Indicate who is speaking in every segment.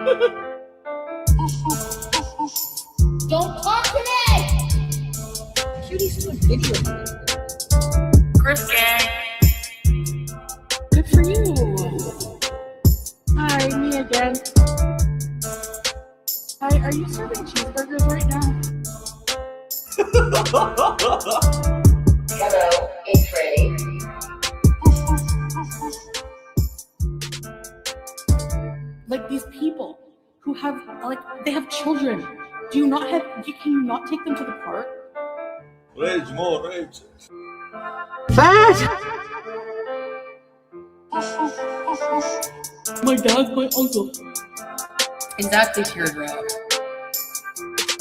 Speaker 1: Don't talk to me! Cutie's doing video.
Speaker 2: Chris gang.
Speaker 1: Good for you. Hi, me again. Hi, are you serving cheeseburgers right now?
Speaker 3: Hello, it's ready.
Speaker 1: Like these people who have, they have children. Can you not take them to the park?
Speaker 4: Rage, more rage.
Speaker 1: Fat! My dad, my uncle.
Speaker 2: Exactly, teardrop.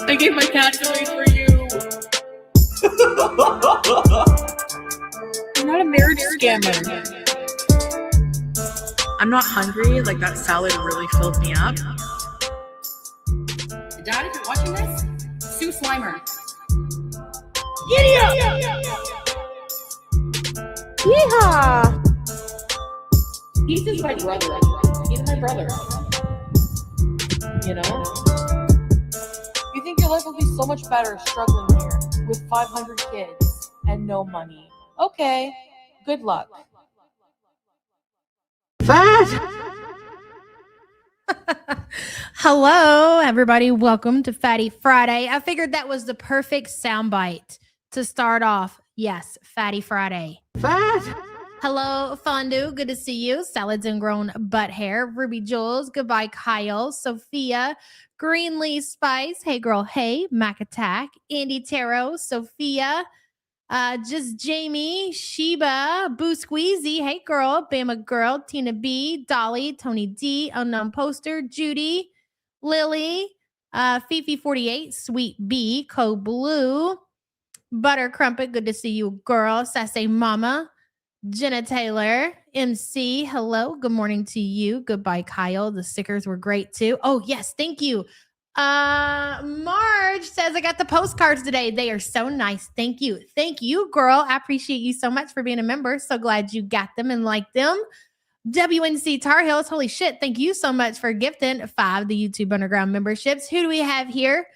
Speaker 1: I gave my cat toys for you. I'm not a marriage scammer.
Speaker 2: I'm not hungry. Like, that salad really filled me up.
Speaker 1: Dad, if you're watching this, sue Slimer.
Speaker 5: Yeehaw!
Speaker 1: He's just my brother. He's my brother. You know? You think your life will be so much better struggling here with 500 kids and no money. Okay, good luck.
Speaker 5: Hello, everybody. Welcome to Fatty Friday. I figured that was the perfect soundbite to start off. Yes, Fatty Friday. Hello, Fondue. Good to see you. Salads and grown butt hair. Ruby Jules. Goodbye, Kyle. Sophia. Greenlee Spice. Hey, girl. Hey. Mac Attack. Andy Tarot. Sophia. Just Jamie. Sheba. Boo Squeezy. Hey, girl. Bama Girl. Tina B. Dolly. Tony D. Unknown Poster. Judy. Lily. Fifi 48. Sweet B. Co Blue. Butter Crumpet. Good to see you, girl. Sassy Mama. Jenna Taylor, MC, hello, good morning to you. Goodbye, Kyle. The stickers were great too. Oh, yes, thank you. Marge says I got the postcards today. They are so nice. Thank you. Thank you, girl. I appreciate you so much for being a member. So glad you got them and liked them. WNC Tar Heels, holy shit. Thank you so much for gifting 5 the YouTube Underground memberships. Who do we have here?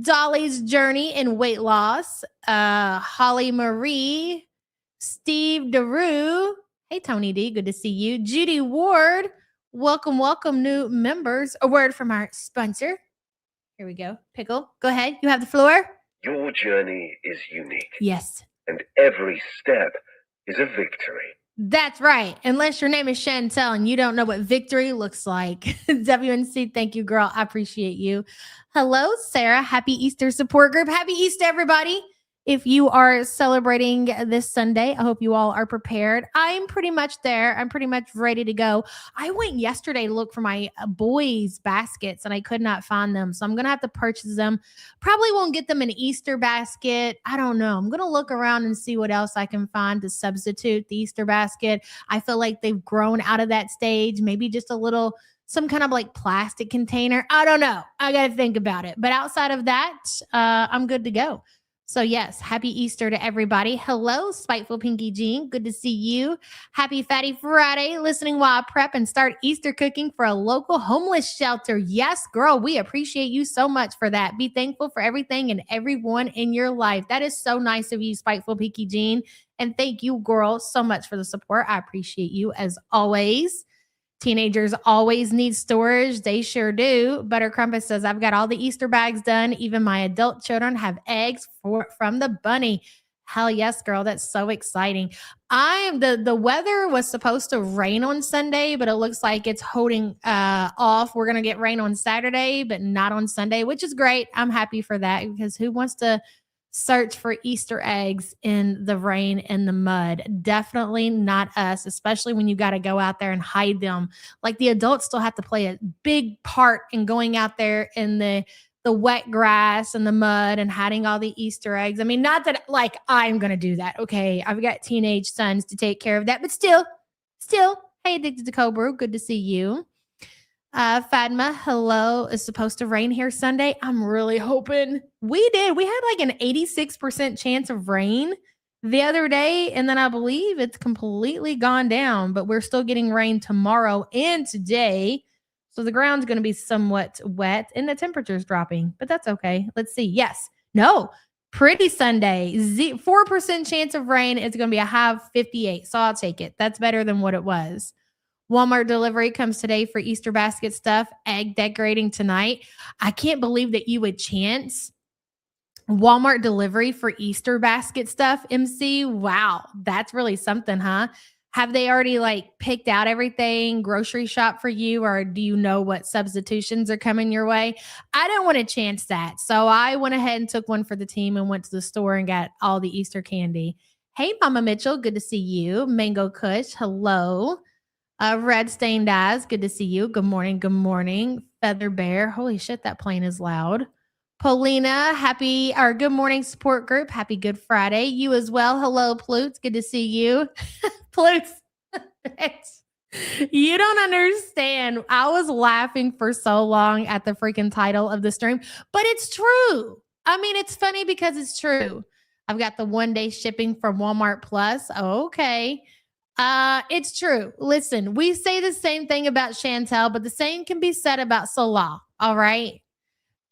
Speaker 5: Dolly's Journey in Weight Loss. Holly Marie. Steve DeRue. Hey, Tony D. Good to see you. Judy Ward. Welcome, new members. A word from our sponsor. Here we go. Pickle, go ahead. You have the floor.
Speaker 6: Your journey is unique.
Speaker 5: Yes.
Speaker 6: And every step is a victory.
Speaker 5: That's right. Unless your name is Chantel and you don't know what victory looks like. WNC, thank you, girl. I appreciate you. Hello, Sarah. Happy Easter support group. Happy Easter, everybody. If you are celebrating this Sunday, I hope you all are prepared. I'm pretty much there. I'm pretty much ready to go. I went yesterday to look for my boys' baskets and I could not find them. So I'm going to have to purchase them. Probably won't get them an Easter basket. I don't know. I'm going to look around and see what else I can find to substitute the Easter basket. I feel like they've grown out of that stage. Maybe just some kind of like plastic container. I don't know. I got to think about it. But outside of that, I'm good to go. So yes, happy Easter to everybody. Hello, Spiteful Pinky Jean. Good to see you. Happy Fatty Friday. Listening while I prep and start Easter cooking for a local homeless shelter. Yes, girl, we appreciate you so much for that. Be thankful for everything and everyone in your life. That is so nice of you, Spiteful Pinky Jean. And thank you, girl, so much for the support. I appreciate you as always. Teenagers always need storage. They sure do. Butter Crumpet says, I've got all the Easter bags done. Even my adult children have eggs from the bunny. Hell yes, girl. That's so exciting. The weather was supposed to rain on Sunday, but it looks like it's holding off. We're going to get rain on Saturday, but not on Sunday, which is great. I'm happy for that because who wants to search for Easter eggs in the rain and the mud? Definitely not us, especially when you got to go out there and hide them. Like the adults still have to play a big part in going out there in the wet grass and the mud and hiding all the Easter eggs. I mean, not that like I'm going to do that. Okay. I've got teenage sons to take care of that, but still, hey, Addicted to Cold Brew. Good to see you. Fatma, hello. It's supposed to rain here Sunday. I'm really hoping we had like an 86% chance of rain the other day. And then I believe it's completely gone down, but we're still getting rain tomorrow and today. So the ground's going to be somewhat wet and the temperature's dropping, but that's okay. Let's see. Yes. No. Pretty Sunday. 4% chance of rain. It's going to be a high of 58. So I'll take it. That's better than what it was. Walmart delivery comes today for Easter basket stuff. Egg decorating tonight. I can't believe that you would chance Walmart delivery for Easter basket stuff, MC. Wow. That's really something, huh? Have they already like picked out everything, grocery shop for you, or do you know what substitutions are coming your way? I don't want to chance that. So I went ahead and took one for the team and went to the store and got all the Easter candy. Hey, Mama Mitchell, good to see you. Mango Kush, hello. Red Stained Eyes, good to see you. Good morning, good morning. Feather Bear, holy shit, that plane is loud. Paulina, good morning support group. Happy Good Friday. You as well. Hello, Plutes. Good to see you. Plutes. You don't understand. I was laughing for so long at the freaking title of the stream, but it's true. I mean, it's funny because it's true. I've got the 1-day shipping from Walmart Plus. Okay. It's true. Listen, we say the same thing about Chantel, but the same can be said about Salah. All right.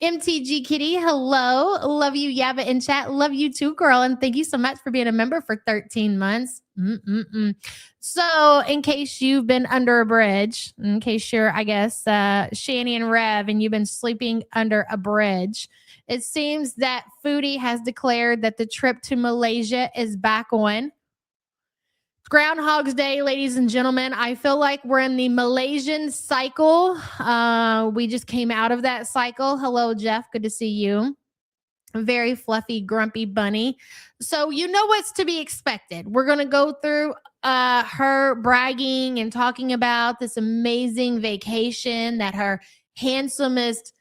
Speaker 5: MTG Kitty, hello. Love you, Yabba in chat. Love you too, girl. And thank you so much for being a member for 13 months. So, in case you've been under a bridge, in case you're, I guess, Shani and Rev, and you've been sleeping under a bridge, it seems that Foodie has declared that the trip to Malaysia is back on. Groundhog's Day, ladies and gentlemen. I feel like we're in the Malaysian cycle. We just came out of that cycle. Hello, Jeff. Good to see you. Very fluffy, grumpy bunny. So you know what's to be expected. We're going to go through her bragging and talking about this amazing vacation that her handsomest,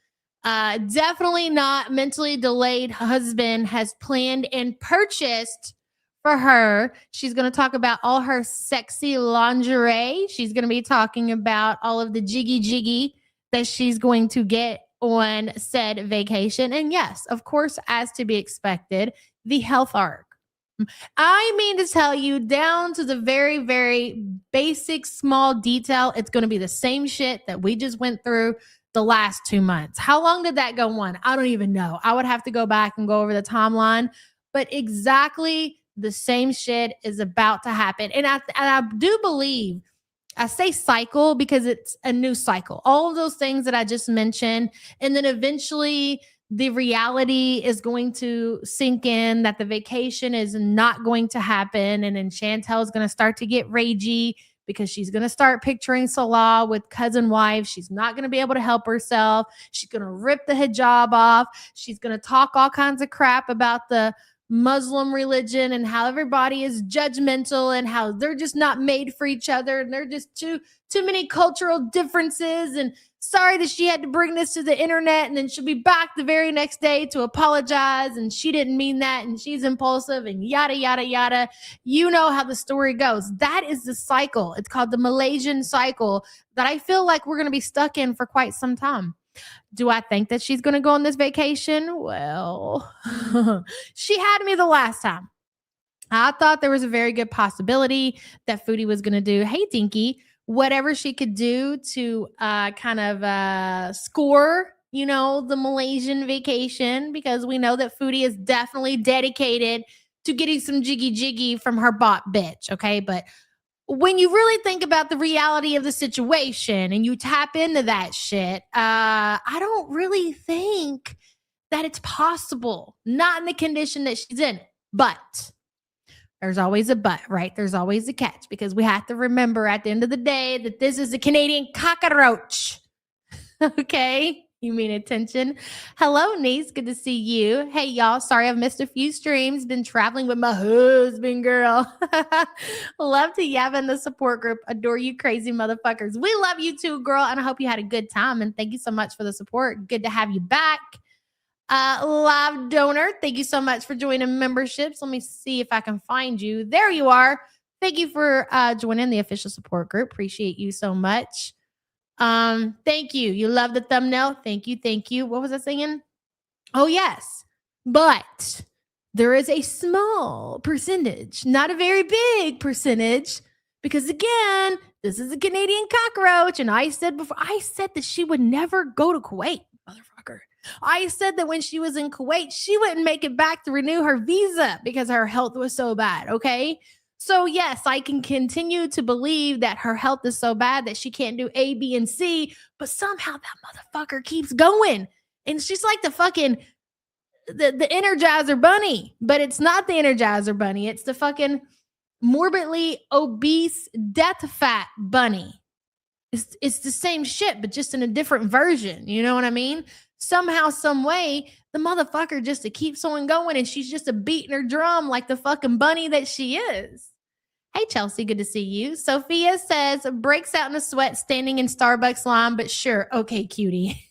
Speaker 5: definitely not mentally delayed husband has planned and purchased for her. She's going to talk about all her sexy lingerie. She's going to be talking about all of the jiggy that she's going to get on said vacation. And yes, of course, as to be expected, the health arc. I mean to tell you, down to the very, very basic small detail, it's going to be the same shit that we just went through the last 2 months. How long did that go on? I don't even know. I would have to go back and go over the timeline, but exactly the same shit is about to happen. And I do believe, I say cycle because it's a new cycle. All of those things that I just mentioned. And then eventually the reality is going to sink in that the vacation is not going to happen. And then Chantel is going to start to get ragey because she's going to start picturing Salah with cousin wife. She's not going to be able to help herself. She's going to rip the hijab off. She's going to talk all kinds of crap about the Muslim religion and how everybody is judgmental and how they're just not made for each other and they're just too many cultural differences, and sorry that she had to bring this to the internet, and then she'll be back the very next day to apologize and she didn't mean that and she's impulsive and yada yada yada. You know how the story goes. That is the cycle. It's called the Malaysian cycle that I feel like we're going to be stuck in for quite some time. Do I think that she's going to go on this vacation? Well, she had me the last time. I thought there was a very good possibility that Foodie was going to do, hey, Dinky, whatever she could do to kind of score, you know, the Malaysian vacation, because we know that Foodie is definitely dedicated to getting some jiggy from her bot bitch, okay? But when you really think about the reality of the situation and you tap into that shit, I don't really think that it's possible. Not in the condition that she's in. But there's always a but, right? There's always a catch, because we have to remember at the end of the day that this is a Canadian cockroach. Okay? You mean attention. Hello, niece. Good to see you. Hey, y'all. Sorry I've missed a few streams. Been traveling with my husband, girl. Love to Yava in the support group. Adore you crazy motherfuckers. We love you too, girl. And I hope you had a good time. And thank you so much for the support. Good to have you back. Live donor, thank you so much for joining memberships. Let me see if I can find you. There you are. Thank you for joining the official support group. Appreciate you so much. Thank you. You love the thumbnail. Thank you. Thank you. What was I saying? Oh, yes. But there is a small percentage, not a very big percentage, because again, This is a Canadian cockroach. And I said that she would never go to Kuwait, motherfucker. I said that when she was in Kuwait, she wouldn't make it back to renew her visa because her health was so bad. Okay. So yes, I can continue to believe that her health is so bad that she can't do A, B, and C, but somehow that motherfucker keeps going. And she's like the fucking the Energizer Bunny, but it's not the Energizer Bunny. It's the fucking morbidly obese death fat bunny. It's the same shit, but just in a different version. You know what I mean? Somehow, some way, the motherfucker just keeps on going, and she's just beating her drum like the fucking bunny that she is. Hey, Chelsea, good to see you. Sophia says, breaks out in a sweat standing in Starbucks line, but sure. Okay, cutie.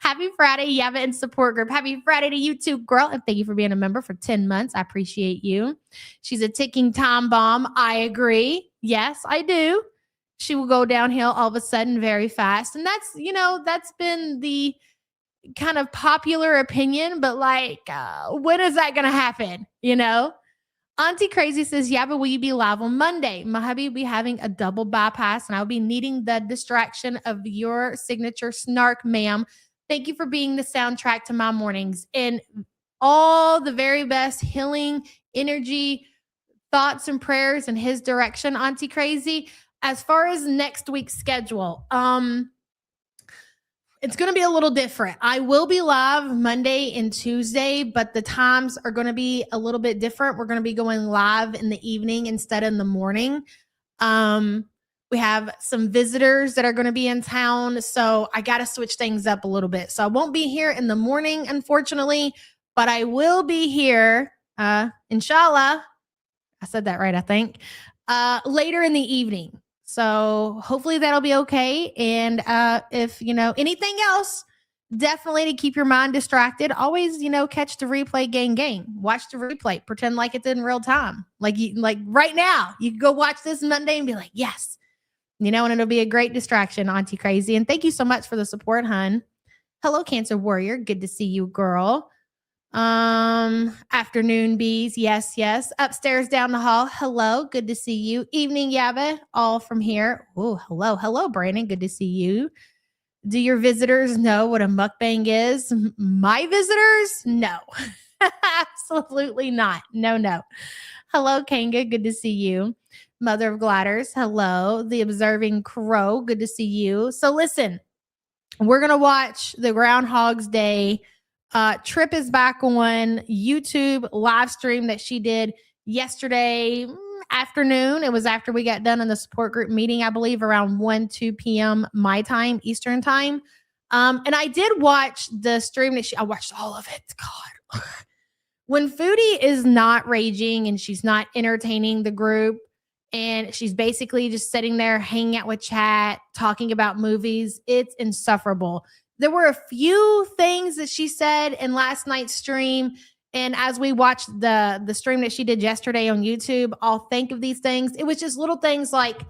Speaker 5: Happy Friday, Yava and support group. Happy Friday to you too, girl. And thank you for being a member for 10 months. I appreciate you. She's a ticking time bomb. I agree. Yes, I do. She will go downhill all of a sudden very fast. And that's been the kind of popular opinion, but when is that going to happen? Auntie Crazy says, yeah, but will you be live on Monday? My hubby will be having a double bypass, and I'll be needing the distraction of your signature snark, ma'am. Thank you for being the soundtrack to my mornings. And all the very best healing energy, thoughts, and prayers in his direction, Auntie Crazy. As far as next week's schedule, it's going to be a little different. I will be live Monday and Tuesday, but the times are going to be a little bit different. We're going to be going live in the evening instead of in the morning. We have some visitors that are going to be in town, so I got to switch things up a little bit. So I won't be here in the morning, unfortunately, but I will be here, inshallah. I said that right, I think, later in the evening. So hopefully that'll be okay. And if, anything else, definitely to keep your mind distracted, always, catch the replay, gang. Watch the replay. Pretend like it's in real time. Like right now, you can go watch this Monday and be like, yes. And it'll be a great distraction, Auntie Crazy. And thank you so much for the support, hun. Hello, Cancer Warrior. Good to see you, girl. Afternoon bees. Yes. Upstairs down the hall. Hello. Good to see you. Evening, Yabba. All from here. Oh, hello, Brandon. Good to see you. Do your visitors know what a mukbang is? My visitors? No, absolutely not. No. Hello, Kanga. Good to see you. Mother of Gliders. Hello. The Observing Crow. Good to see you. So listen, we're going to watch the Groundhog's Day. Trip is back on YouTube live stream that she did yesterday afternoon. It was after we got done in the support group meeting, I believe around 2 p.m. my time, Eastern time. And I did watch the stream that I watched all of it. God, when Foodie is not raging and she's not entertaining the group and she's basically just sitting there hanging out with chat, talking about movies, it's insufferable. There were a few things that she said in last night's stream. And as we watched the stream that she did yesterday on YouTube, I'll think of these things. It was just little things like,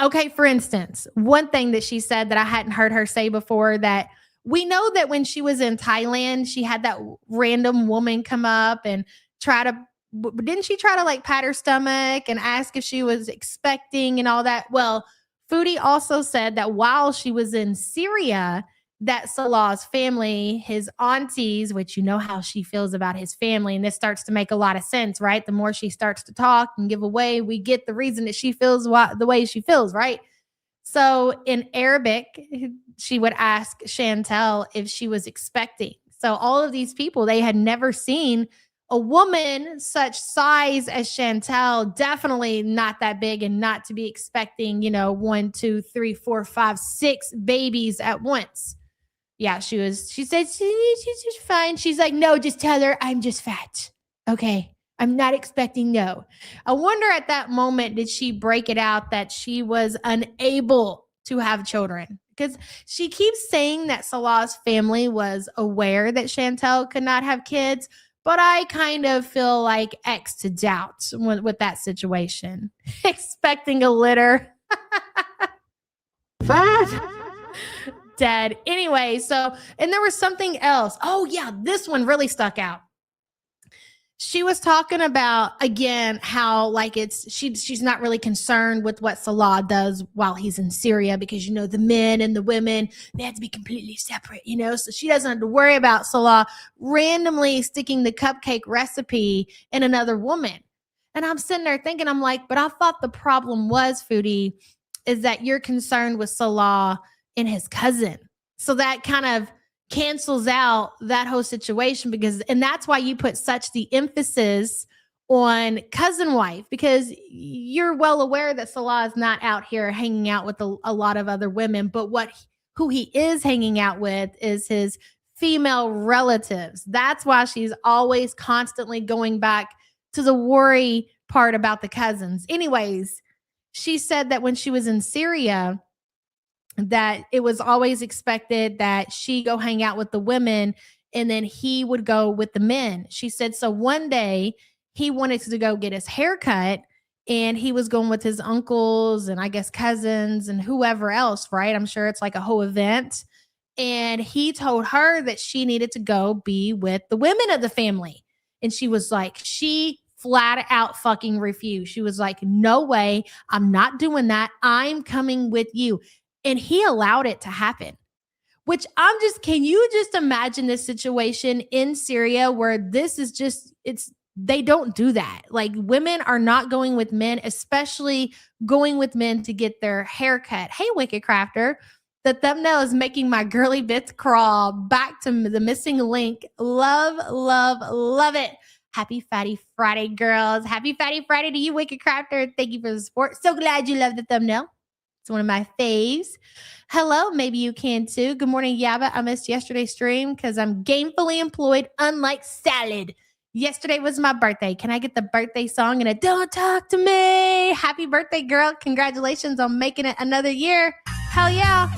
Speaker 5: okay, for instance, one thing that she said that I hadn't heard her say before, that we know that when she was in Thailand, she had that random woman come up and didn't she try to pat her stomach and ask if she was expecting and all that? Well, Foodie also said that while she was in Syria, that Salah's family, his aunties, which you know how she feels about his family, and this starts to make a lot of sense, right? The more she starts to talk and give away, we get the reason that she feels the way she feels, right? So in Arabic, she would ask Chantel if she was expecting. So all of these people, they had never seen a woman such size as Chantel, definitely not that big and not to be expecting, 1, 2, 3, 4, 5, 6 babies at once. Yeah, she said, she's just fine. She's like, no, just tell her I'm just fat. Okay. I'm not expecting no. I wonder at that moment, did she break it out that she was unable to have children? Because she keeps saying that Salah's family was aware that Chantel could not have kids, but I kind of feel like X to doubt with that situation. Expecting a litter. Fat. Dead. Anyway, and there was something else. Oh yeah, this one really stuck out. She was talking about, again, how like she's not really concerned with what Salah does while he's in Syria, because the men and the women, they have to be completely separate, so she doesn't have to worry about Salah randomly sticking the cupcake recipe in another woman. And I'm sitting there thinking, I'm like, but I thought the problem was, Foodie, is that you're concerned with Salah and his cousin. So that kind of cancels out that whole situation, and that's why you put such the emphasis on cousin wife, because you're well aware that Salah is not out here hanging out with a lot of other women, but who he is hanging out with is his female relatives. That's why she's always constantly going back to the worry part about the cousins. Anyways, she said that when she was in Syria, that it was always expected that she go hang out with the women and then he would go with the men. She said, so one day he wanted to go get his hair cut and he was going with his uncles and I guess cousins and whoever else, right? I'm sure it's like a whole event. And he told her that she needed to go be with the women of the family. And she was like, she flat out fucking refused. She was like, no way, I'm not doing that. I'm coming with you. And he allowed it to happen, which can you just imagine this situation in Syria where this is just, they don't do that. Like, women are not going with men, especially going with men to get their hair cut. Hey, Wicked Crafter, the thumbnail is making my girly bits crawl back to the missing link. Love, love, love it. Happy Fatty Friday, girls. Happy Fatty Friday to you, Wicked Crafter. Thank you for the support. So glad you love the thumbnail. It's one of my faves. Hello, maybe you can too. Good morning, Yaba. I missed yesterday's stream because I'm gainfully employed, unlike Salad. Yesterday was my birthday. Can I get the birthday song and a don't talk to me? Happy birthday, girl. Congratulations on making it another year. Hell yeah.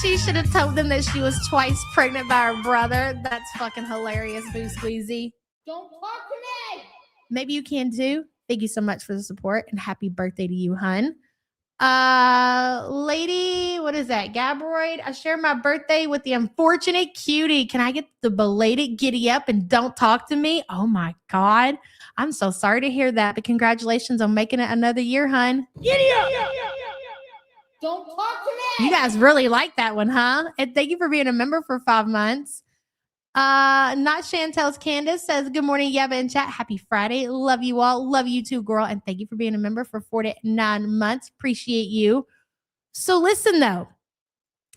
Speaker 5: She should have told them that she was twice pregnant by her brother. That's fucking hilarious, Boo Squeezy. Don't talk to me. Maybe you can too. Thank you so much for the support and happy birthday to you, hun. Lady, what is that? Gabroid, I share my birthday with the unfortunate cutie. Can I get the belated giddy up and don't talk to me? Oh my God. I'm so sorry to hear that, but congratulations on making it another year, hun. Giddy up. Don't talk to me. You guys really like that one, huh? And thank you for being a member for 5 months. Not Chantel's Candace says, good morning, Yaba in chat. Happy Friday. Love you all. Love you too, girl. And thank you for being a member for 49 months. Appreciate you. So listen though.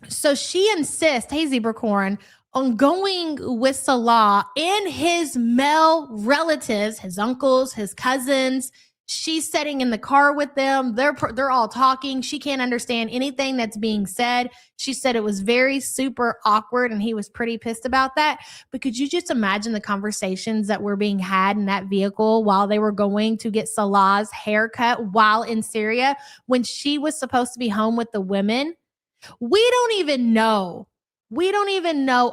Speaker 5: So she insists, hey, Zebracorn, on going with Salah and his male relatives, his uncles, his cousins. She's sitting in the car with them. They're all talking. She can't understand anything that's being said. She said it was very super awkward and he was pretty pissed about that. But could you just imagine the conversations that were being had in that vehicle while they were going to get Salah's haircut while in Syria when she was supposed to be home with the women? We don't even know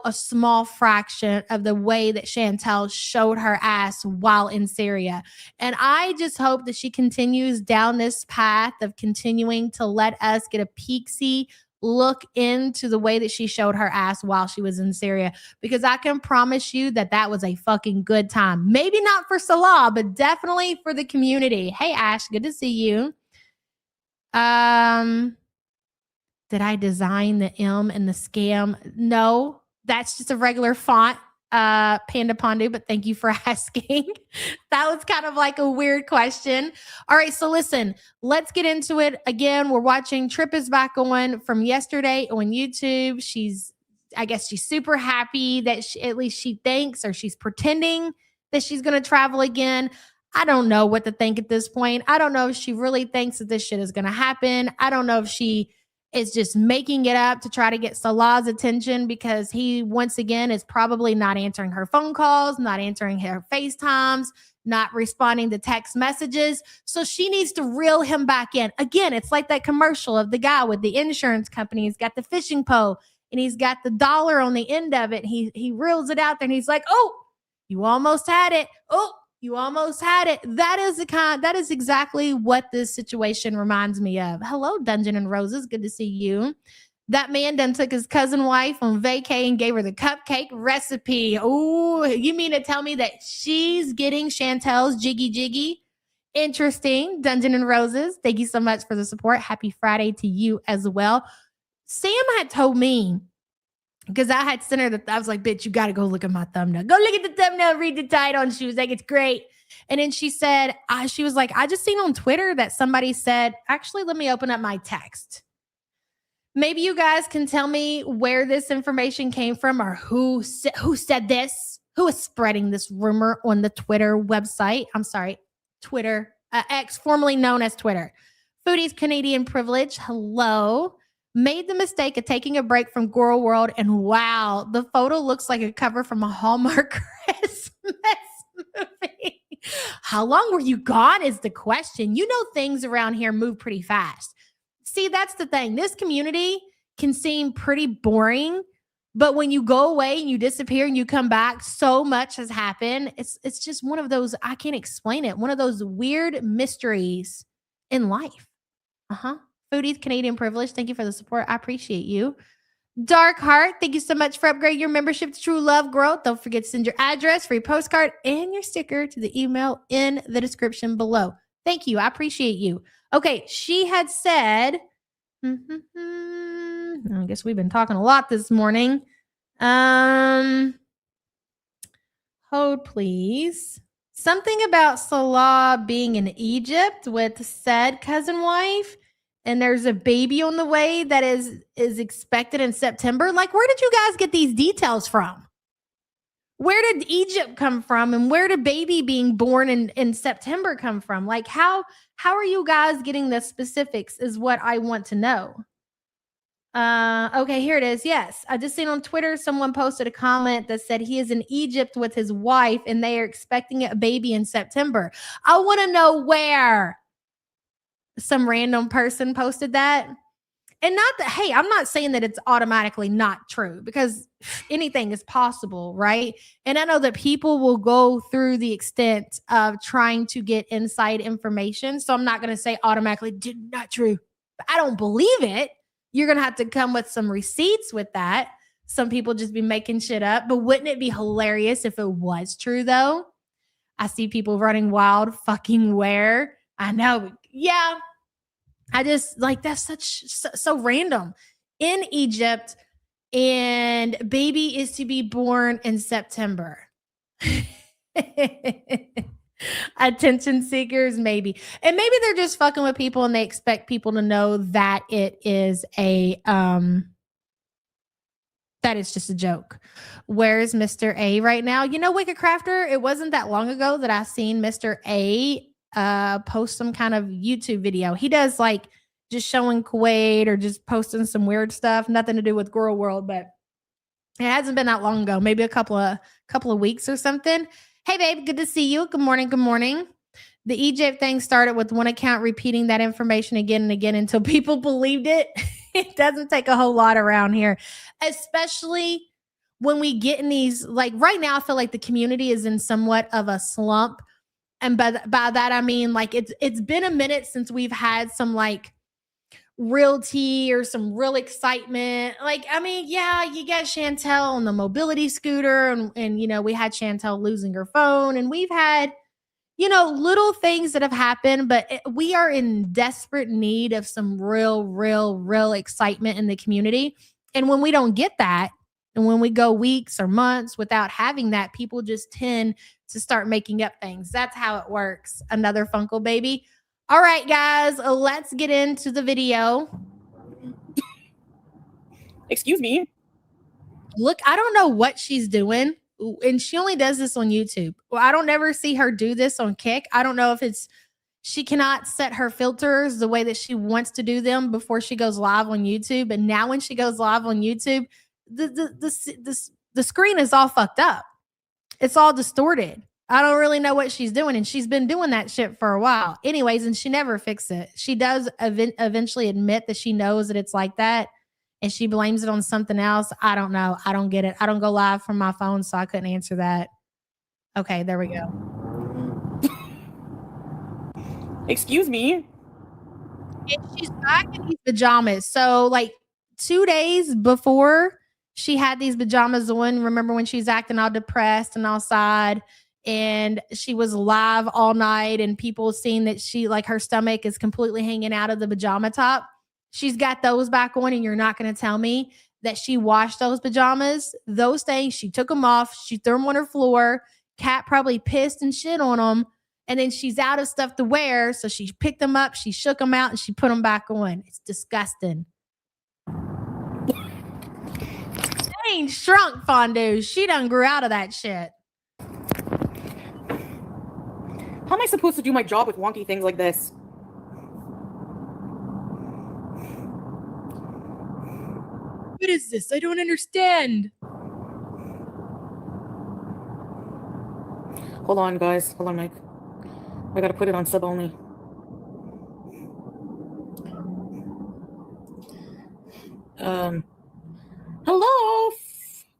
Speaker 5: a small fraction of the way that Chantel showed her ass while in Syria. And I just hope that she continues down this path of continuing to let us get a peeksy look into the way that she showed her ass while she was in Syria, because I can promise you that that was a fucking good time. Maybe not for Salah, but definitely for the community. Hey, Ash, good to see you. Did I design the M and the scam? No, that's just a regular font, Panda Pondu, but thank you for asking. That was kind of like a weird question. All right, so listen, let's get into it. Again, we're watching Trip is back on from yesterday on YouTube. I guess she's super happy that at least she thinks, or she's pretending that she's going to travel again. I don't know what to think at this point. I don't know if she really thinks that this shit is going to happen. I don't know if she is just making it up to try to get Salah's attention, because he, once again, is probably not answering her phone calls, not answering her FaceTimes, not responding to text messages. So she needs to reel him back in. Again, it's like that commercial of the guy with the insurance company. He's got the fishing pole and he's got the dollar on the end of it. He reels it out there and he's like, oh, you almost had it. Oh, you almost had it. That is exactly what this situation reminds me of. Hello, Dungeon and Roses. Good to see you. That man done took his cousin wife on vacay and gave her the cupcake recipe. Oh, you mean to tell me that she's getting Chantel's jiggy jiggy? Interesting. Dungeon and Roses, thank you so much for the support. Happy Friday to you as well. Sam had told me, because I had sent her that I was like, bitch, you got to go look at my thumbnail. Go look at the thumbnail, read the title. And she was like, it's great. And then she said, she was like, I just seen on Twitter that somebody said, actually, let me open up my text. Maybe you guys can tell me where this information came from or who said this, who is spreading this rumor on the Twitter website. I'm sorry, Twitter, X, formerly known as Twitter. Foodie's Canadian Privilege, hello. Made the mistake of taking a break from Girl World, and wow, the photo looks like a cover from a Hallmark Christmas movie. How long were you gone is the question. You know, things around here move pretty fast. See, that's the thing. This community can seem pretty boring, but when you go away and you disappear and you come back, so much has happened. It's just one of those, I can't explain it, one of those weird mysteries in life. Foodie's Canadian Privilege, thank you for the support. I appreciate you. Dark Heart, thank you so much for upgrading your membership to True Love Growth. Don't forget to send your address, free postcard, and your sticker to the email in the description below. Thank you. I appreciate you. Okay, she had said, I guess we've been talking a lot this morning. Hold, please. Something about Salah being in Egypt with said cousin wife, and there's a baby on the way that is expected in September. Like, where did you guys get these details from? Where did Egypt come from, and where did baby being born in September come from? Like, how are you guys getting the specifics is what I want to know. Okay, here it is. Yes, I just seen on Twitter someone posted a comment that said he is in Egypt with his wife and they are expecting a baby in September. I want to know where. Some random person posted that. And not that, hey, I'm not saying that it's automatically not true, because anything is possible, right? And I know that people will go through the extent of trying to get inside information. So I'm not going to say automatically not true. But I don't believe it. You're going to have to come with some receipts with that. Some people just be making shit up. But wouldn't it be hilarious if it was true, though? I see people running wild. Fucking where? I know. Yeah. I just like, that's so random. In Egypt, and baby is to be born in September. Attention seekers, maybe. And maybe they're just fucking with people and they expect people to know that it is that is just a joke. Where's Mr. A right now? You know, Wicked Crafter, it wasn't that long ago that I seen Mr. A post some kind of YouTube video. He does like just showing Kuwait or just posting some weird stuff, nothing to do with Girl World, but it hasn't been that long ago, maybe a couple of weeks or something. Hey babe, good to see you. Good morning. Good morning. The Egypt thing started with one account repeating that information again and again until people believed it. It doesn't take a whole lot around here, especially when we get in these, like right now, I feel like the community is in somewhat of a slump. And by that, I mean, like, it's been a minute since we've had some like real tea or some real excitement. Like, I mean, yeah, you got Chantel on the mobility scooter and you know, we had Chantel losing her phone, and we've had, you know, little things that have happened, but we are in desperate need of some real excitement in the community. And when we don't get that, and when we go weeks or months without having that, people just tend to start making up things. That's how it works. Another Funkle baby. All right, guys, let's get into the video.
Speaker 2: Excuse me.
Speaker 5: Look, I don't know what she's doing. And she only does this on YouTube. Well, I don't ever see her do this on Kick. I don't know if it's she cannot set her filters the way that she wants to do them before she goes live on YouTube. And now when she goes live on YouTube, the screen is all fucked up. It's all distorted. I don't really know what she's doing, and she's been doing that shit for a while. Anyways, and she never fixes it. She does eventually admit that she knows that it's like that, and she blames it on something else. I don't know. I don't get it. I don't go live from my phone, so I couldn't answer that. Okay, there we go.
Speaker 2: Excuse me.
Speaker 5: And she's back in these pajamas. So, like, 2 days before she had these pajamas on, remember when she's acting all depressed and all sad, and she was live all night and people seeing that she like her stomach is completely hanging out of the pajama top. She's got those back on, and you're not going to tell me that she washed those pajamas, those things. She took them off. She threw them on her floor. Cat probably pissed and shit on them. And then she's out of stuff to wear. So she picked them up, she shook them out, and she put them back on. It's disgusting. She ain't shrunk, Fondue. She done grew out of that shit.
Speaker 3: How am I supposed to do my job with wonky things like this?
Speaker 5: What is this? I don't understand.
Speaker 3: Hold on, guys. Hold on, Mike. I gotta put it on sub only. Hello?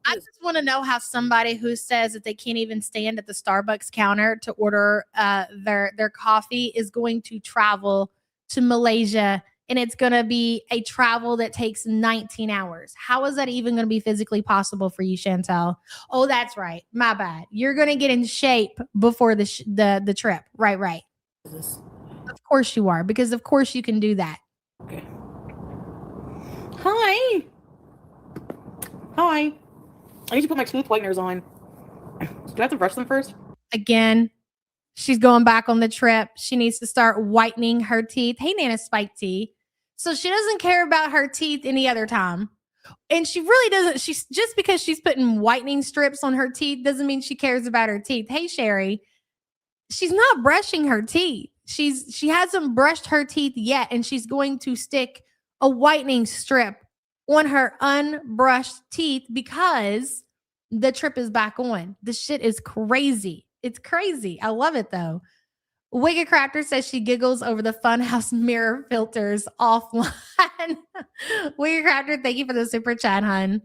Speaker 5: I just want to know how somebody who says that they can't even stand at the Starbucks counter to order their coffee is going to travel to Malaysia, and it's going to be a travel that takes 19 hours. How is that even going to be physically possible for you, Chantel? Oh, that's right. My bad. You're going to get in shape before the trip. Right. Of course you are, because of course you can do that.
Speaker 3: Okay. Hi. I need to put my tooth whiteners on. Do I have to brush them first?
Speaker 5: Again, she's going back on the trip. She needs to start whitening her teeth. Hey, Nana Spike Tea. So she doesn't care about her teeth any other time. And she really doesn't. She's just because she's putting whitening strips on her teeth doesn't mean she cares about her teeth. Hey, Sherry. She's not brushing her teeth. She hasn't brushed her teeth yet, and she's going to stick a whitening strip on her unbrushed teeth because the trip is back on. The shit is crazy. It's crazy. I love it though. Wicked Crafter says she giggles over the Funhouse mirror filters offline. Wicked Crafter, thank you for the super chat, hun.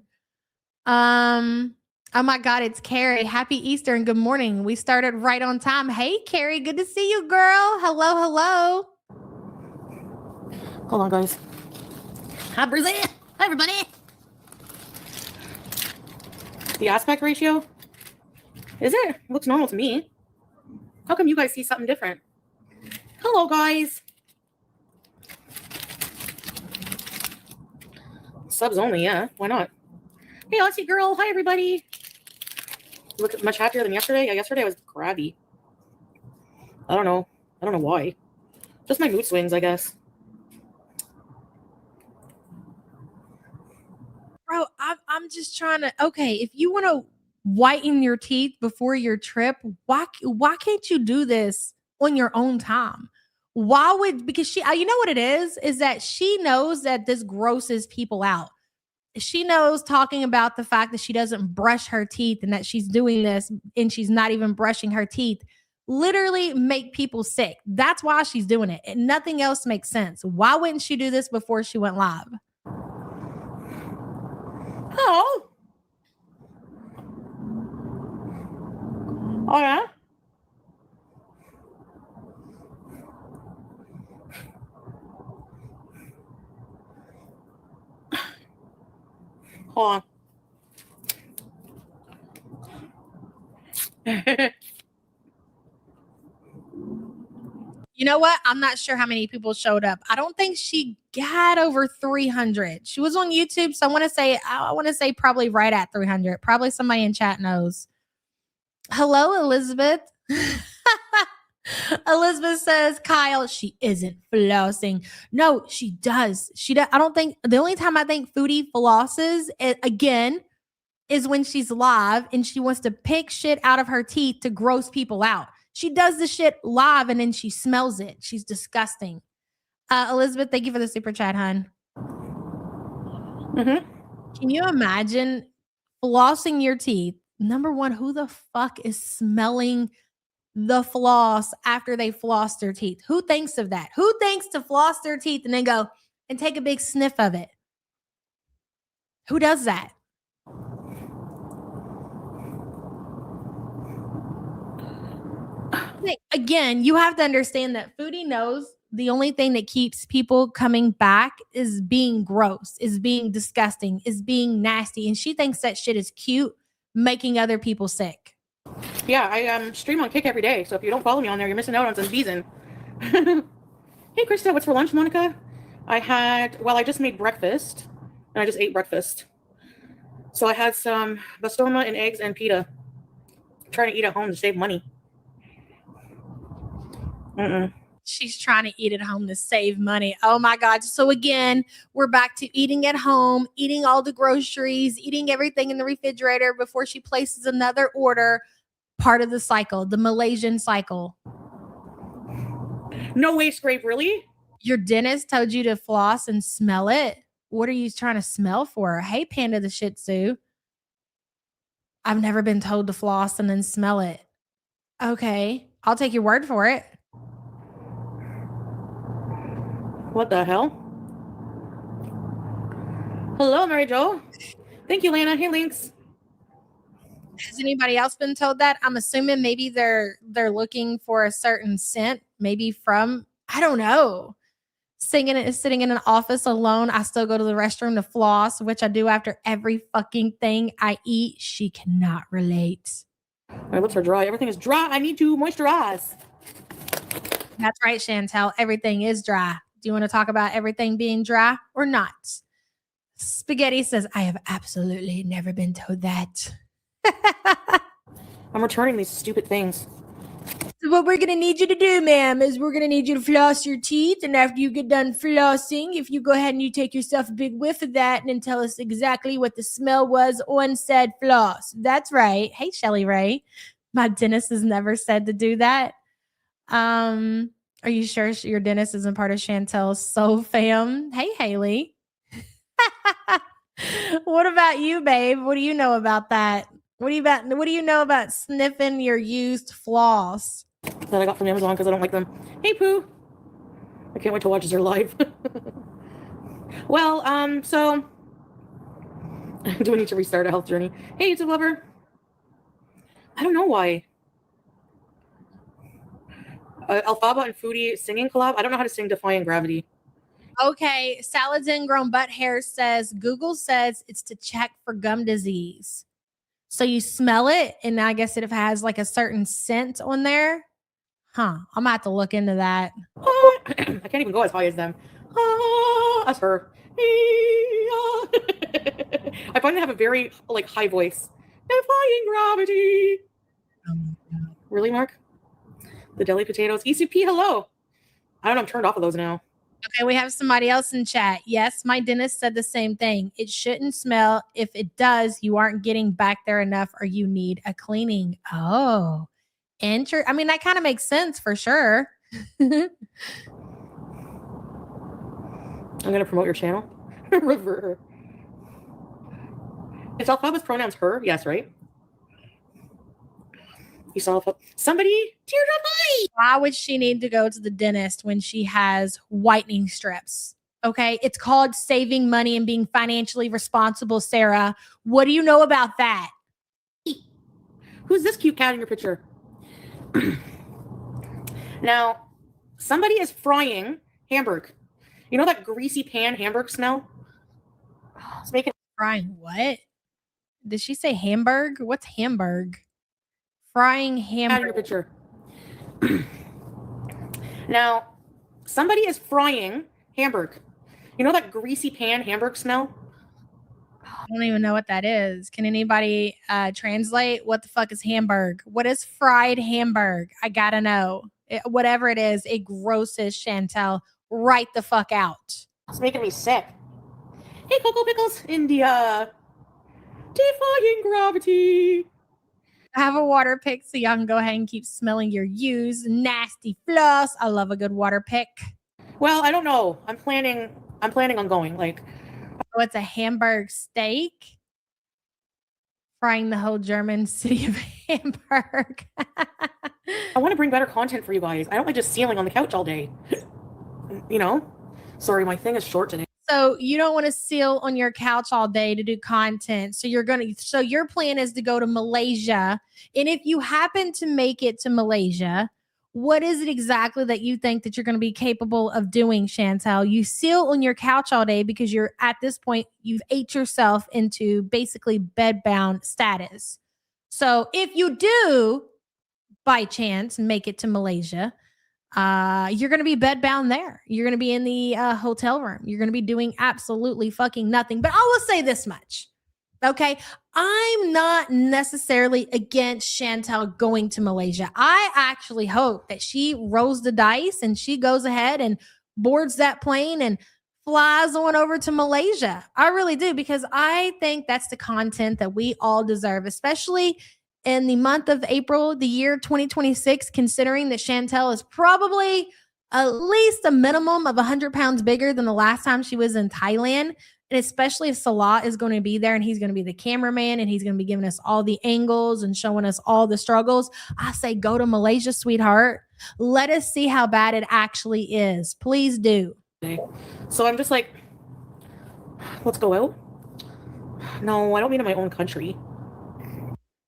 Speaker 5: Oh my God, it's Carrie. Happy Easter and good morning. We started right on time. Hey, Carrie, good to see you, girl. Hello.
Speaker 3: Hold on, guys. Hi, Brazil. Hi, everybody. The aspect ratio? Is it? Looks normal to me. How come you guys see something different? Hello, guys. Subs only, yeah. Why not? Hey, Aussie girl. Hi, everybody. You look much happier than yesterday. Yeah, yesterday I was crabby. I don't know why. Just my mood swings, I guess.
Speaker 5: Bro, I'm just trying to. Okay, if you want to whiten your teeth before your trip, why can't you do this on your own time? Why would? Because she, you know what it is that she knows that this grosses people out. She knows talking about the fact that she doesn't brush her teeth and that she's doing this and she's not even brushing her teeth literally make people sick. That's why she's doing it. And nothing else makes sense. Why wouldn't she do this before she went live?
Speaker 3: Oh. Oh, yeah? Hold on.
Speaker 5: You know what? I'm not sure how many people showed up. I don't think she got over 300. She was on YouTube, so I want to say probably right at 300. Probably somebody in chat knows. Hello, Elizabeth. Elizabeth says, Kyle, she isn't flossing. No, she does. She does. I don't think the only time I think Foodie flosses again is when she's live and she wants to pick shit out of her teeth to gross people out. She does the shit live and then she smells it. She's disgusting. Elizabeth, thank you for the super chat, hun.
Speaker 3: Mm-hmm.
Speaker 5: Can you imagine flossing your teeth? Number one, who the fuck is smelling the floss after they floss their teeth? Who thinks of that? Who thinks to floss their teeth and then go and take a big sniff of it? Who does that? Again, you have to understand that Foodie knows The only thing that keeps people coming back is being gross, is being disgusting, is being nasty. And she thinks that shit is cute, making other people sick.
Speaker 3: Yeah, I stream on Kick every day. So if you don't follow me on there, you're missing out on some season. Hey, Krista, what's for lunch, Monica? I just made breakfast. And I just ate breakfast. So I had some bastoma and eggs and pita. I'm trying to eat at home to save money.
Speaker 5: She's trying to eat at home to save money. Oh my God. So again, we're back to eating at home, eating all the groceries, eating everything in the refrigerator before she places another order. Part of the cycle, the Malaysian cycle.
Speaker 3: No way, Scrape, really?
Speaker 5: Your dentist told you to floss and smell it. What are you trying to smell for? Hey, Panda the Shih Tzu. I've never been told to floss and then smell it. Okay, I'll take your word for it.
Speaker 3: What the hell? Hello, Mary Jo. Thank you, Lana. Hey, Links.
Speaker 5: Has anybody else been told that? I'm assuming maybe they're looking for a certain scent, maybe from, I don't know. Sitting in an office alone, I still go to the restroom to floss, which I do after every fucking thing I eat. She cannot relate.
Speaker 3: My lips are dry. Everything is dry. I need to moisturize.
Speaker 5: That's right, Chantel. Everything is dry. Do you want to talk about everything being dry or not? Spaghetti says, I have absolutely never been told that.
Speaker 3: I'm returning these stupid things.
Speaker 5: So what we're going to need you to do, ma'am, is we're going to need you to floss your teeth. And after you get done flossing, if you go ahead and you take yourself a big whiff of that and then tell us exactly what the smell was on said floss. That's right. Hey, Shelly Ray. My dentist has never said to do that. Are you sure your dentist isn't part of Chantel's Soul Fam? Hey, Haley. What about you, babe? What do you know about that? What do you know about sniffing your used floss?
Speaker 3: That I got from Amazon because I don't like them. Hey, Pooh. I can't wait to watch her live. Well, so do I need to restart a health journey? Hey, YouTube lover. I don't know why. Alphaba and Foodie singing collab. I don't know how to sing Defying Gravity.
Speaker 5: Okay, Salads and Grown Butt Hair says, Google says it's to check for gum disease. So you smell it, and I guess it has like a certain scent on there. Huh, I'm gonna have to look into that.
Speaker 3: I can't even go as high as them. That's her. I find they have a very high voice. Defying Gravity. Really, Mark? The deli potatoes. ECP, hello. I don't know, I'm turned off of those now.
Speaker 5: Okay, we have somebody else in chat. Yes, my dentist said the same thing. It shouldn't smell. If it does, you aren't getting back there enough or you need a cleaning. Oh, I mean, that kind of makes sense for sure.
Speaker 3: I'm going to promote your channel. Revert her. Is Alphaba's pronouns her? Yes, right? You saw somebody teardrop eye.
Speaker 5: Why would she need to go to the dentist when she has whitening strips? Okay, it's called saving money and being financially responsible, Sarah. What do you know about that?
Speaker 3: Who's this cute cat in your picture? Now, somebody is frying Hamburg. You know that greasy pan Hamburg smell? It's making
Speaker 5: frying what? Did she say Hamburg? What's Hamburg? Frying Hamburg.
Speaker 3: in your picture. Now, somebody is frying Hamburg. You know that greasy pan Hamburg smell?
Speaker 5: I don't even know what that is. Can anybody translate? What the fuck is Hamburg? What is fried Hamburg? I gotta know. Whatever it is, it grosses Chantel right the fuck out.
Speaker 3: It's making me sick. Hey, Cocoa Pickles, India. Defying Gravity.
Speaker 5: I have a water pick so y'all can go ahead and keep smelling your used nasty floss. I love a good water pick.
Speaker 3: Well, I don't know. I'm planning on going.
Speaker 5: Oh, it's a Hamburg steak. Frying the whole German city of Hamburg.
Speaker 3: I want to bring better content for you guys. I don't like just sealing on the couch all day. Sorry, my thing is short today.
Speaker 5: So you don't want to seal on your couch all day to do content. So your plan is to go to Malaysia. And if you happen to make it to Malaysia, What is it exactly that you think that you're going to be capable of doing, Chantel? You sit on your couch all day because you're at this point, you've ate yourself into basically bedbound status. So if you do by chance make it to Malaysia, you're going to be bedbound there. You're going to be in the hotel room. You're going to be doing absolutely fucking nothing. But I will say this much. Okay. I'm not necessarily against Chantel going to Malaysia. I actually hope that she rolls the dice and she goes ahead and boards that plane and flies on over to Malaysia. I really do, because I think that's the content that we all deserve, especially in the month of April, the year 2026, considering that Chantel is probably at least a minimum of 100 pounds bigger than the last time she was in Thailand. And especially if Salah is going to be there and he's going to be the cameraman and he's going to be giving us all the angles and showing us all the struggles, I say go to Malaysia, sweetheart. Let us see how bad it actually is. Please do.
Speaker 3: So I'm just like, let's go out. No, I don't mean in my own country.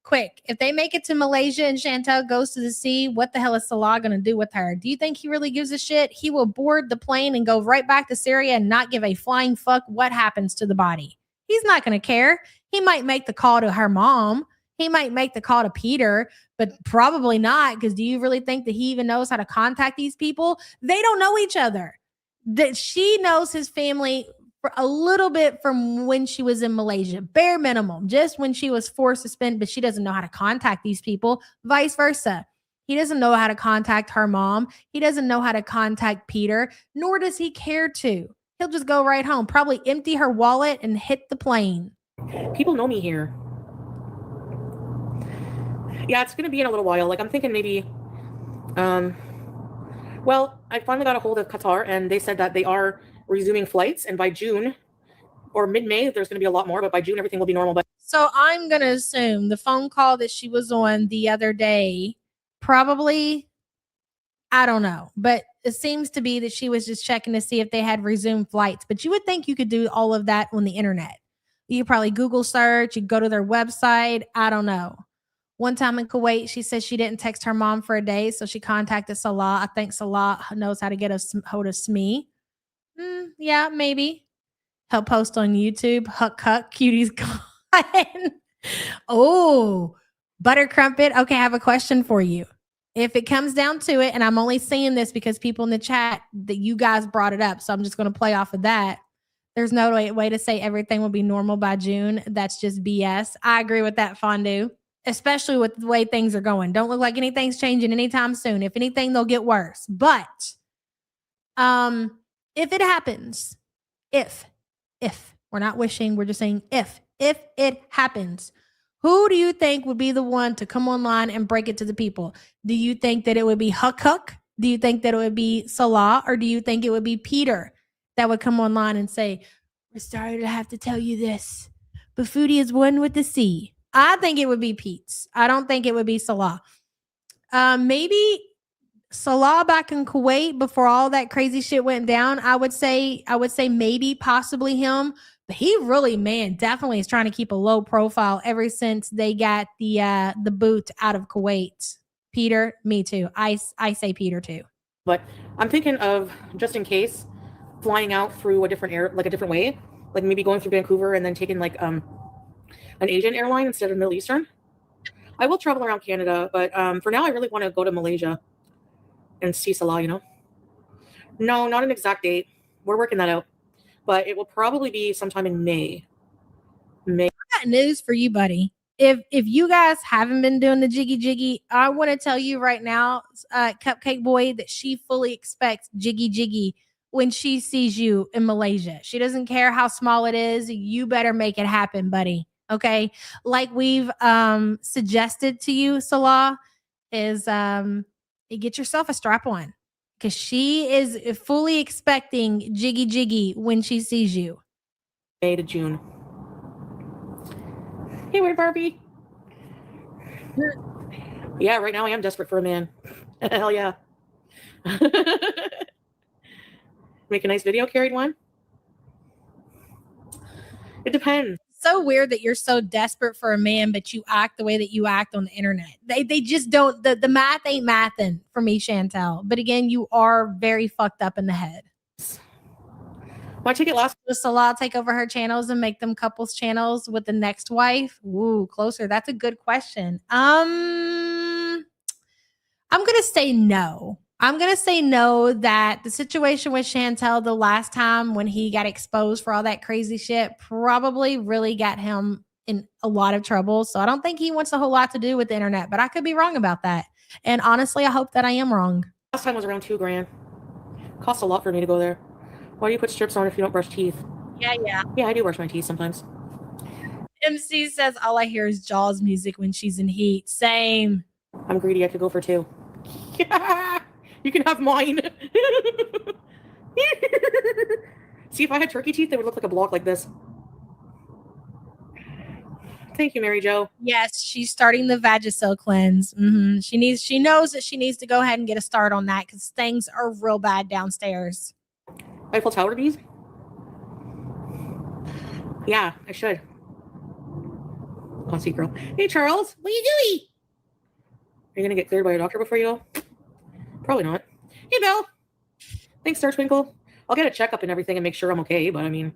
Speaker 5: Quick, if they make it to Malaysia and Chantel goes to the sea, what the hell is Salah going to do with her? Do you think he really gives a shit? He will board the plane and go right back to Syria and not give a flying fuck what happens to the body. He's not going to care. He might make the call to her mom. He might make the call to Peter, but probably not, because do you really think that he even knows how to contact these people? They don't know each other. That she knows his family for a little bit from when she was in Malaysia, bare minimum, just when she was forced to spend, but she doesn't know how to contact these people, vice versa. He doesn't know how to contact her mom. He doesn't know how to contact Peter, nor does he care to. He'll just go right home, probably empty her wallet and hit the plane.
Speaker 3: People know me here. Yeah, it's going to be in a little while. Like, I'm thinking maybe, well, I finally got a hold of Qatar and they said that they are resuming flights, and by June or mid-May there's going to be a lot more, but by June everything will be normal. But
Speaker 5: so I'm going to assume the phone call that she was on the other day, probably, I don't know, but it seems to be that she was just checking to see if they had resumed flights. But you would think you could do all of that on the internet. You could probably Google search, you go to their website. I don't know. One time in Kuwait, she said she didn't text her mom for a day, so she contacted Salah. I think Salah knows how to get a hold of Smee. Yeah, maybe. He'll post on YouTube. Huck, cutie's gone. Oh, butter crumpet. Okay, I have a question for you. If it comes down to it, and I'm only saying this because people in the chat that you guys brought it up, so I'm just going to play off of that. There's no way to say everything will be normal by June. That's just BS. I agree with that, Fondue, especially with the way things are going. Don't look like anything's changing anytime soon. If anything, they'll get worse. But if it happens, if we're not wishing, we're just saying if it happens, who do you think would be the one to come online and break it to the people? Do you think that it would be Huck? Do you think that it would be Salah? Or do you think it would be Peter that would come online and say, we're sorry to have to tell you this, but Foodie is one with the sea? I think it would be Pete's. I don't think it would be Salah. Maybe Salah back in Kuwait before all that crazy shit went down. I would say maybe possibly him, but he really, man, definitely is trying to keep a low profile ever since they got the boot out of Kuwait. Peter, me too. I say Peter too.
Speaker 3: But I'm thinking of, just in case, flying out through a different way, like maybe going through Vancouver and then taking like an Asian airline instead of Middle Eastern. I will travel around Canada, but for now I really want to go to Malaysia and see Salah, you know? No, not an exact date. We're working that out. But it will probably be sometime in May.
Speaker 5: I got news for you, buddy. If you guys haven't been doing the jiggy, I want to tell you right now, Cupcake Boy, that she fully expects jiggy when she sees you in Malaysia. She doesn't care how small it is. You better make it happen, buddy. Okay? Like we've suggested to you, Salah, is get yourself a strap-on, because she is fully expecting jiggy when she sees you.
Speaker 3: May to June. Hey, where Barbie? Yeah, right now I am desperate for a man. Hell yeah. Make a nice video, carried one? It depends.
Speaker 5: so weird that you're so desperate for a man, but you act the way that you act on the internet. They just don't, the math ain't mathing for me, Chantel. But again, you are very fucked up in the head.
Speaker 3: My ticket last.
Speaker 5: Will Salah take over her channels and make them couples channels with the next wife? Ooh, closer. That's a good question. I'm gonna say no. I'm gonna say no. That the situation with Chantel the last time when he got exposed for all that crazy shit probably really got him in a lot of trouble. So I don't think he wants a whole lot to do with the internet, but I could be wrong about that. And honestly, I hope that I am wrong.
Speaker 3: Last time was around $2,000. Cost a lot for me to go there. Why do you put strips on if you don't brush teeth?
Speaker 5: Yeah.
Speaker 3: Yeah, I do brush my teeth sometimes.
Speaker 5: MC says all I hear is Jaws music when she's in heat. Same.
Speaker 3: I'm greedy. I could go for 2. Yeah, you can have mine. See, if I had turkey teeth, they would look like a block like this. Thank you, Mary Jo.
Speaker 5: Yes, she's starting the Vagisil cleanse. She knows that she needs to go ahead and get a start on that because things are real bad downstairs.
Speaker 3: Eiffel Tower bees? Yeah, I should. Aussie girl. Hey, Charles, what are you doing? Are you going to get cleared by a doctor before you go? Probably not. Hey, Bill. Thanks, Star Twinkle. I'll get a checkup and everything and make sure I'm okay, but I mean,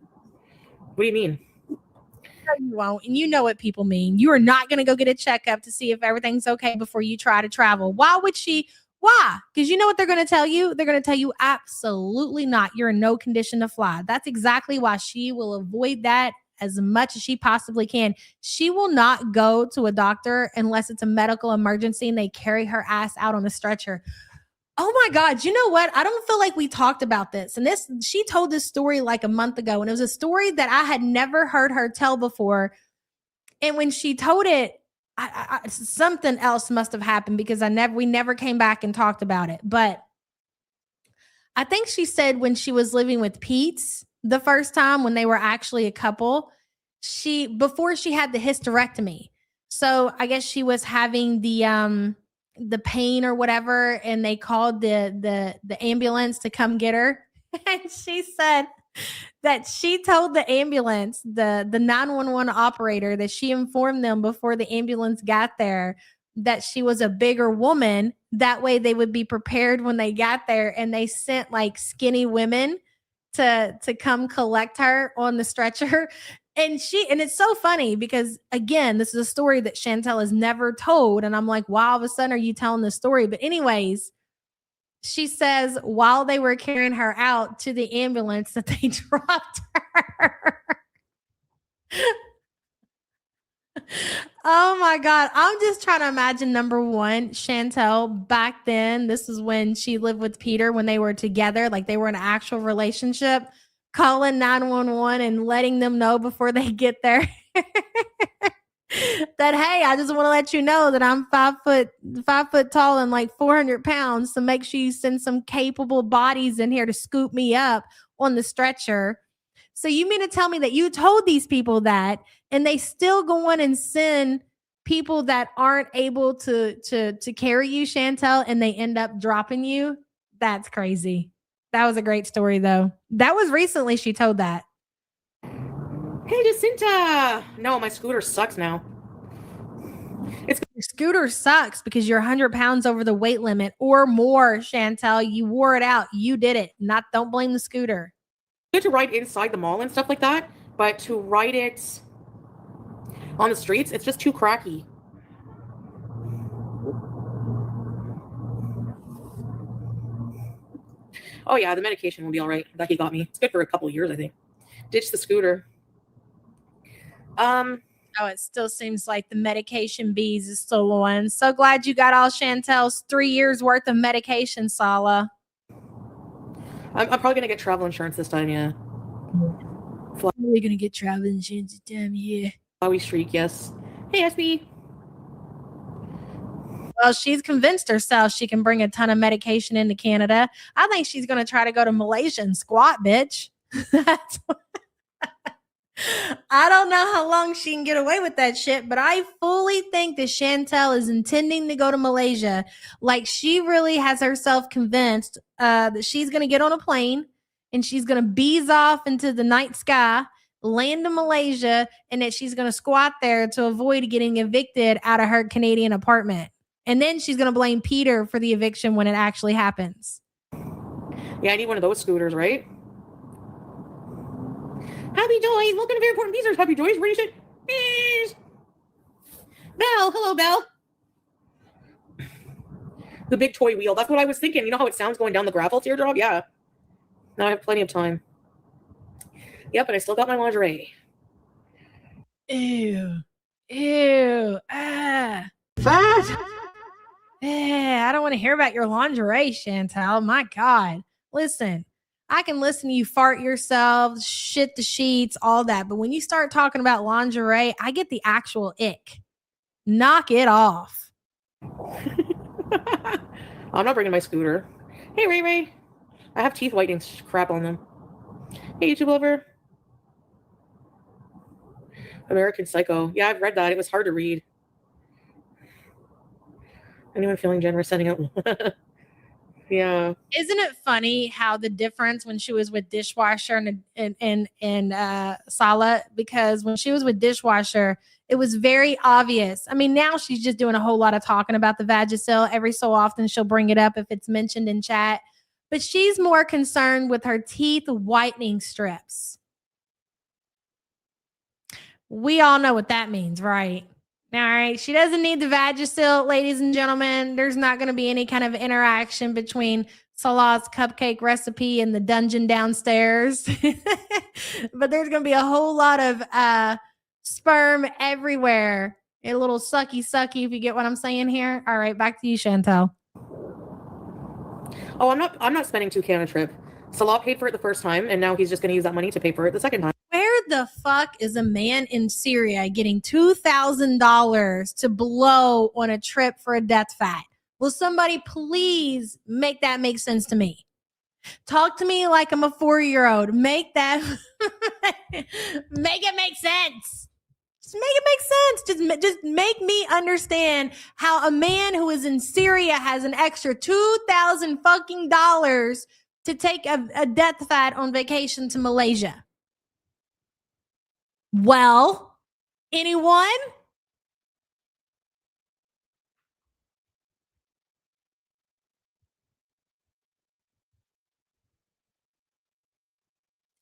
Speaker 3: what do you mean?
Speaker 5: No, you won't. And you know what people mean. You are not going to go get a checkup to see if everything's okay before you try to travel. Why would she? Why? Because you know what they're going to tell you? They're going to tell you absolutely not. You're in no condition to fly. That's exactly why she will avoid that as much as she possibly can. She will not go to a doctor unless it's a medical emergency and they carry her ass out on a stretcher. Oh my God. You know what? I don't feel like we talked about this. And she told this story like a month ago, and it was a story that I had never heard her tell before. And when she told it, something else must have happened because we never came back and talked about it. But I think she said when she was living with Pete's the first time when they were actually a couple, before she had the hysterectomy. So I guess she was having the pain or whatever, and they called the ambulance to come get her. And she said that she told the ambulance, the 911 operator, that she informed them before the ambulance got there that she was a bigger woman. That way they would be prepared when they got there, and they sent like skinny women to come collect her on the stretcher. And it's so funny because, again, this is a story that Chantel has never told. And I'm like, why all of a sudden are you telling this story? But anyways, she says while they were carrying her out to the ambulance that they dropped her. Oh my God. I'm just trying to imagine, number one, Chantel back then. This is when she lived with Peter when they were together, like they were in an actual relationship, calling 911 and letting them know before they get there that, hey, I just want to let you know that I'm 5 foot tall and like 400 pounds. So make sure you send some capable bodies in here to scoop me up on the stretcher. So you mean to tell me that you told these people that, and they still go on and send people that aren't able to carry you, Chantel, and they end up dropping you? That's crazy. That was a great story, though. That was recently she told that.
Speaker 3: Hey, Jacinta. No, my scooter sucks now.
Speaker 5: Your scooter sucks because you're 100 pounds over the weight limit or more, Chantel. You wore it out. You did it. Don't blame the scooter.
Speaker 3: Good to ride inside the mall and stuff like that, but to ride it on the streets, it's just too cracky. Oh yeah, the medication will be all right. That he got me. It's good for a couple of years, I think. Ditch the scooter.
Speaker 5: Oh, it still seems like the medication bees is still on. So glad you got all Chantel's 3 years worth of medication, Sala.
Speaker 3: I'm probably gonna get travel insurance this time, yeah.
Speaker 5: Probably gonna get travel insurance this time, yeah.
Speaker 3: Flowey streak, yes. Hey, SB.
Speaker 5: Well, she's convinced herself she can bring a ton of medication into Canada. I think she's gonna try to go to Malaysia and squat, bitch. That's what I don't know how long she can get away with that shit, but I fully think that Chantel is intending to go to Malaysia. Like, she really has herself convinced that she's going to get on a plane and she's going to bees off into the night sky, land in Malaysia, and that she's going to squat there to avoid getting evicted out of her Canadian apartment. And then she's going to blame Peter for the eviction when it actually happens.
Speaker 3: Yeah, I need one of those scooters, right? Happy Joys, welcome to Very Important Pieces. Happy Joys, where you should. Belle, hello, Belle. The big toy wheel. That's what I was thinking. You know how it sounds going down the gravel teardrop? Yeah. Now I have plenty of time. Yep, and I still got my lingerie.
Speaker 5: Ew. Ah.
Speaker 7: Fat.
Speaker 5: I don't want to hear about your lingerie, Chantel. My God. Listen, I can listen to you fart yourself, shit the sheets, all that. But when you start talking about lingerie, I get the actual ick. Knock it off.
Speaker 3: I'm not bringing my scooter. Hey, Ray Ray. I have teeth whitening crap on them. Hey, YouTube lover. American Psycho. Yeah, I've read that. It was hard to read. Anyone feeling generous sending out? Yeah.
Speaker 5: Isn't it funny how the difference when she was with Dishwasher and Sala? Because when she was with Dishwasher, it was very obvious. I mean, now she's just doing a whole lot of talking about the Vagisil. Every so often she'll bring it up if it's mentioned in chat. But she's more concerned with her teeth whitening strips. We all know what that means, right? All right. She doesn't need the Vagisil, ladies and gentlemen. There's not going to be any kind of interaction between Salah's cupcake recipe and the dungeon downstairs. But there's going to be a whole lot of sperm everywhere. A little sucky, if you get what I'm saying here. All right. Back to you, Chantel.
Speaker 3: Oh, I'm not spending $2,000 on a trip. Salah paid for it the first time, and now he's just going to use that money to pay for it the second time.
Speaker 5: Where the fuck is a man in Syria getting $2,000 to blow on a trip for a death fat? Will somebody please make that make sense to me? Talk to me like I'm a 4-year-old. Make that make it make sense. Just make it make sense. Just make me understand how a man who is in Syria has an extra $2,000 fucking dollars to take a death fat on vacation to Malaysia. Well, anyone?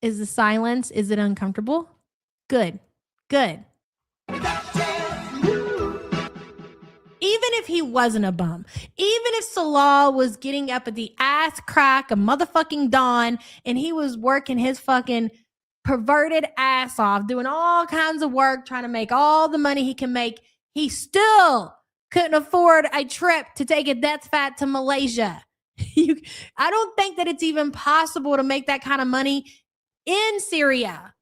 Speaker 5: Is the silence? Is it uncomfortable? Good. Even if he wasn't a bum, even if Salah was getting up at the ass crack of motherfucking dawn and he was working his fucking perverted ass off, doing all kinds of work, trying to make all the money he can make, he still couldn't afford a trip to take a death fat to Malaysia. I don't think that it's even possible to make that kind of money in Syria.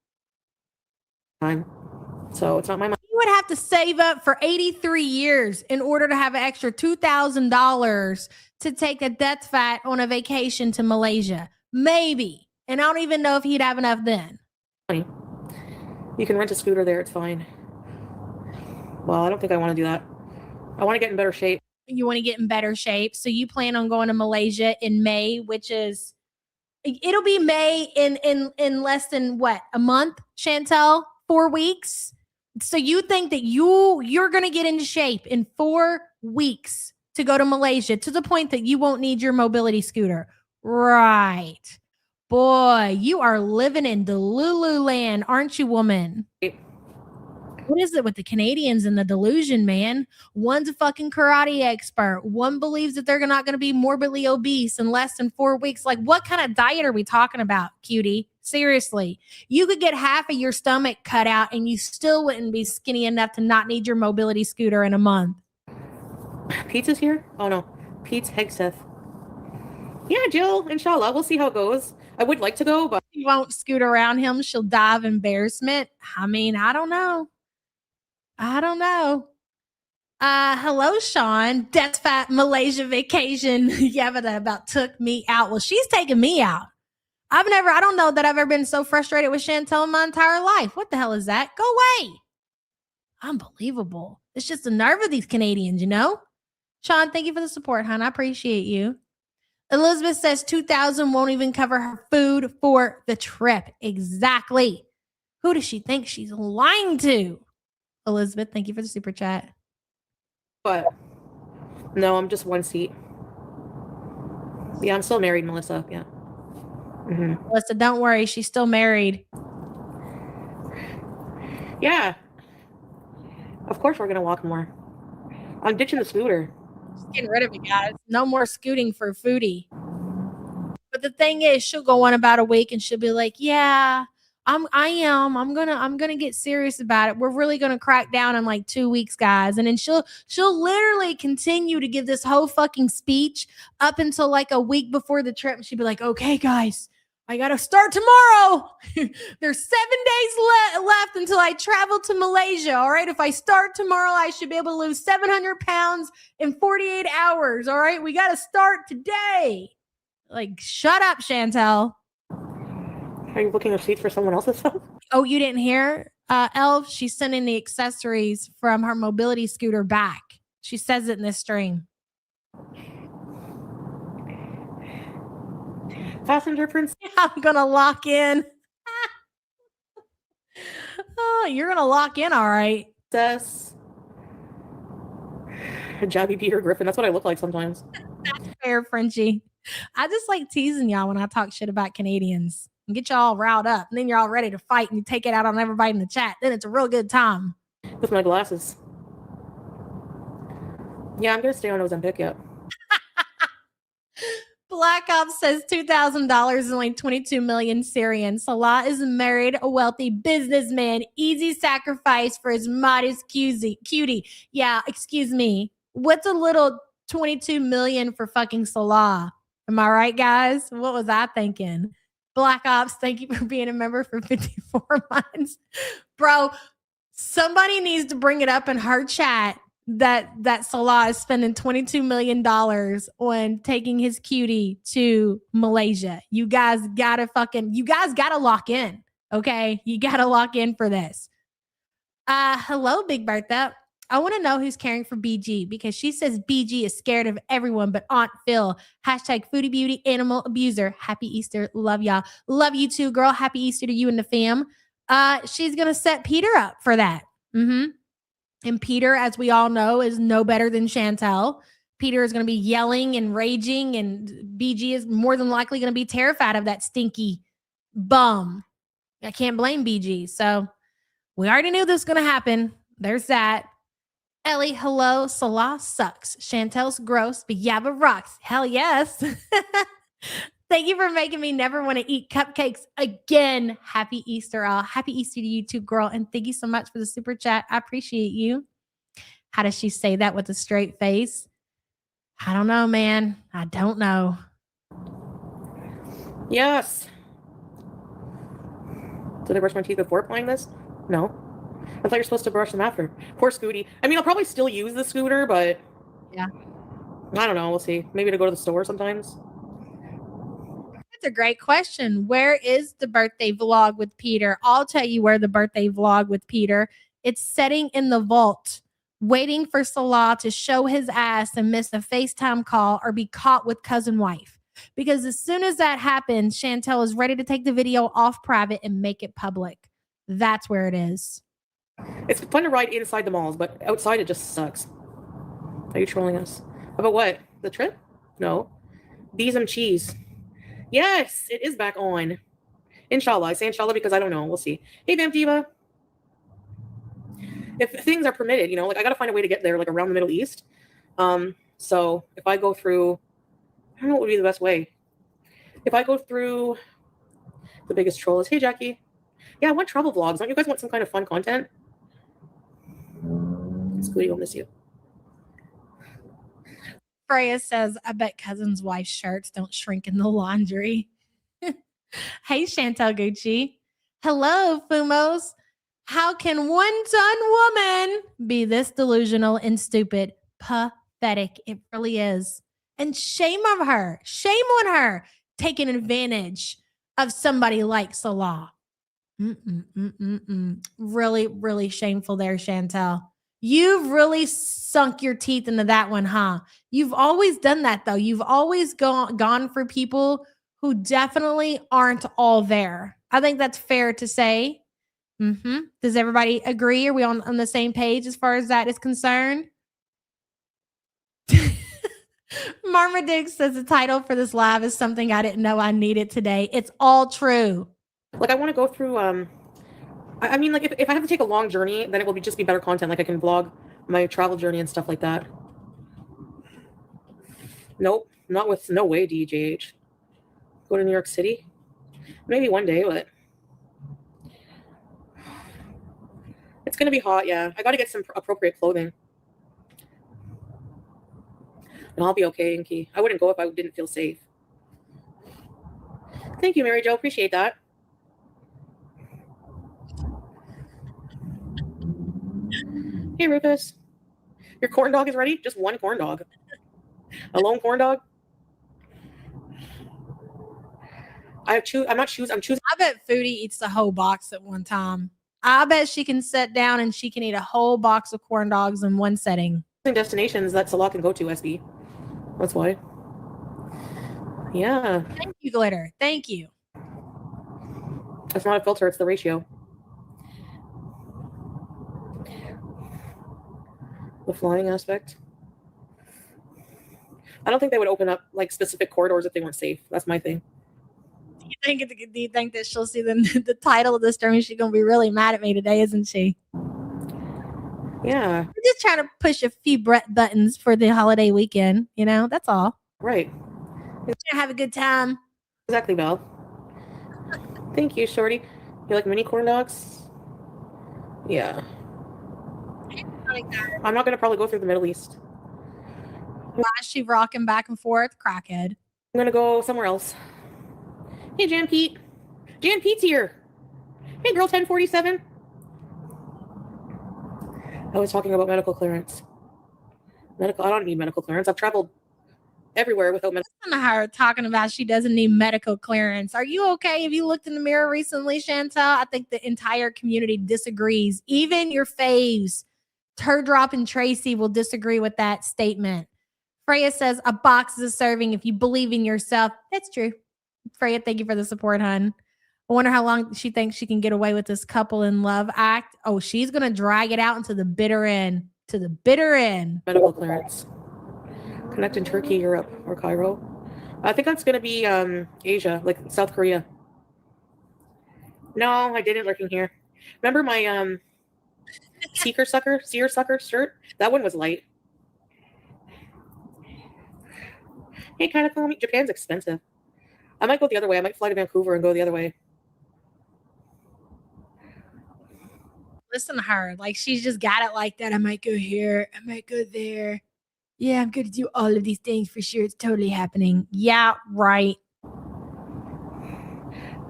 Speaker 3: So it's not my money.
Speaker 5: You would have to save up for 83 years in order to have an extra $2,000 to take a death fat on a vacation to Malaysia. Maybe. And I don't even know if he'd have enough then.
Speaker 3: You can rent a scooter there. It's fine. Well, I don't think I want to do that. I want to get in better shape.
Speaker 5: You want to get in better shape. So you plan on going to Malaysia in May, which is, it'll be May in less than what, a month, Chantel? 4 weeks? So you think that you're going to get into shape in 4 weeks to go to Malaysia to the point that you won't need your mobility scooter. Right. Boy, you are living in Delulu land, aren't you, woman? What is it with the Canadians and the delusion, man? One's a fucking karate expert. One believes that they're not going to be morbidly obese in less than 4 weeks. Like, what kind of diet are we talking about, cutie? Seriously. You could get half of your stomach cut out and you still wouldn't be skinny enough to not need your mobility scooter in a month.
Speaker 3: Pete's here? Oh, no. Pete's Hegseth. Yeah, Jill, inshallah. We'll see how it goes. I would like to go, but
Speaker 5: You won't scoot around him. She'll die of embarrassment. I mean, I don't know. Hello, Sean. Death fat Malaysia vacation. Yeah, but that about took me out. Well, she's taking me out. I don't know that I've ever been so frustrated with Chantel in my entire life. What the hell is that? Go away. Unbelievable. It's just the nerve of these Canadians, you know? Sean, thank you for the support, hon. I appreciate you. Elizabeth says $2,000 won't even cover her food for the trip. Exactly. Who does she think she's lying to? Elizabeth, thank you for the super chat.
Speaker 3: But no, I'm just one seat. Yeah, I'm still married, Melissa. Yeah. Mm-hmm.
Speaker 5: Melissa, don't worry. She's still married.
Speaker 3: Yeah. Of course we're going to walk more. I'm ditching the scooter.
Speaker 5: Just getting rid of it, guys. No more scooting for Foodie. But the thing is, she'll go on about a week and she'll be like, yeah, I'm gonna get serious about it. We're really gonna crack down in like 2 weeks, guys. And then she'll literally continue to give this whole fucking speech up until like a week before the trip. And she'd be like, okay, guys, I gotta start tomorrow. There's 7 days left until I travel to Malaysia. All right. If I start tomorrow, I should be able to lose 700 pounds in 48 hours. All right. We gotta start today. Like, shut up, Chantel.
Speaker 3: Are you booking a seat for someone else's stuff?
Speaker 5: Oh, you didn't hear? Elf, she's sending the accessories from her mobility scooter back. She says it in this stream.
Speaker 3: Passenger princess.
Speaker 5: I'm going to lock in. Oh, you're going to lock in, all right.
Speaker 3: Jabby Peter Griffin. That's what I look like sometimes.
Speaker 5: That's fair, Frenchie. I just like teasing y'all when I talk shit about Canadians and get y'all riled up. And then you're all ready to fight and you take it out on everybody in the chat. Then it's a real good time.
Speaker 3: With my glasses. Yeah, I'm going to stay on Ozempic yet.
Speaker 5: Black Ops says $2,000 is only 22 million Syrian. Salah is married, a wealthy businessman. Easy sacrifice for his modest cutie. Yeah, excuse me. What's a little 22 million for fucking Salah? Am I right, guys? What was I thinking? Black Ops, thank you for being a member for 54 months. Bro, somebody needs to bring it up in her chat that Salah is spending $22 million on taking his cutie to Malaysia. You guys gotta lock in. Okay. You gotta lock in for this. Hello, Big Bertha. I want to know who's caring for BG because she says BG is scared of everyone but Aunt Phil. Hashtag Foodie Beauty Animal Abuser. Happy Easter. Love y'all. Love you too, girl. Happy Easter to you and the fam. She's going to set Peter up for that. And Peter, as we all know, is no better than Chantel. Peter is going to be yelling and raging, and BG is more than likely going to be terrified of that stinky bum. I can't blame BG. So we already knew this was going to happen. There's that. Ellie, hello. Salah sucks. Chantel's gross, but Yabba rocks. Hell yes. Thank you for making me never want to eat cupcakes again. Happy Easter, all. Happy Easter to you too, girl. And thank you so much for the super chat. I appreciate you. How does she say that with a straight face? I don't know, man. I don't know.
Speaker 3: Yes. Did I brush my teeth before playing this? No. I thought you're supposed to brush them after. Poor Scooty. I mean, I'll probably still use the scooter, but
Speaker 5: yeah.
Speaker 3: I don't know. We'll see. Maybe to go to the store sometimes.
Speaker 5: That's a great question. Where is the birthday vlog with Peter? I'll tell you where the birthday vlog with Peter. It's sitting in the vault, waiting for Salah to show his ass and miss a FaceTime call or be caught with cousin wife. Because as soon as that happens, Chantel is ready to take the video off private and make it public. That's where it is.
Speaker 3: It's fun to ride inside the malls, but outside it just sucks. Are you trolling us? About what? The trip? No. Bees and cheese. Yes, it is back on. Inshallah. I say inshallah because I don't know. We'll see. Hey, Vamp Diva. If things are permitted, you know, like I got to find a way to get there, like around the Middle East. So if I go through, I don't know what would be the best way. If I go through the biggest troll is, hey, Jackie. Yeah, I want travel vlogs. Don't you guys want some kind of fun content? Scooty will miss you.
Speaker 5: Freya says, I bet cousin's wife's shirts don't shrink in the laundry. Hey, Chantel Gucci. Hello, Fumos. How can one ton woman be this delusional and stupid? Pathetic. It really is. And shame on her. Shame on her taking advantage of somebody like Salah. Really, really shameful there, Chantel. You've really sunk your teeth into that one, huh? You've always done that, though. You've always gone for people who definitely aren't all there. I think that's fair to say. Does everybody agree? Are we on the same page as far as that is concerned? Marmaduke says the title for this live is something I didn't know I needed today. It's all true.
Speaker 3: Like, I want to go through, I mean, like, if I have to take a long journey, then it will just be better content. Like, I can vlog my travel journey and stuff like that. Nope, not with, no way, DJH. Go to New York City? Maybe one day, but it's going to be hot, yeah. I got to get some appropriate clothing. And I'll be okay, Inky. I wouldn't go if I didn't feel safe. Thank you, Mary Jo. Appreciate that. Hey, Rufus. Your corn dog is ready? Just one corn dog. A lone corn dog? I'm choosing.
Speaker 5: I bet Foodie eats the whole box at one time. I bet she can sit down and she can eat a whole box of corn dogs in one setting.
Speaker 3: Destinations that Salah can go to, SB. That's why. Yeah.
Speaker 5: Thank you, Glitter. Thank you.
Speaker 3: It's not a filter, it's the ratio. The flying aspect. I don't think they would open up like specific corridors if they weren't safe. That's my thing.
Speaker 5: Do you think that she'll see the title of this stream? She's gonna be really mad at me today, isn't she?
Speaker 3: Yeah.
Speaker 5: We're just trying to push a few buttons for the holiday weekend. You know, that's all.
Speaker 3: Right.
Speaker 5: We're gonna have a good time.
Speaker 3: Exactly, Val. Thank you, Shorty. You like mini corn dogs? Yeah. I'm not gonna probably go through the Middle East.
Speaker 5: Why is she rocking back and forth? Crackhead.
Speaker 3: I'm gonna go somewhere else. Hey, Jan Pete. Jan Pete's here. Hey, girl 1047. I was talking about medical clearance. I don't need medical clearance. I've traveled everywhere without medical.
Speaker 5: Listen to her talking about she doesn't need medical clearance. Are you okay? Have you looked in the mirror recently, Chantel? I think the entire community disagrees. Even your faves, Turdrop and Tracy, will disagree with that statement. Freya says a box is a serving if you believe in yourself. That's true. Freya, thank you for the support, hun. I wonder how long she thinks she can get away with this couple in love act. Oh, she's going to drag it out into the bitter end. To the bitter end.
Speaker 3: Medical clearance. Connect in Turkey, Europe, or Cairo. I think that's going to be Asia, like South Korea. No, I didn't lurking here. Remember my seer sucker shirt? That one was light. Hey, kind of me. Japan's expensive. I might go the other way. I might fly to Vancouver and go the other way.
Speaker 5: Listen to her. Like, she's just got it like that. I might go here. I might go there. Yeah, I'm going to do all of these things for sure. It's totally happening. Yeah, right.
Speaker 3: I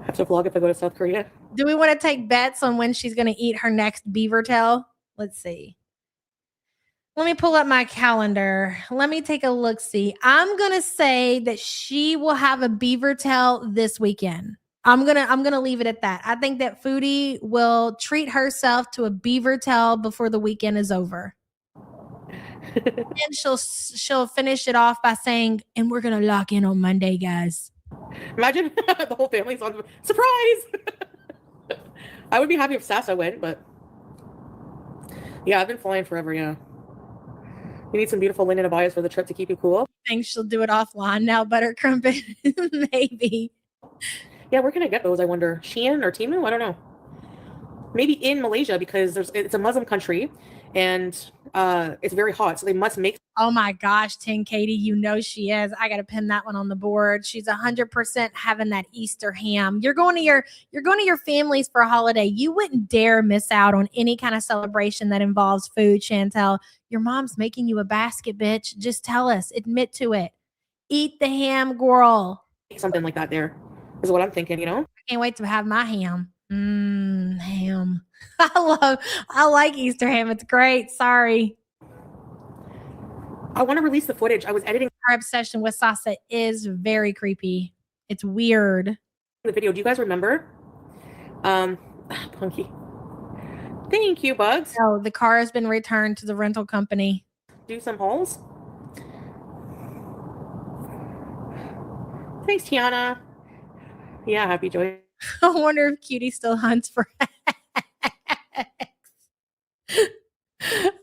Speaker 3: have to vlog if I go to South Korea.
Speaker 5: Do we want to take bets on when she's going to eat her next beaver tail? Let's see. Let me pull up my calendar. Let me take a look-see. I'm going to say that she will have a beaver tail this weekend. I'm gonna leave it at that. I think that Foodie will treat herself to a beaver tail before the weekend is over. And she'll finish it off by saying, and we're going to lock in on Monday, guys.
Speaker 3: Imagine the whole family's on surprise. I would be happy if Sasa went, but yeah, I've been flying forever. Yeah. You need some beautiful linen abayas for the trip to keep you cool.
Speaker 5: I think she'll do it offline now, Butter Crumpet. Maybe.
Speaker 3: Yeah, where can I get those, I wonder? Shein or Temu? I don't know. Maybe in Malaysia because it's a Muslim country and it's very hot, so they must make.
Speaker 5: Oh my gosh, 10 Katie, you know she is. I got to pin that one on the board. She's 100% having that Easter ham. You're going to your families for a holiday. You wouldn't dare miss out on any kind of celebration that involves food, Chantel. Your mom's making you a basket, bitch. Just tell us. Admit to it. Eat the ham, girl.
Speaker 3: Something like that there is what I'm thinking, you know?
Speaker 5: I can't wait to have my ham. Ham. I like Easter ham. It's great. Sorry.
Speaker 3: I want to release the footage. I was editing.
Speaker 5: Our obsession with Sasa is very creepy. It's weird.
Speaker 3: The video. Do you guys remember? Punky. Thank you, Bugs.
Speaker 5: Oh, the car has been returned to the rental company.
Speaker 3: Do some hauls. Thanks, Tiana. Yeah, happy joy.
Speaker 5: I wonder if Cutie still hunts for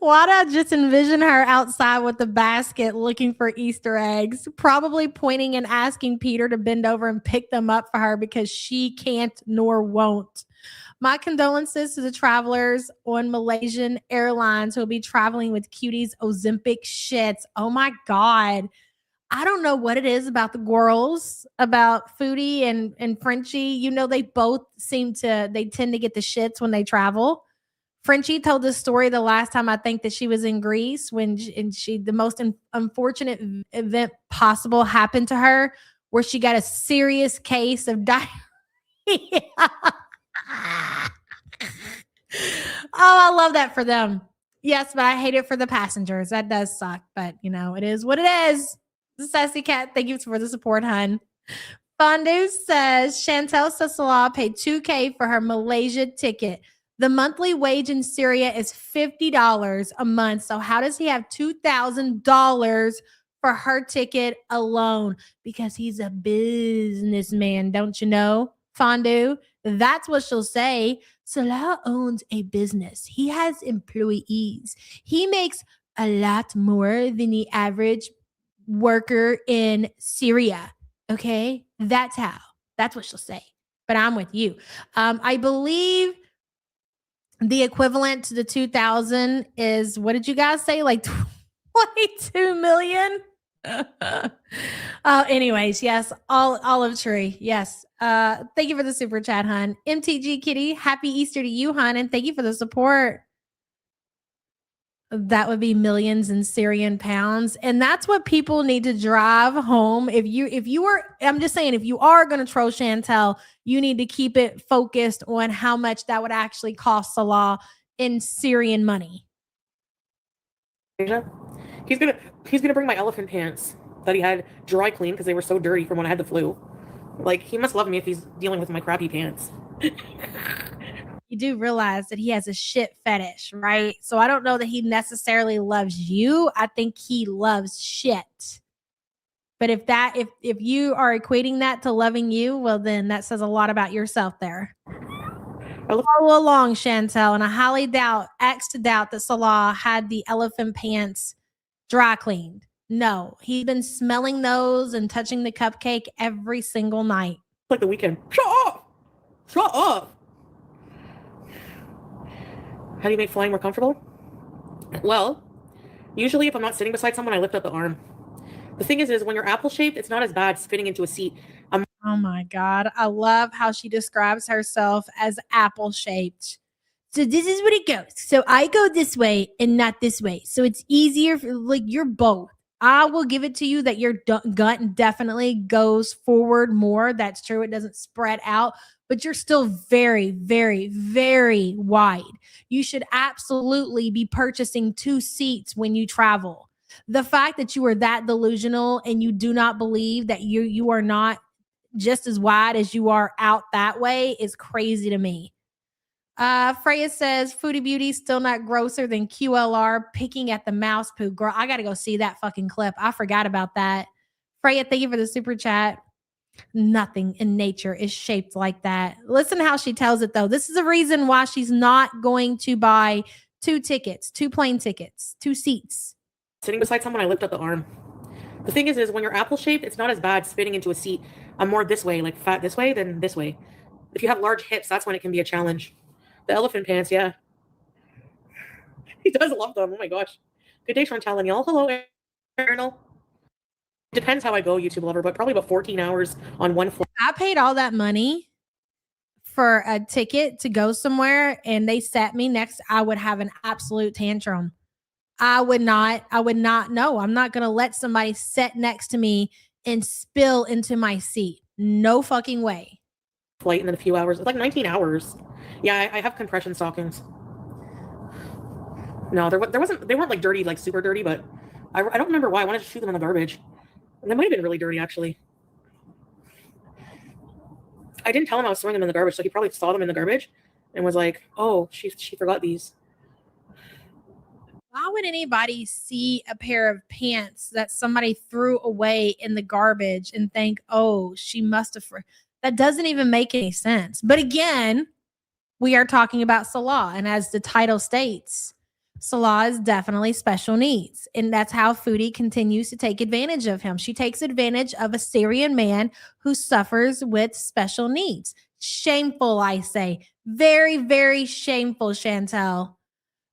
Speaker 5: Why not just envision her outside with the basket looking for Easter eggs, probably pointing and asking Peter to bend over and pick them up for her because she can't nor won't. My condolences to the travelers on Malaysian Airlines who will be traveling with Cutie's Ozempic shits. Oh my God. I don't know what it is about the girls, about Foodie and Frenchie. You know, they both tend to get the shits when they travel. Frenchie told this story the last time I think that she was in Greece when the most unfortunate event possible happened to her, where she got a serious case of diarrhea. Oh, I love that for them. Yes, but I hate it for the passengers. That does suck, but you know, it is what it is. Sassy Cat, thank you for the support, hun. Fondue says Chantel Salah paid $2,000 for her Malaysia ticket. The monthly wage in Syria is $50 a month. So how does he have $2,000 for her ticket alone? Because he's a businessman, don't you know, Fondue? That's what she'll say. Salah owns a business. He has employees. He makes a lot more than the average worker in Syria. Okay, that's what she'll say. But I'm with you. I believe the equivalent to the 2,000 is, what did you guys say? Like 22 million? Anyways, yes, olive tree. Yes. Thank you for the super chat, hun. MTG Kitty, happy Easter to you, hun, and thank you for the support. That would be millions in Syrian pounds. And that's what people need to drive home. If you are, I'm just saying, if you are going to troll Chantel, you need to keep it focused on how much that would actually cost Salah in Syrian money.
Speaker 3: He's gonna bring my elephant pants that he had dry cleaned because they were so dirty from when I had the flu. Like, he must love me if he's dealing with my crappy pants.
Speaker 5: You do realize that he has a shit fetish, right? So I don't know that he necessarily loves you. I think he loves shit. But if you are equating that to loving you, well, then that says a lot about yourself there. Follow along, Chantel, and I highly doubt that Salah had the elephant pants dry cleaned. No, he's been smelling those and touching the cupcake every single night.
Speaker 3: Like the weekend. Shut up! Shut up! How do you make flying more comfortable? Well, usually if I'm not sitting beside someone, I lift up the arm. The thing is when you're apple-shaped, it's not as bad spinning into a seat.
Speaker 5: Oh my God. I love how she describes herself as apple-shaped. So this is what it goes. So I go this way and not this way. So it's easier for, like, you're both. I will give it to you that your gut definitely goes forward more. That's true. It doesn't spread out, but you're still very, very, very wide. You should absolutely be purchasing 2 seats when you travel. The fact that you are that delusional and you do not believe that you are not just as wide as you are out that way is crazy to me. Freya says Foodie Beauty still not grosser than QLR picking at the mouse poo. Girl, I gotta go see that fucking clip. I forgot about that. Freya, thank you for the super chat. Nothing in nature is shaped like that. Listen how she tells it though. This is a reason why she's not going to buy 2 tickets, 2 plane tickets, 2 seats.
Speaker 3: Sitting beside someone, I lift up the arm. The thing is when you're apple-shaped, it's not as bad spinning into a seat. I'm more this way, like fat this way than this way. If you have large hips, that's when it can be a challenge. The elephant pants, yeah. He does love them. Oh my gosh. Good day, Chantal and y'all. Hello, Arnold. Depends how I go, YouTube lover, but probably about 14 hours on one flight.
Speaker 5: I paid all that money for a ticket to go somewhere and they sat me next. I would have an absolute tantrum. I would not know. I'm not going to let somebody sit next to me and spill into my seat. No fucking way.
Speaker 3: Flight and then a few hours. It's like 19 hours. Yeah, I have compression stockings. No, they weren't like dirty, like super dirty, but I don't remember why. I wanted to shoot them in the garbage. And they might have been really dirty, actually. I didn't tell him I was throwing them in the garbage, so he probably saw them in the garbage and was like, oh, she forgot these.
Speaker 5: Why would anybody see a pair of pants that somebody threw away in the garbage and think, oh, she must have... That doesn't even make any sense. But again, We are talking about Salah. And as the title states, Salah is definitely special needs. And that's how Foodie continues to take advantage of him. She takes advantage of a Syrian man who suffers with special needs. Shameful, I say. Very, very shameful, Chantel.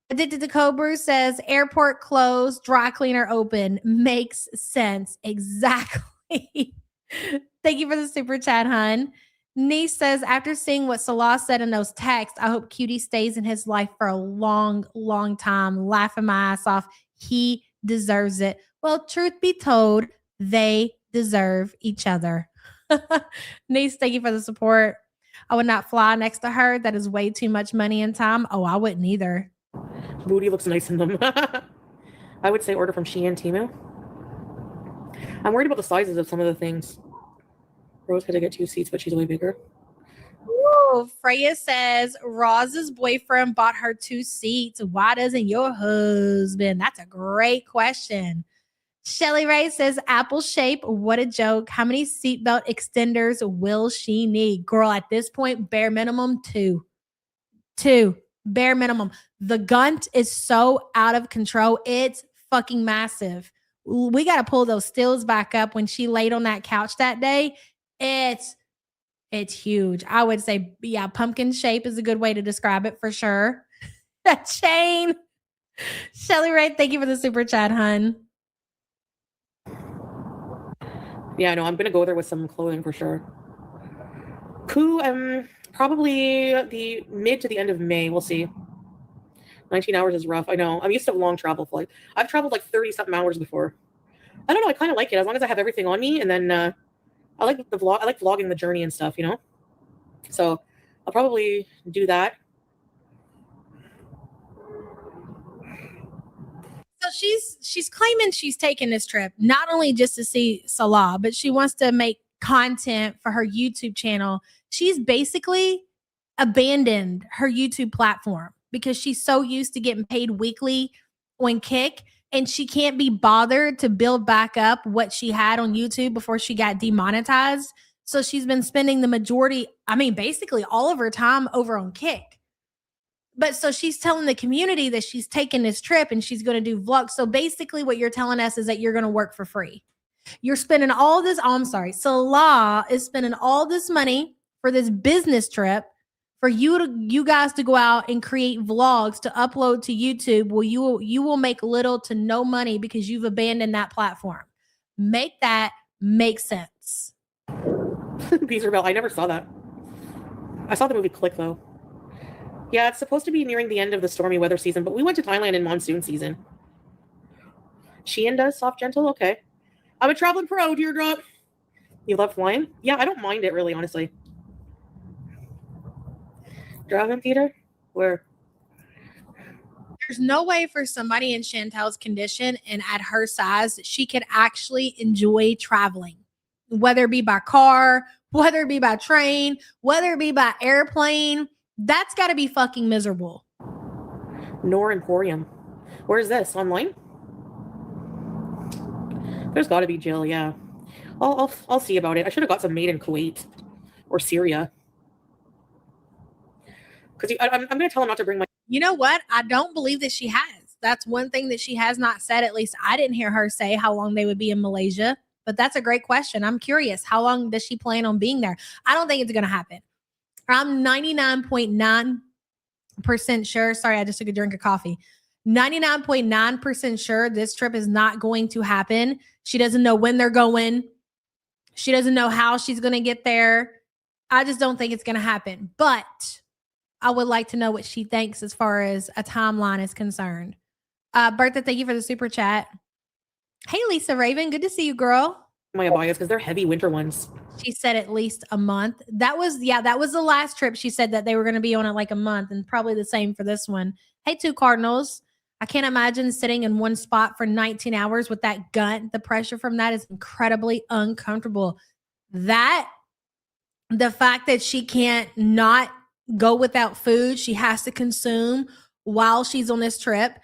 Speaker 5: Addicted to Cobra says airport closed, dry cleaner open. Makes sense. Exactly. Thank you for the super chat, hun. Niece says, after seeing what Salah said in those texts, I hope Cutie stays in his life for a long, long time. Laughing my ass off. He deserves it. Well, truth be told, they deserve each other. Niece, thank you for the support. I would not fly next to her. That is way too much money and time. Oh, I wouldn't either.
Speaker 3: Booty looks nice in them. I would say order from Shein, Temu. I'm worried about the sizes of some of the things. Rose had to get 2 seats, but she's way bigger.
Speaker 5: Ooh, Freya says Roz's boyfriend bought her 2 seats. Why doesn't your husband? That's a great question. Shelly Ray says apple shape. What a joke. How many seatbelt extenders will she need? Girl, at this point, bare minimum 2. 2. Bare minimum. The gunt is so out of control. It's fucking massive. We got to pull those stills back up when she laid on that couch that day. It's huge. I would say, yeah, pumpkin shape is a good way to describe it for sure. That chain. Shelly Ray, thank you for the super chat, hun.
Speaker 3: Yeah, no, I'm gonna go there with some clothing for sure. Probably the mid to the end of May. We'll see. 19 hours is rough. I know. I'm used to long travel flight. I've traveled like 30 something hours before. I don't know. I kind of like it as long as I have everything on me, and then I like the vlog. I like vlogging the journey and stuff, you know. So I'll probably do that.
Speaker 5: So she's claiming she's taking this trip not only just to see Salah, but she wants to make content for her YouTube channel. She's basically abandoned her YouTube platform because she's so used to getting paid weekly on Kick, and she can't be bothered to build back up what she had on YouTube before she got demonetized. So she's been spending the majority, basically all of her time over on Kick. But so she's telling the community that she's taking this trip and she's going to do vlogs. So basically what you're telling us is that you're going to work for free. You're spending all this, Salah is spending all this money for this business trip for you guys to go out and create vlogs to upload to YouTube. Well, you will make little to no money because you've abandoned that platform. Make that make sense.
Speaker 3: Beezer Bell, I never saw that. I saw the movie Click though. Yeah, it's supposed to be nearing the end of the stormy weather season, but we went to Thailand in monsoon season. Shein does soft gentle? Okay. I'm a traveling pro, Deirdre. You love flying? Yeah, I don't mind it really, honestly. Drive-in theater? Where?
Speaker 5: There's no way for somebody in Chantel's condition and at her size that she could actually enjoy traveling, whether it be by car, whether it be by train, whether it be by airplane. That's got to be fucking miserable.
Speaker 3: Nor Emporium. Where's this? Online? There's got to be Jill, yeah. I'll see about it. I should have got some made in Kuwait or Syria. Because I'm going to tell him not to bring my...
Speaker 5: You know what? I don't believe that she has. That's one thing that she has not said. At least I didn't hear her say how long they would be in Malaysia. But that's a great question. I'm curious. How long does she plan on being there? I don't think it's going to happen. I'm 99.9% sure. Sorry, I just took a drink of coffee. 99.9% sure this trip is not going to happen. She doesn't know when they're going. She doesn't know how she's going to get there. I just don't think it's going to happen. But I would like to know what she thinks as far as a timeline is concerned. Bertha, thank you for the super chat. Hey, Lisa Raven. Good to see you, girl.
Speaker 3: My abayas because they're heavy winter ones.
Speaker 5: She said at least a month. That was the last trip. She said that they were going to be on it like a month, and probably the same for this one. Hey, 2 Cardinals. I can't imagine sitting in one spot for 19 hours with that gunt. The pressure from that is incredibly uncomfortable. The fact that she can't not go without food, she has to consume while she's on this trip.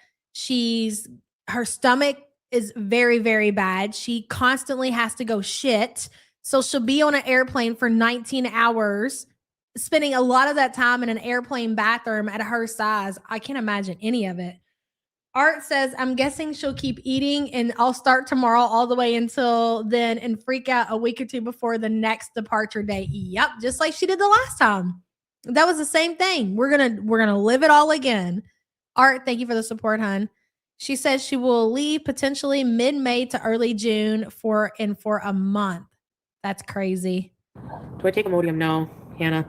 Speaker 5: Her stomach is very, very bad. She constantly has to go shit. So she'll be on an airplane for 19 hours spending a lot of that time in an airplane bathroom at her size. I can't imagine any of it. Art says, I'm guessing she'll keep eating and I'll start tomorrow all the way until then and freak out a week or two before the next departure date. Yep, just like she did the last time. That was the same thing. We're gonna live it all again. Art, thank you for the support, hun. She says she will leave potentially mid-May to early June for a month. That's crazy.
Speaker 3: Do I take Imodium? No, Hannah.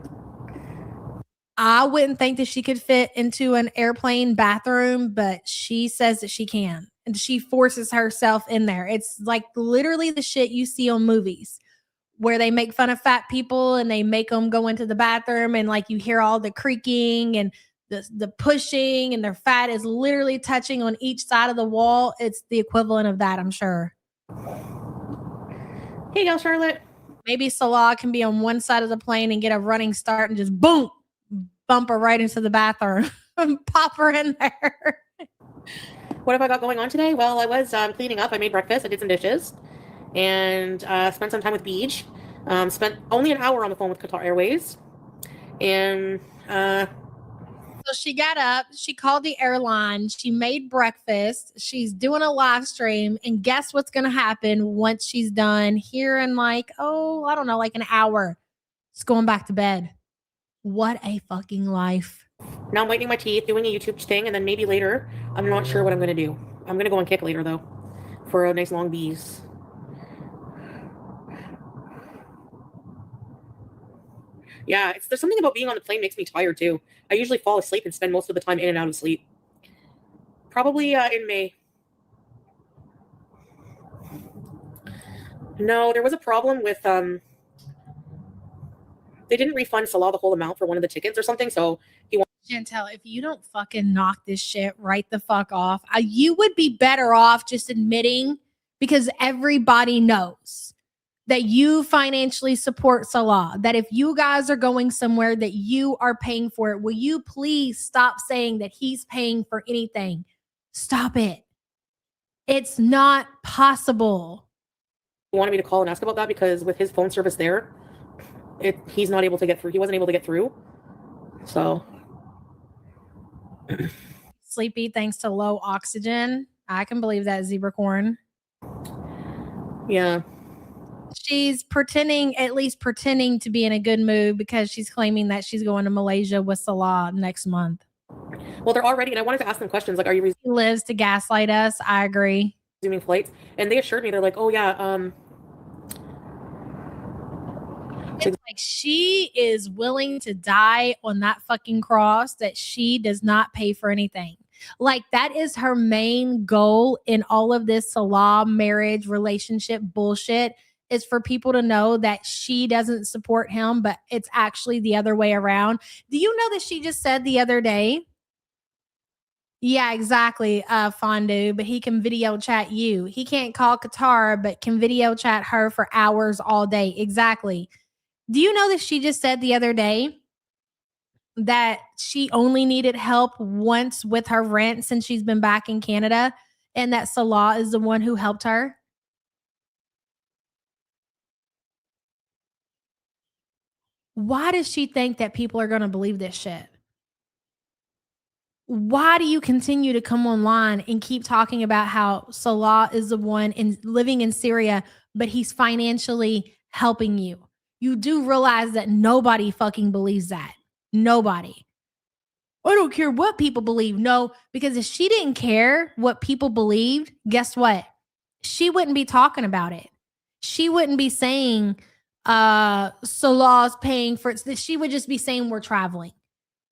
Speaker 5: I wouldn't think that she could fit into an airplane bathroom, but she says that she can. And she forces herself in there. It's like literally the shit you see on movies where they make fun of fat people and they make them go into the bathroom and like you hear all the creaking and the pushing and their fat is literally touching on each side of the wall. It's the equivalent of that, I'm sure.
Speaker 3: Here you go, Charlotte.
Speaker 5: Maybe Salah can be on one side of the plane and get a running start and just boom, bump her right into the bathroom and pop her in there.
Speaker 3: What have I got going on today? Well, I was cleaning up. I made breakfast. I did some dishes and spent some time with Beach. Spent only an hour on the phone with Qatar Airways. And
Speaker 5: so she got up, she called the airline, she made breakfast, she's doing a live stream, and guess what's going to happen once she's done here in like, I don't know, like an hour. It's going back to bed. What a fucking life.
Speaker 3: Now I'm whitening my teeth, doing a YouTube thing, and then maybe later, I'm not sure what I'm going to do. I'm going to go on Kick later, though, for a nice long bees. Yeah, there's something about being on the plane makes me tired, too. I usually fall asleep and spend most of the time in and out of sleep. Probably in May. No, there was a problem with... they didn't refund Salah the whole amount for one of the tickets or something, so he wanted...
Speaker 5: Chantel, if you don't fucking knock this shit right the fuck off, you would be better off just admitting, because everybody knows that you financially support Salah, that if you guys are going somewhere that you are paying for it, will you please stop saying that he's paying for anything? Stop it. It's not possible.
Speaker 3: He wanted me to call and ask about that because with his phone service there, he's not able to get through. He wasn't able to get through. So.
Speaker 5: Sleepy thanks to low oxygen. I can believe that, Zebracorn.
Speaker 3: Yeah.
Speaker 5: She's at least pretending to be in a good mood because she's claiming that she's going to Malaysia with Salah next month.
Speaker 3: Well, they're already, and I wanted to ask them questions like, are you
Speaker 5: He lives to gaslight us. I agree.
Speaker 3: resuming flights? And they assured me, they're like, oh yeah,
Speaker 5: it's like she is willing to die on that fucking cross that she does not pay for anything. Like that is her main goal in all of this Salah marriage relationship bullshit, is for people to know that she doesn't support him, but it's actually the other way around. Do you know that she just said the other day? Yeah, exactly, Fondue, but he can video chat you. He can't call Qatar, but can video chat her for hours all day. Exactly. Do you know that she just said the other day that she only needed help once with her rent since she's been back in Canada, and that Salah is the one who helped her? Why does she think that people are going to believe this shit? Why do you continue to come online and keep talking about how Salah is the one living in Syria, but he's financially helping you? You do realize that nobody fucking believes that. Nobody. I don't care what people believe. No, because if she didn't care what people believed, guess what? She wouldn't be talking about it. She wouldn't be saying Salah's paying for it. She would just be saying we're traveling.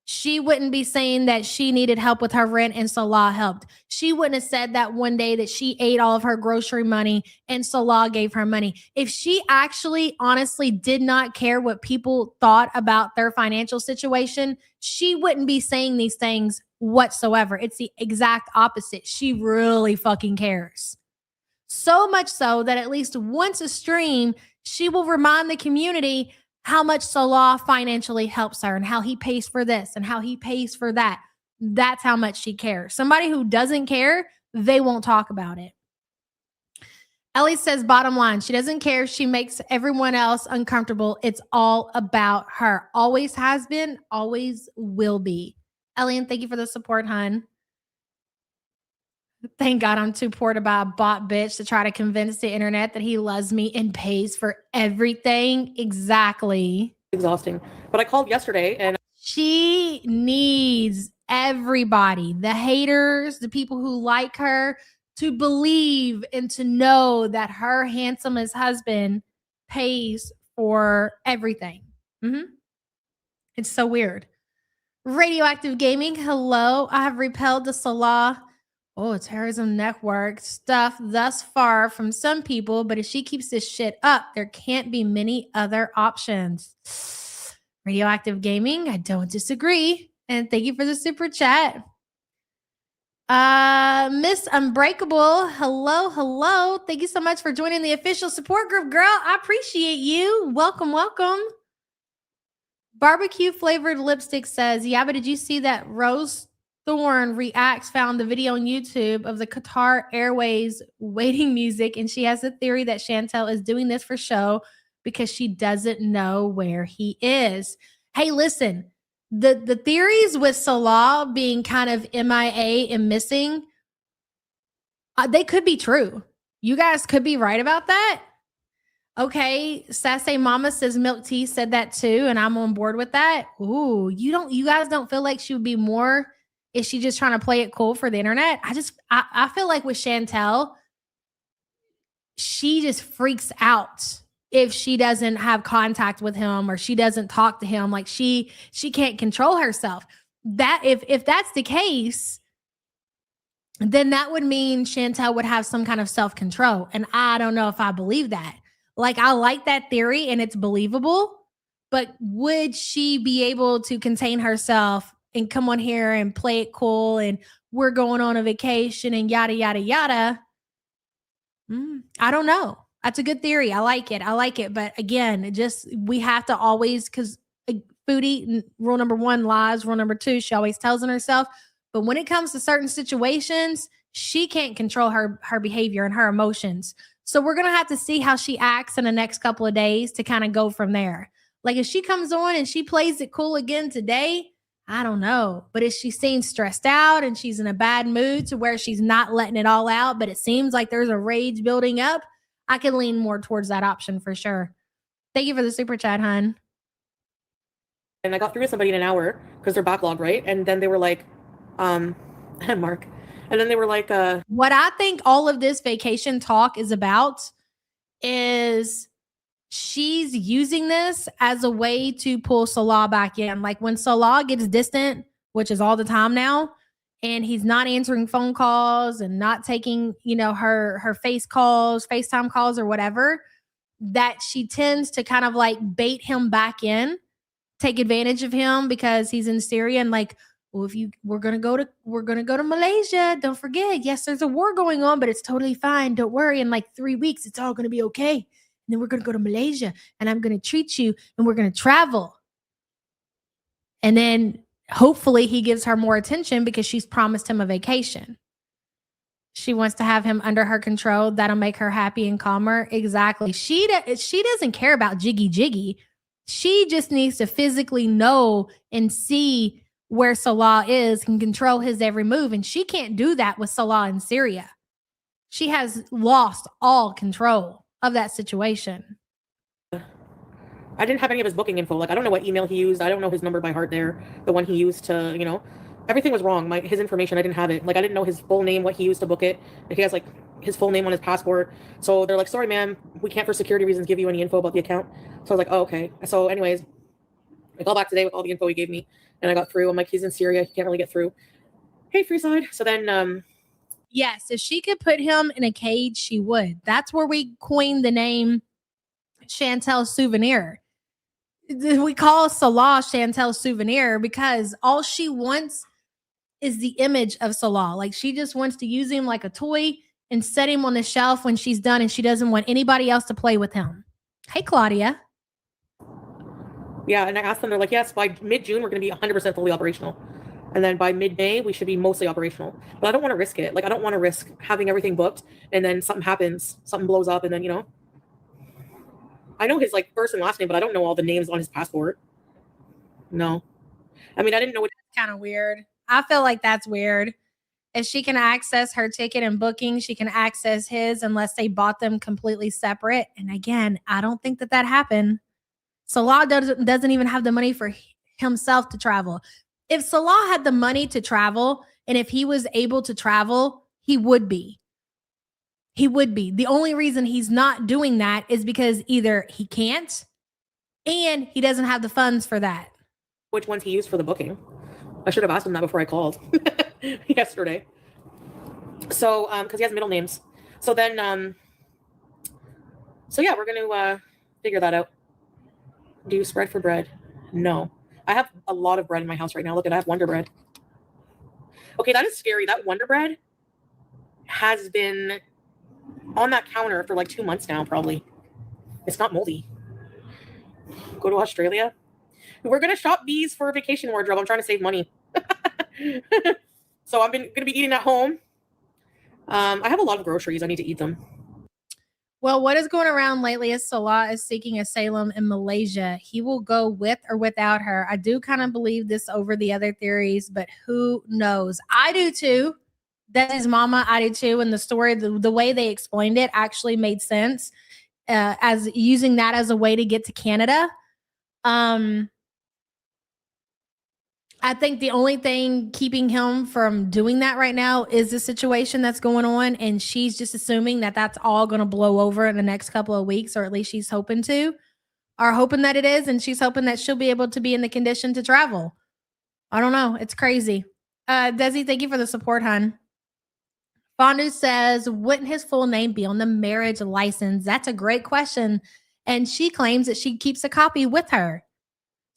Speaker 5: She wouldn't be saying that she needed help with her rent and Salah helped. She wouldn't have said that one day that she ate all of her grocery money and Salah gave her money. If she actually honestly did not care what people thought about their financial situation, she wouldn't be saying these things whatsoever. It's the exact opposite. She really fucking cares. So much so that at least once a stream, she will remind the community how much Salah financially helps her and how he pays for this and how he pays for that. That's how much she cares. Somebody who doesn't care, they won't talk about it. Ellie says, bottom line, she doesn't care if she makes everyone else uncomfortable. It's all about her. Always has been, always will be. Ellie, and thank you for the support, hon. Thank God I'm too poor to buy a bot bitch to try to convince the internet that he loves me and pays for everything. Exactly.
Speaker 3: Exhausting. But I called yesterday and
Speaker 5: she needs everybody, the haters, the people who like her, to believe and to know that her handsomest husband pays for everything. It's so weird. Radioactive Gaming, hello. I have repelled the Salah terrorism network stuff thus far from some people, but if she keeps this shit up, there can't be many other options. Radioactive Gaming, I don't disagree. And thank you for the super chat. Miss Unbreakable, hello. Thank you so much for joining the official support group, girl. I appreciate you. Welcome. Barbecue flavored lipstick says, yeah, but did you see that Rose Thorne Reacts found the video on YouTube of the Qatar Airways waiting music, and she has a theory that Chantel is doing this for show because she doesn't know where he is. Hey, listen, the theories with Salah being kind of MIA and missing, they could be true. You guys could be right about that. Okay, Sassy Mama says Milk Tea said that too, and I'm on board with that. Ooh, you guys don't feel like she would be more? Is she just trying to play it cool for the internet? I feel like with Chantel, she just freaks out if she doesn't have contact with him or she doesn't talk to him. Like she can't control herself. That if that's the case, then that would mean Chantel would have some kind of self-control. And I don't know if I believe that. Like, I like that theory and it's believable, but would she be able to contain herself and come on here and play it cool and we're going on a vacation and yada, yada, yada? I don't know. That's a good theory. I like it. But again, we have to always, because Foodie, rule number 1, lies. Rule number 2, she always tells on herself. But when it comes to certain situations, she can't control her behavior and her emotions. So we're going to have to see how she acts in the next couple of days to kind of go from there. Like if she comes on and she plays it cool again today, I don't know. But if she seems stressed out and she's in a bad mood to where she's not letting it all out, but it seems like there's a rage building up, I can lean more towards that option for sure. Thank you for the super chat, hon.
Speaker 3: And I got through with somebody in an hour because they're backlogged, right? And then they were like, Mark. And then they were like,
Speaker 5: what I think all of this vacation talk is about is she's using this as a way to pull Salah back in. Like when Salah gets distant, which is all the time now, and he's not answering phone calls and not taking, her FaceTime calls or whatever, that she tends to kind of like bait him back in, take advantage of him because he's in Syria and like, well, we're gonna go to Malaysia. Don't forget, yes, there's a war going on, but it's totally fine. Don't worry. In like 3 weeks, it's all gonna be okay. And then we're gonna go to Malaysia, and I'm gonna treat you, and we're gonna travel. And then hopefully he gives her more attention because she's promised him a vacation. She wants to have him under her control. That'll make her happy and calmer. Exactly. She doesn't care about jiggy. She just needs to physically know and see where Salah is and control his every move. And she can't do that with Salah in Syria. She has lost all control of that situation.
Speaker 3: I didn't have any of his booking info. Like, I don't know what email he used. I don't know his number by heart there. The one he used to, everything was wrong. His information, I didn't have it. Like, I didn't know his full name, what he used to book it. He has, like, his full name on his passport. So they're like, sorry, ma'am, we can't for security reasons give you any info about the account. So I was like, oh, okay. So anyways, I called back today with all the info he gave me. And I got through. I'm like, he's in Syria. He can't really get through. Hey, Freeside. So then,
Speaker 5: yes, if she could put him in a cage, she would. That's where we coined the name Chantel Souvenir. We call Salah Chantel Souvenir because all she wants is the image of Salah. Like she just wants to use him like a toy and set him on the shelf when she's done, and she doesn't want anybody else to play with him. Hey, Claudia.
Speaker 3: Yeah, and I asked them, they're like, yes, by mid-June, we're going to be 100% fully operational. And then by mid-May, we should be mostly operational. But I don't want to risk it. Like, I don't want to risk having everything booked and then something happens, something blows up, and then, you know. I know his, like, first and last name, but I don't know all the names on his passport. No. I mean, I didn't know what...
Speaker 5: Kind of weird. I feel like that's weird. If she can access her ticket and booking, she can access his unless they bought them completely separate. And again, I don't think that happened. Salah doesn't even have the money for himself to travel. If Salah had the money to travel, and if he was able to travel, he would be. He would be. The only reason he's not doing that is because either he can't and he doesn't have the funds for that.
Speaker 3: Which ones he used for the booking. I should have asked him that before I called yesterday. So, because he has middle names. So then, so yeah, we're going to figure that out. Do you spread for bread? No. I have a lot of bread in my house right now. Look at, I have Wonder Bread. Okay, that is scary. That Wonder Bread has been on that counter for like 2 months now, probably. It's not moldy. Go to Australia. We're going to shop bees for a vacation wardrobe. I'm trying to save money. So I'm going to be eating at home. I have a lot of groceries. I need to eat them.
Speaker 5: Well, what is going around lately is Salah is seeking asylum in Malaysia. He will go with or without her. I do kind of believe this over the other theories, but who knows? I do too. That's his mama. I do too. And the story, the way they explained it actually made sense as using that as a way to get to Canada. I think the only thing keeping him from doing that right now is the situation that's going on. And she's just assuming that that's all going to blow over in the next couple of weeks, or at least she's hoping to, or hoping that it is. And she's hoping that she'll be able to be in the condition to travel. I don't know. It's crazy. Desi, thank you for the support, hon. Fondu says, wouldn't his full name be on the marriage license? That's a great question. And she claims that she keeps a copy with her.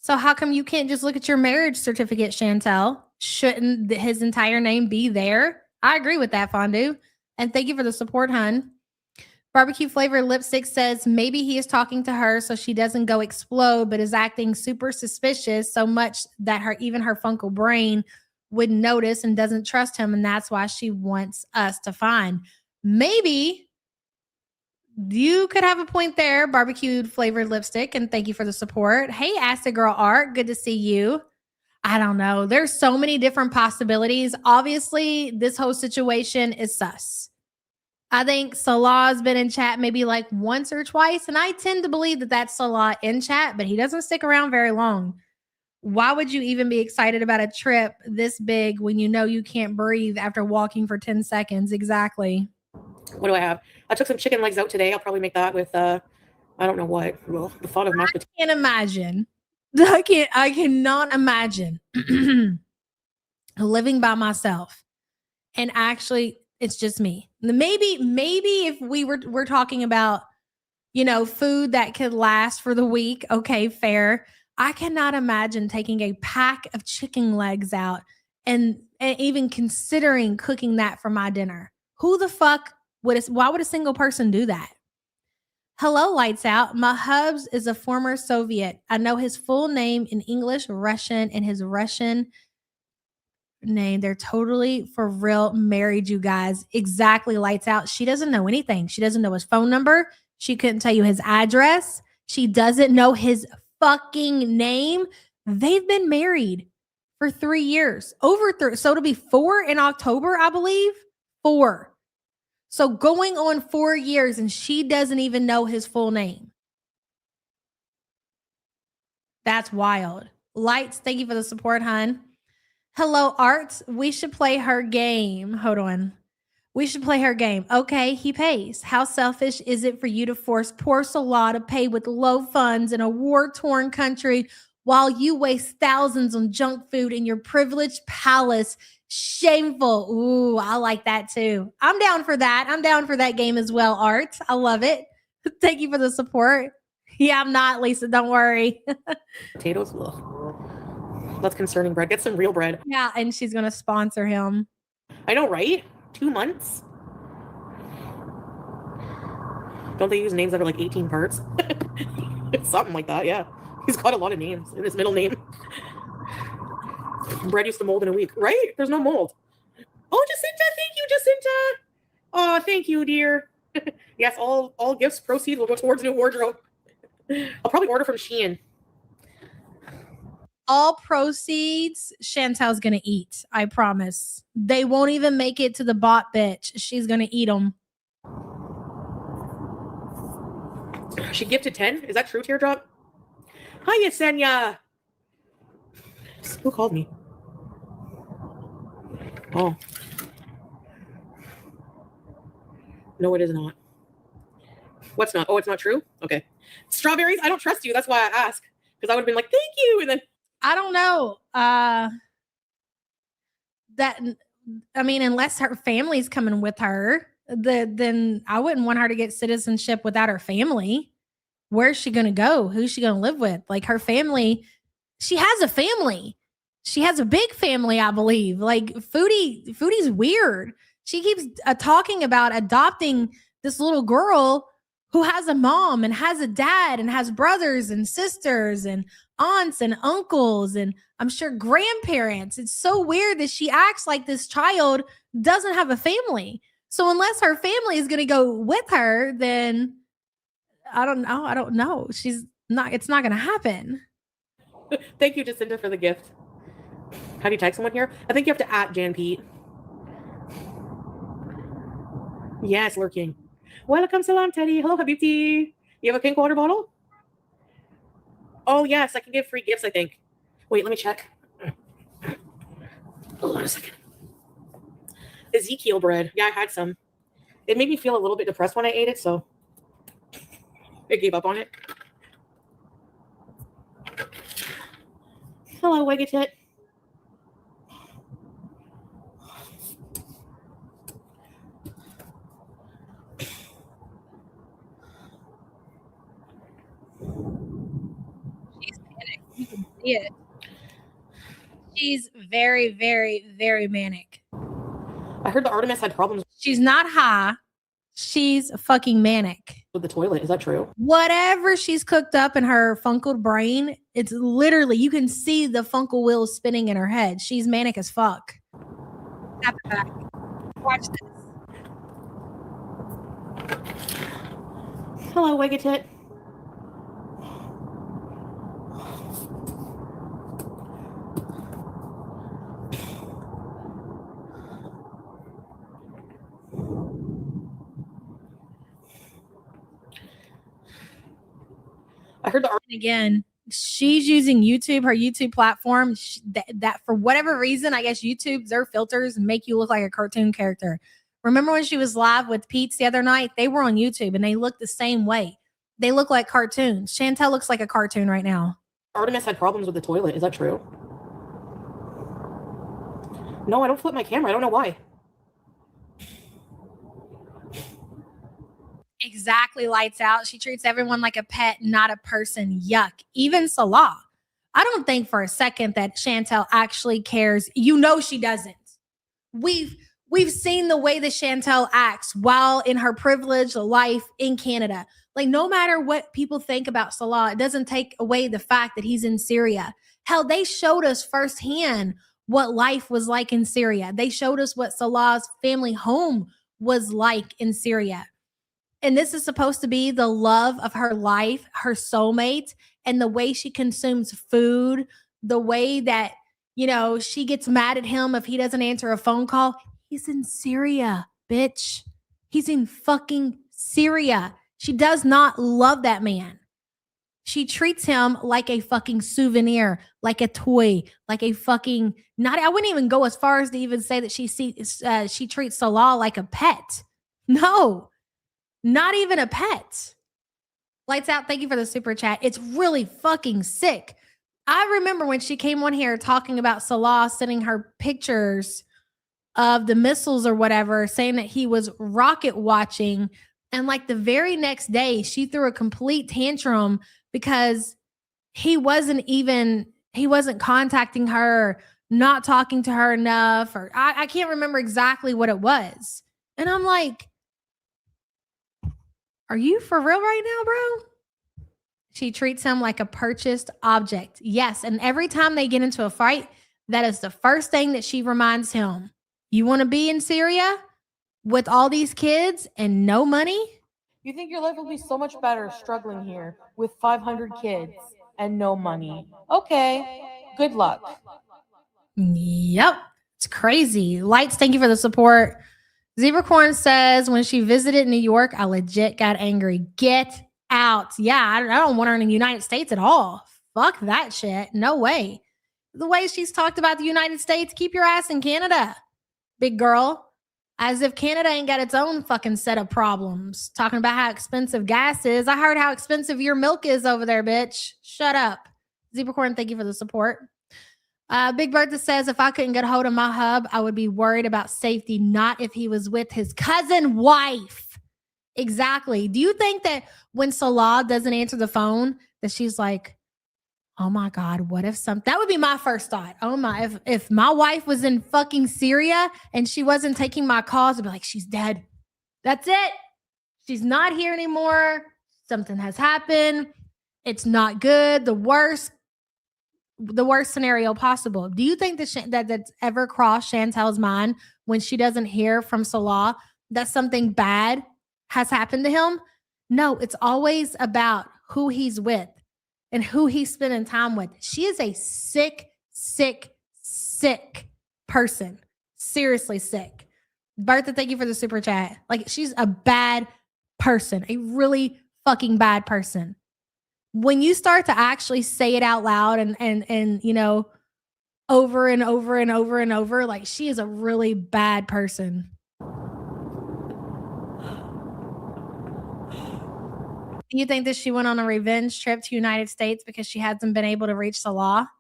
Speaker 5: So how come you can't just look at your marriage certificate, Chantel? Shouldn't his entire name be there? I agree with that, Fondu. And thank you for the support, hun. Barbecue flavored lipstick says maybe he is talking to her so she doesn't go explode, but is acting super suspicious so much that even her Funko brain would notice and doesn't trust him. And that's why she wants us to find. Maybe you could have a point there, barbecued flavored lipstick, and thank you for the support. Hey, Acid Girl Art, good to see you. I don't know. There's so many different possibilities. Obviously, this whole situation is sus. I think Salah's been in chat maybe like once or twice, and I tend to believe that that's Salah in chat, but he doesn't stick around very long. Why would you even be excited about a trip this big when you know you can't breathe after walking for 10 seconds? Exactly.
Speaker 3: What do I have? I took some chicken legs out today. I'll probably make that with, I don't know what. Well, the thought of mashed potatoes.
Speaker 5: I can't imagine. I cannot imagine living by myself. And actually, it's just me. Maybe if we're talking about, you know, food that could last for the week. Okay, fair. I cannot imagine taking a pack of chicken legs out and even considering cooking that for my dinner. Who the fuck why would a single person do that? Hello, Lights Out. My hubs is a former Soviet. I know his full name in English, Russian, and his Russian name. They're totally for real married, you guys. Exactly, Lights Out. She doesn't know anything. She doesn't know his phone number. She couldn't tell you his address. She doesn't know his fucking name. They've been married for 3 years. Over 3. So it'll be 4 in October, I believe. 4. So going on 4 years and she doesn't even know his full name. That's wild. Lights, thank you for the support, hun. Hello, Arts. We should play her game. Hold on. We should play her game. Okay, he pays. How selfish is it for you to force poor Salah to pay with low funds in a war-torn country while you waste thousands on junk food in your privileged palace? Shameful. Ooh, I like that too. I'm down for that. I'm down for that game as well, Art. I love it. Thank you for the support. Yeah, I'm not, Lisa. Don't worry.
Speaker 3: Potatoes. Ugh. That's concerning, bread. Get some real bread.
Speaker 5: Yeah, and she's going to sponsor him.
Speaker 3: I know, right? 2 months? Don't they use names that are like 18 parts? It's something like that, yeah. He's got a lot of names in his middle name. Bread used to mold in a week, right? There's no mold. Oh, Jacinta, thank you, Jacinta. Oh, thank you, dear. Yes, all gifts proceeds will go towards new wardrobe. I'll probably order from Shein.
Speaker 5: All proceeds Chantel's gonna eat. I promise. They won't even make it to the bot bitch. She's gonna eat them.
Speaker 3: She gifted 10. Is that true, Teardrop? Hi, Yesenia. Who called me? Oh. No, it is not. What's not? Oh, it's not true? Okay. Strawberries? I don't trust you. That's why I ask. Because I would have been like, thank you. And then
Speaker 5: I don't know. Unless her family's coming with her, then I wouldn't want her to get citizenship without her family. Where's she gonna go? Who's she gonna live with? Like her family, she has a family. She has a big family, I believe. Like Foodie's weird. She keeps talking about adopting this little girl who has a mom and has a dad and has brothers and sisters and aunts and uncles and I'm sure grandparents. It's so weird that she acts like this child doesn't have a family. So unless her family is going to go with her, then I don't know. It's not going to happen.
Speaker 3: Thank you, Jacinta, for the gift. How do you tag someone here? I think you have to @ Jan Pete. Yes, lurking. Welcome, salam, Teddy. Hello, Habibti. You have a pink water bottle? Oh, yes, I can give free gifts, I think. Wait, let me check. Hold on a second. Ezekiel bread. Yeah, I had some. It made me feel a little bit depressed when I ate it, so I gave up on it. Hello, Wegatit.
Speaker 5: She's panicked. You can see it. She's very, very, very manic.
Speaker 3: I heard the Artemis had problems
Speaker 5: She's not high. She's fucking manic.
Speaker 3: with the toilet. Is that true?
Speaker 5: Whatever she's cooked up in her funkled brain, it's literally, you can see the funkle wheels spinning in her head. She's manic as fuck. Tap it back. Watch this.
Speaker 3: Hello, Wegatit. I heard the
Speaker 5: Again, she's using YouTube, her YouTube platform. That for whatever reason, I guess YouTube, their filters make you look like a cartoon character. Remember when she was live with Pete's the other night? They were on YouTube and they look the same way. They look like cartoons. Chantel looks like a cartoon right now.
Speaker 3: Artemis had problems with the toilet. Is that true? No, I don't flip my camera. I don't know why.
Speaker 5: Exactly, lights out. She treats everyone like a pet, not a person. Yuck. Even Salah. I don't think for a second that Chantel actually cares. You know she doesn't. We've seen the way that Chantel acts while in her privileged life in Canada. Like no matter what people think about Salah, it doesn't take away the fact that he's in Syria. Hell, they showed us firsthand what life was like in Syria. They showed us what Salah's family home was like in Syria. And this is supposed to be the love of her life, her soulmate, and the way she consumes food, the way that, you know, she gets mad at him if he doesn't answer a phone call. He's in Syria, bitch. He's in fucking Syria. She does not love that man. She treats him like a fucking souvenir, like a toy, like a fucking I wouldn't even go as far as to even say that she treats Salah like a pet. No. Not even a pet. Lights out. Thank you for the super chat. It's really fucking sick. I remember when she came on here talking about Salah sending her pictures of the missiles or whatever, saying that he was rocket watching. And like the very next day, she threw a complete tantrum because he wasn't contacting her, not talking to her enough, or I can't remember exactly what it was. And I'm like, are you for real right now, bro? She treats him like a purchased object. Yes. And every time they get into a fight, That is the first thing that she reminds him. You want to be in Syria with all these kids and no money?
Speaker 1: You think your life will be so much better struggling here with 500 kids and no money. Okay, good luck.
Speaker 5: Yep. It's crazy. Lights, thank you for the support. Zebracorn says, when she visited New York, I legit got angry. Get out. Yeah, I don't want her in the United States at all. Fuck that shit. No way. The way she's talked about the United States, keep your ass in Canada, big girl. As if Canada ain't got its own fucking set of problems. Talking about how expensive gas is. I heard how expensive your milk is over there, bitch. Shut up. Zebracorn, thank you for the support. Big Bertha says, if I couldn't get a hold of my hub, I would be worried about safety, not if he was with his cousin wife. Exactly. Do you think that when Salah doesn't answer the phone, that she's like, oh my God, what if that would be my first thought. Oh my, if my wife was in fucking Syria and she wasn't taking my calls, I'd be like, she's dead. That's it. She's not here anymore. Something has happened. It's not good. The worst scenario possible. Do you think that's ever crossed Chantel's mind when she doesn't hear from Salah that something bad has happened to him? No, it's always about who he's with and who he's spending time with. She is a sick person. Seriously sick. Bertha, thank you for the super chat. Like, she's a bad person, a really fucking bad person. When you start to actually say it out loud and you know, over and over and over and over, like, she is a really bad person. Do you think that she went on a revenge trip to United States because she hasn't been able to reach Salah?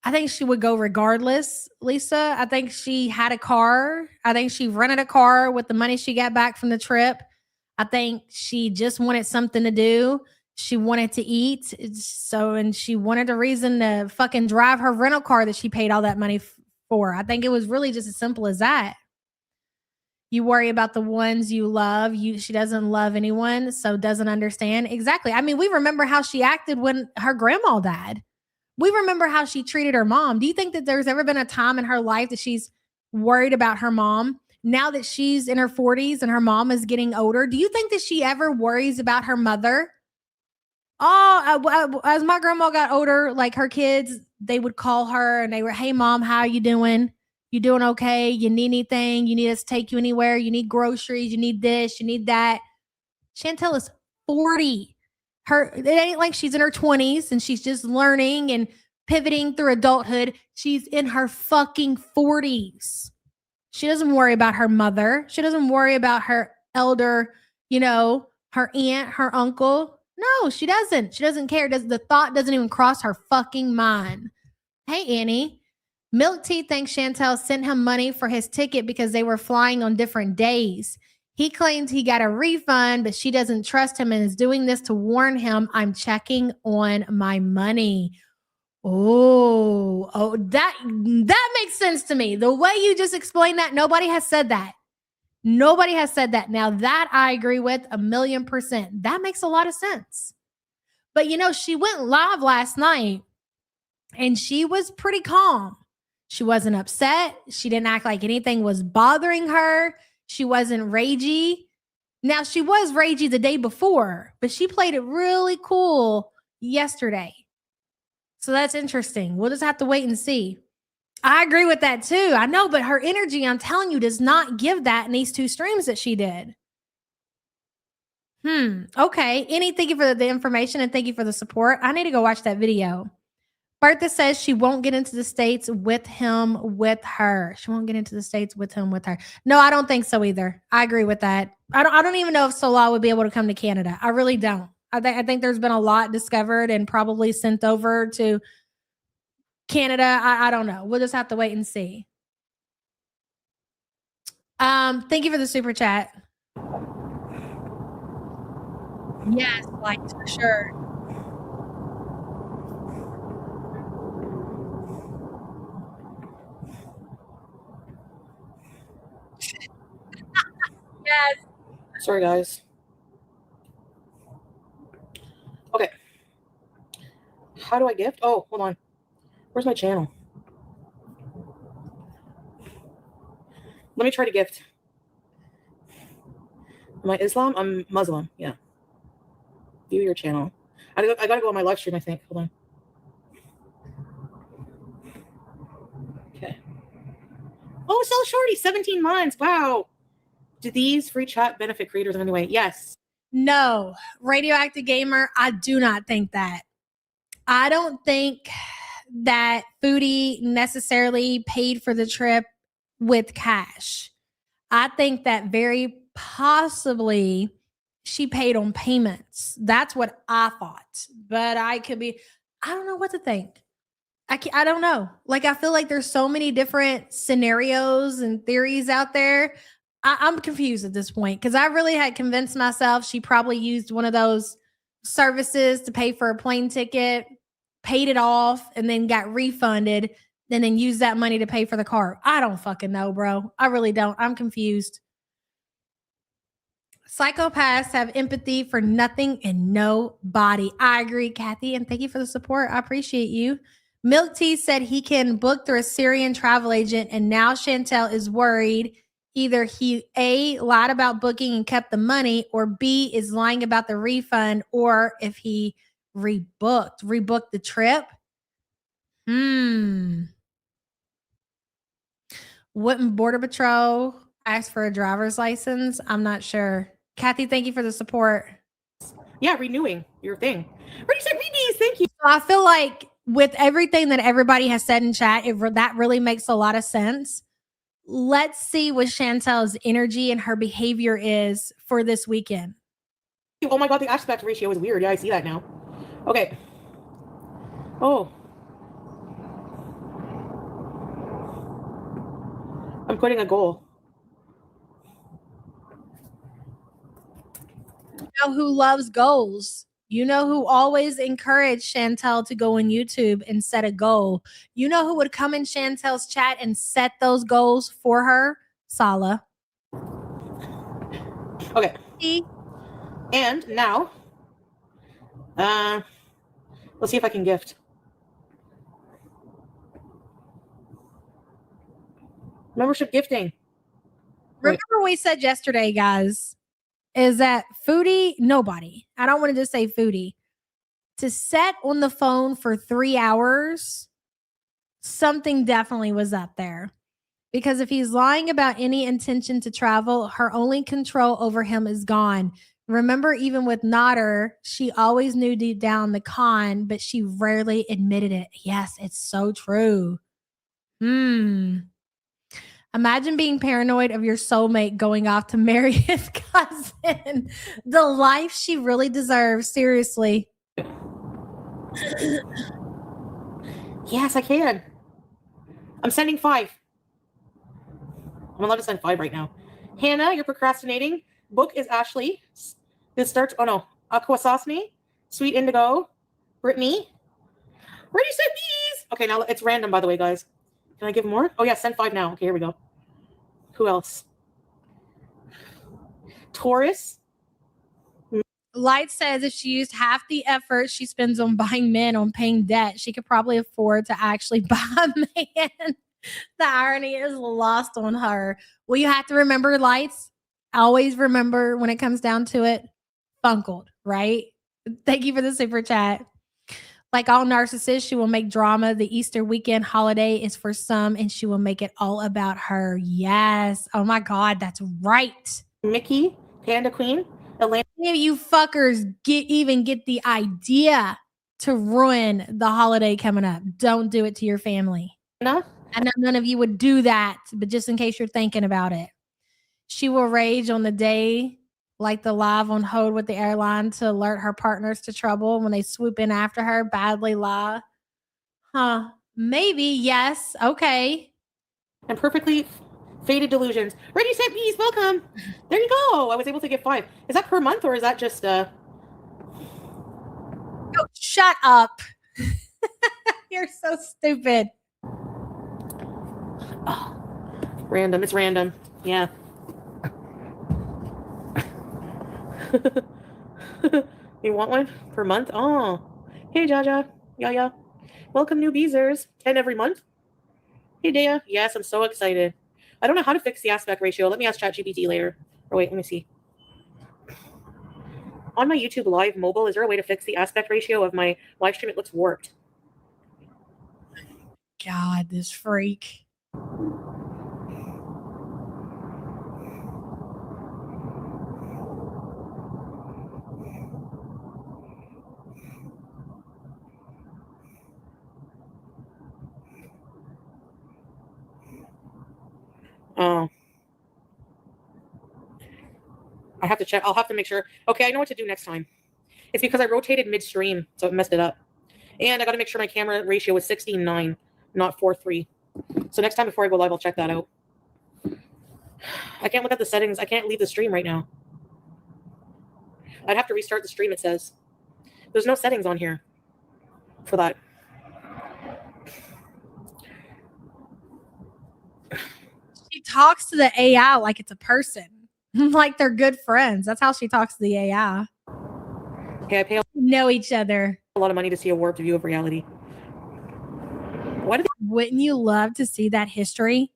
Speaker 5: I think she would go regardless, Lisa. I think she had a car. I think she rented a car with the money she got back from the trip. I think she just wanted something to do. She wanted to eat. And she wanted a reason to fucking drive her rental car that she paid all that money for. I think it was really just as simple as that. You worry about the ones you love. She doesn't love anyone, so doesn't understand. Exactly. I mean, we remember how she acted when her grandma died. We remember how she treated her mom. Do you think that there's ever been a time in her life that she's worried about her mom? Now that she's in her 40s and her mom is getting older, do you think that she ever worries about her mother? Oh, as my grandma got older, like, her kids, they would call her and they were, hey, Mom, how you doing? You doing okay? You need anything? You need us to take you anywhere? You need groceries? You need this? You need that? Chantel is 40. It ain't like she's in her 20s and she's just learning and pivoting through adulthood. She's in her fucking 40s. She doesn't worry about her mother. She doesn't worry about her elder, you know, her aunt, her uncle. No, she doesn't. She doesn't care. The thought doesn't even cross her fucking mind. Hey, Annie. Milk Tea thinks Chantel sent him money for his ticket because they were flying on different days. He claims he got a refund, but she doesn't trust him and is doing this to warn him, I'm checking on my money. Oh, that makes sense to me. The way you just explained that, nobody has said that. Nobody has said that. Now, that I agree with 1,000,000%. That makes a lot of sense. But, you know, she went live last night and she was pretty calm. She wasn't upset. She didn't act like anything was bothering her. She wasn't ragey. Now, she was ragey the day before, but she played it really cool yesterday. So that's interesting. We'll just have to wait and see. I agree with that too. I know, but her energy, I'm telling you, does not give that in these 2 streams that she did. Okay. Annie, thank you for the information and thank you for the support. I need to go watch that video. Bertha says she won't get into the States with him, with her. She won't get into the States with him, with her. No, I don't think so either. I agree with that. I don't even know if Salah would be able to come to Canada. I really don't. I think there's been a lot discovered and probably sent over to Canada. I don't know. We'll just have to wait and see. Thank you for the super chat. Yes, like, for sure. Yes.
Speaker 3: Sorry, guys. Okay. How do I gift? Oh, hold on. Where's my channel? Let me try to gift. Am I Islam? I'm Muslim. Yeah. View your channel. I gotta go on my live stream, I think. Hold on. Okay. Oh, Sell Shorty, 17 months. Wow. Do these free chat benefit creators in any way? Yes.
Speaker 5: No, Radioactive Gamer, I do not think that. I don't think that Foodie necessarily paid for the trip with cash. I think that very possibly she paid on payments. That's what I thought. But I don't know what to think. I don't know. Like, I feel like there's so many different scenarios and theories out there. I'm confused at this point because I really had convinced myself she probably used one of those services to pay for a plane ticket, paid it off, and then got refunded, and then used that money to pay for the car. I don't fucking know, bro. I really don't. I'm confused. Psychopaths have empathy for nothing and nobody. I agree, Kathy, and thank you for the support. I appreciate you. Milk Tea said he can book through a Syrian travel agent, and now Chantel is worried. Either he A, lied about booking and kept the money, or B, is lying about the refund, or if he rebooked the trip. Wouldn't Border Patrol ask for a driver's license? I'm not sure. Kathy, thank you for the support.
Speaker 3: Yeah, renewing your thing. Ready, set, read. Thank you.
Speaker 5: I feel like with everything that everybody has said in chat, that really makes a lot of sense. Let's see what Chantel's energy and her behavior is for this weekend.
Speaker 3: Oh my God, the aspect ratio is weird. Yeah, I see that now. Okay. Oh. I'm putting a goal.
Speaker 5: You know who loves goals? You know who always encouraged Chantel to go on YouTube and set a goal? You know who would come in Chantel's chat and set those goals for her? Sala.
Speaker 3: Okay. And now, let's see if I can gift. Membership gifting.
Speaker 5: Remember we said yesterday, guys, is that Foodie, nobody, I don't want to just say Foodie, to set on the phone for 3 hours, something definitely was up there. Because if he's lying about any intention to travel, her only control over him is gone. Remember, even with Nodder, she always knew deep down the con, but she rarely admitted it. Yes, it's so true. Imagine being paranoid of your soulmate going off to marry his cousin. The life she really deserves, seriously.
Speaker 3: Yes, I can. I'm sending 5. I'm allowed to send 5 right now. Hannah, you're procrastinating. Book is Ashley. This starts, oh no, Aquasosni, Sweet Indigo, Brittany. Ready, set, bees. Okay, now it's random, by the way, guys. Can I give more? Oh yeah, send 5 now. Okay, here we go. Who else? Taurus.
Speaker 5: Light says if she used half the effort she spends on buying men on paying debt, she could probably afford to actually buy a man. The irony is lost on her. Well, you have to remember, Lights. Always remember when it comes down to it, funkled, right? Thank you for the super chat. Like all narcissists, she will make drama. The Easter weekend holiday is for some, and she will make it all about her. Yes. Oh my God, that's right.
Speaker 3: Mickey, Panda Queen, Elena.
Speaker 5: You fuckers get the idea to ruin the holiday coming up. Don't do it to your family. I know none of you would do that, but just in case you're thinking about it. She will rage on the day like the live on hold with the airline to alert her partners to trouble when they swoop in after her. Badly lie. Huh. Maybe. Yes. Okay.
Speaker 3: And perfectly faded delusions. Ready, set, bees. Welcome. There you go. I was able to get 5. Is that per month or is that just
Speaker 5: Oh, shut up. You're so stupid.
Speaker 3: Oh, random. It's random. Yeah. You want one per month? Oh, hey, Jaja. Yeah. Welcome, new Beezers. 10 every month. Hey, Dea. Yes, I'm so excited. I don't know how to fix the aspect ratio. Let me ask ChatGPT later. Or wait, let me see. On my YouTube Live mobile, is there a way to fix the aspect ratio of my live stream? It looks warped.
Speaker 5: God, this freak.
Speaker 3: Oh. I have to check. I'll have to make sure. Okay, I know what to do next time. It's because I rotated midstream, so it messed it up. And I got to make sure my camera ratio is 16:9, not 4:3. So next time before I go live, I'll check that out. I can't look at the settings. I can't leave the stream right now. I'd have to restart the stream, it says. There's no settings on here for that.
Speaker 5: She talks to the AI like it's a person. Like they're good friends. That's how she talks to the AI.
Speaker 3: Okay, I pay
Speaker 5: Know each other.
Speaker 3: a lot of money to see a warped view of reality. Why do they
Speaker 5: Wouldn't you love to see that history?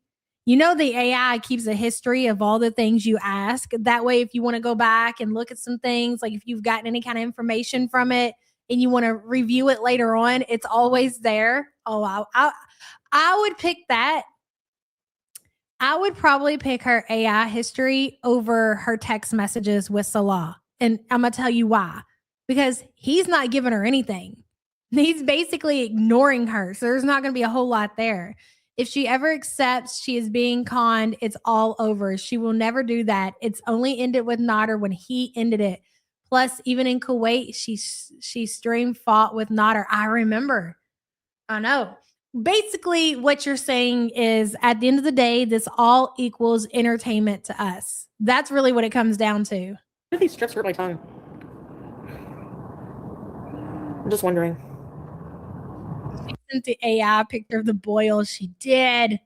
Speaker 5: You know, the AI keeps a history of all the things you ask. That way, if you want to go back and look at some things, like if you've gotten any kind of information from it and you want to review it later on, it's always there. Oh, I would pick that. I would probably pick her AI history over her text messages with Salah. And I'm going to tell you why. Because he's not giving her anything. He's basically ignoring her. So there's not going to be a whole lot there. If she ever accepts she is being conned, it's all over. She will never do that. It's only ended with Nader when he ended it. Plus, even in Kuwait, she stream fought with Nader. I remember. I know. Basically, what you're saying is at the end of the day, this all equals entertainment to us. That's really what it comes down to.
Speaker 3: Why do these strips hurt my tongue? I'm just wondering.
Speaker 5: She sent the AI picture of the boil. She did.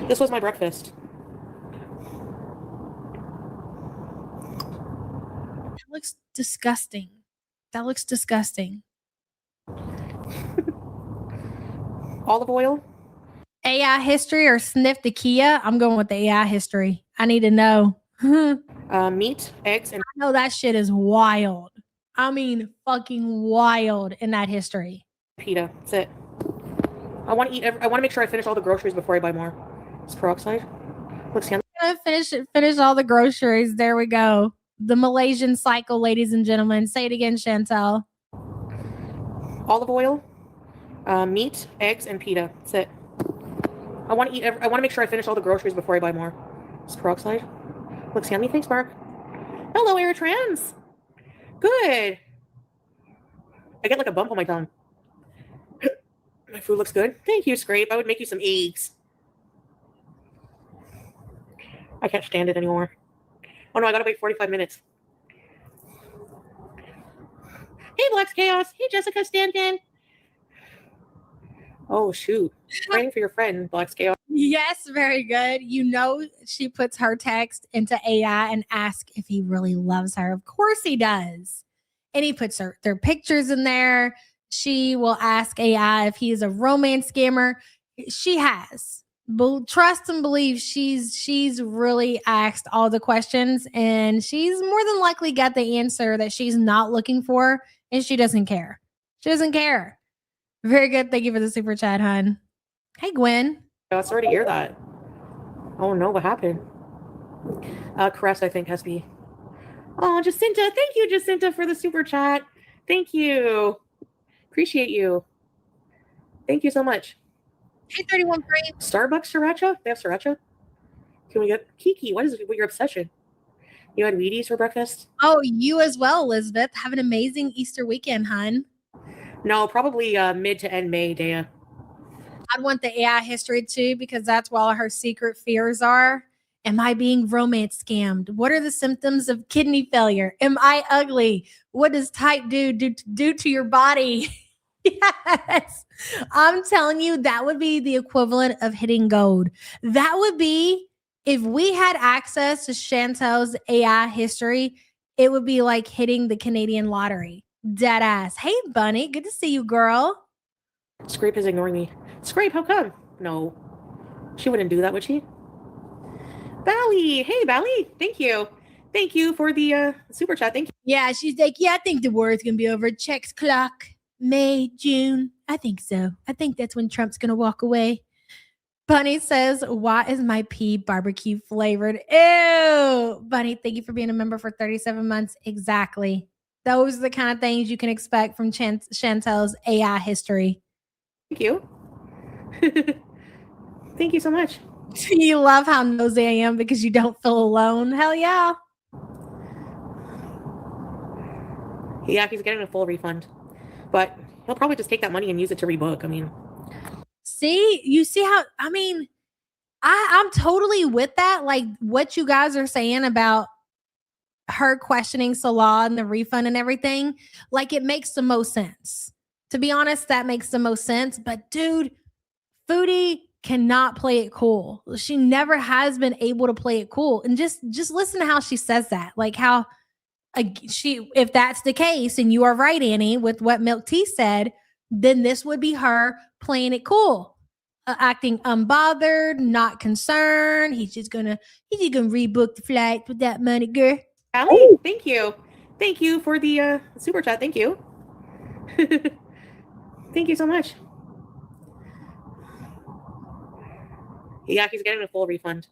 Speaker 3: This was my breakfast.
Speaker 5: That looks disgusting. That looks disgusting.
Speaker 3: Olive oil?
Speaker 5: AI history or sniff the Kia? I'm going with the AI history. I need to know.
Speaker 3: Meat, eggs, and
Speaker 5: I know that shit is wild. I mean, fucking wild in that history.
Speaker 3: pita. That's it. I want to eat. I want to make sure I finish all the groceries before I buy more. It's peroxide. Looks yummy.
Speaker 5: I'm gonna finish all the groceries. There we go. The Malaysian cycle, ladies and gentlemen. Say it again, Chantel.
Speaker 3: Olive oil, meat, eggs, and pita. That's it. I want to eat. I want to make sure I finish all the groceries before I buy more. It's peroxide. Looks yummy. Thanks, Mark. Hello, Eritrans. Good. I get like a bump on my tongue. My food looks good. Thank you, Scrape. I would make you some eggs. I can't stand it anymore. Oh no, I gotta wait 45 minutes. Hey, Black's Chaos. Hey, Jessica Stanton. Oh, shoot. Praying for your friend, Black's Chaos.
Speaker 5: Yes, very good. You know, she puts her text into AI and asks if he really loves her. Of course he does. And he puts their pictures in there. She will ask AI if he is a romance scammer. She has. Trust and believe she's really asked all the questions, and she's more than likely got the answer that she's not looking for, and she doesn't care. She doesn't care. Very good. Thank you for the super chat, hun. Hey, Gwen.
Speaker 3: Oh, sorry to hear that. Oh no, what happened? Caress, I think, has to be. Oh, Jacinta. Thank you, Jacinta, for the super chat. Thank you. Appreciate you. Thank you so much.
Speaker 5: Hey, 31 frame.
Speaker 3: Starbucks sriracha? They have sriracha? Can we get Kiki? What is your obsession? You had Wheaties for breakfast?
Speaker 5: Oh, you as well, Elizabeth. Have an amazing Easter weekend, hun.
Speaker 3: No, probably mid to end May, Dea.
Speaker 5: I'd want the AI history too, because that's where all her secret fears are. Am I being romance scammed? What are the symptoms of kidney failure? Am I ugly? What does type do to your body? Yes. I'm telling you, that would be the equivalent of hitting gold. That would be, if we had access to Chantel's AI history, it would be like hitting the Canadian lottery. Dead ass. Hey, Bunny. Good to see you, girl.
Speaker 3: Scrape is ignoring me. Scrape, how come? No. She wouldn't do that, would she? Bally. Hey, Bally. Thank you. Thank you for the super chat. Thank you.
Speaker 5: Yeah, she's like, yeah, I think the war's going to be over. Checks clock. May, June. I think so. I think that's when Trump's going to walk away. Bunny says, why is my pea barbecue flavored? Ew. Bunny, thank you for being a member for 37 months. Exactly. Those are the kind of things you can expect from Chantel's AI history.
Speaker 3: Thank you. Thank you so much.
Speaker 5: You love how nosy I am because you don't feel alone. Hell yeah.
Speaker 3: Yeah, he's getting a full refund. But he'll probably just take that money and use it to rebook. I mean,
Speaker 5: see, you see how, I mean, I'm totally with that. Like what you guys are saying about her questioning Salah and the refund and everything, like it makes the most sense. To be honest, that makes the most sense. But dude, Foodie cannot play it cool. She never has been able to play it cool. And just listen to how she says that. Like how she, if that's the case, and you are right, Annie, with what Milk Tea said, then this would be her playing it cool, acting unbothered, not concerned. He's just gonna rebook the flight with that money, girl.
Speaker 3: Allie, thank you. Thank you for the super chat. Thank you. Thank you so much. Yeah, he's getting a full refund.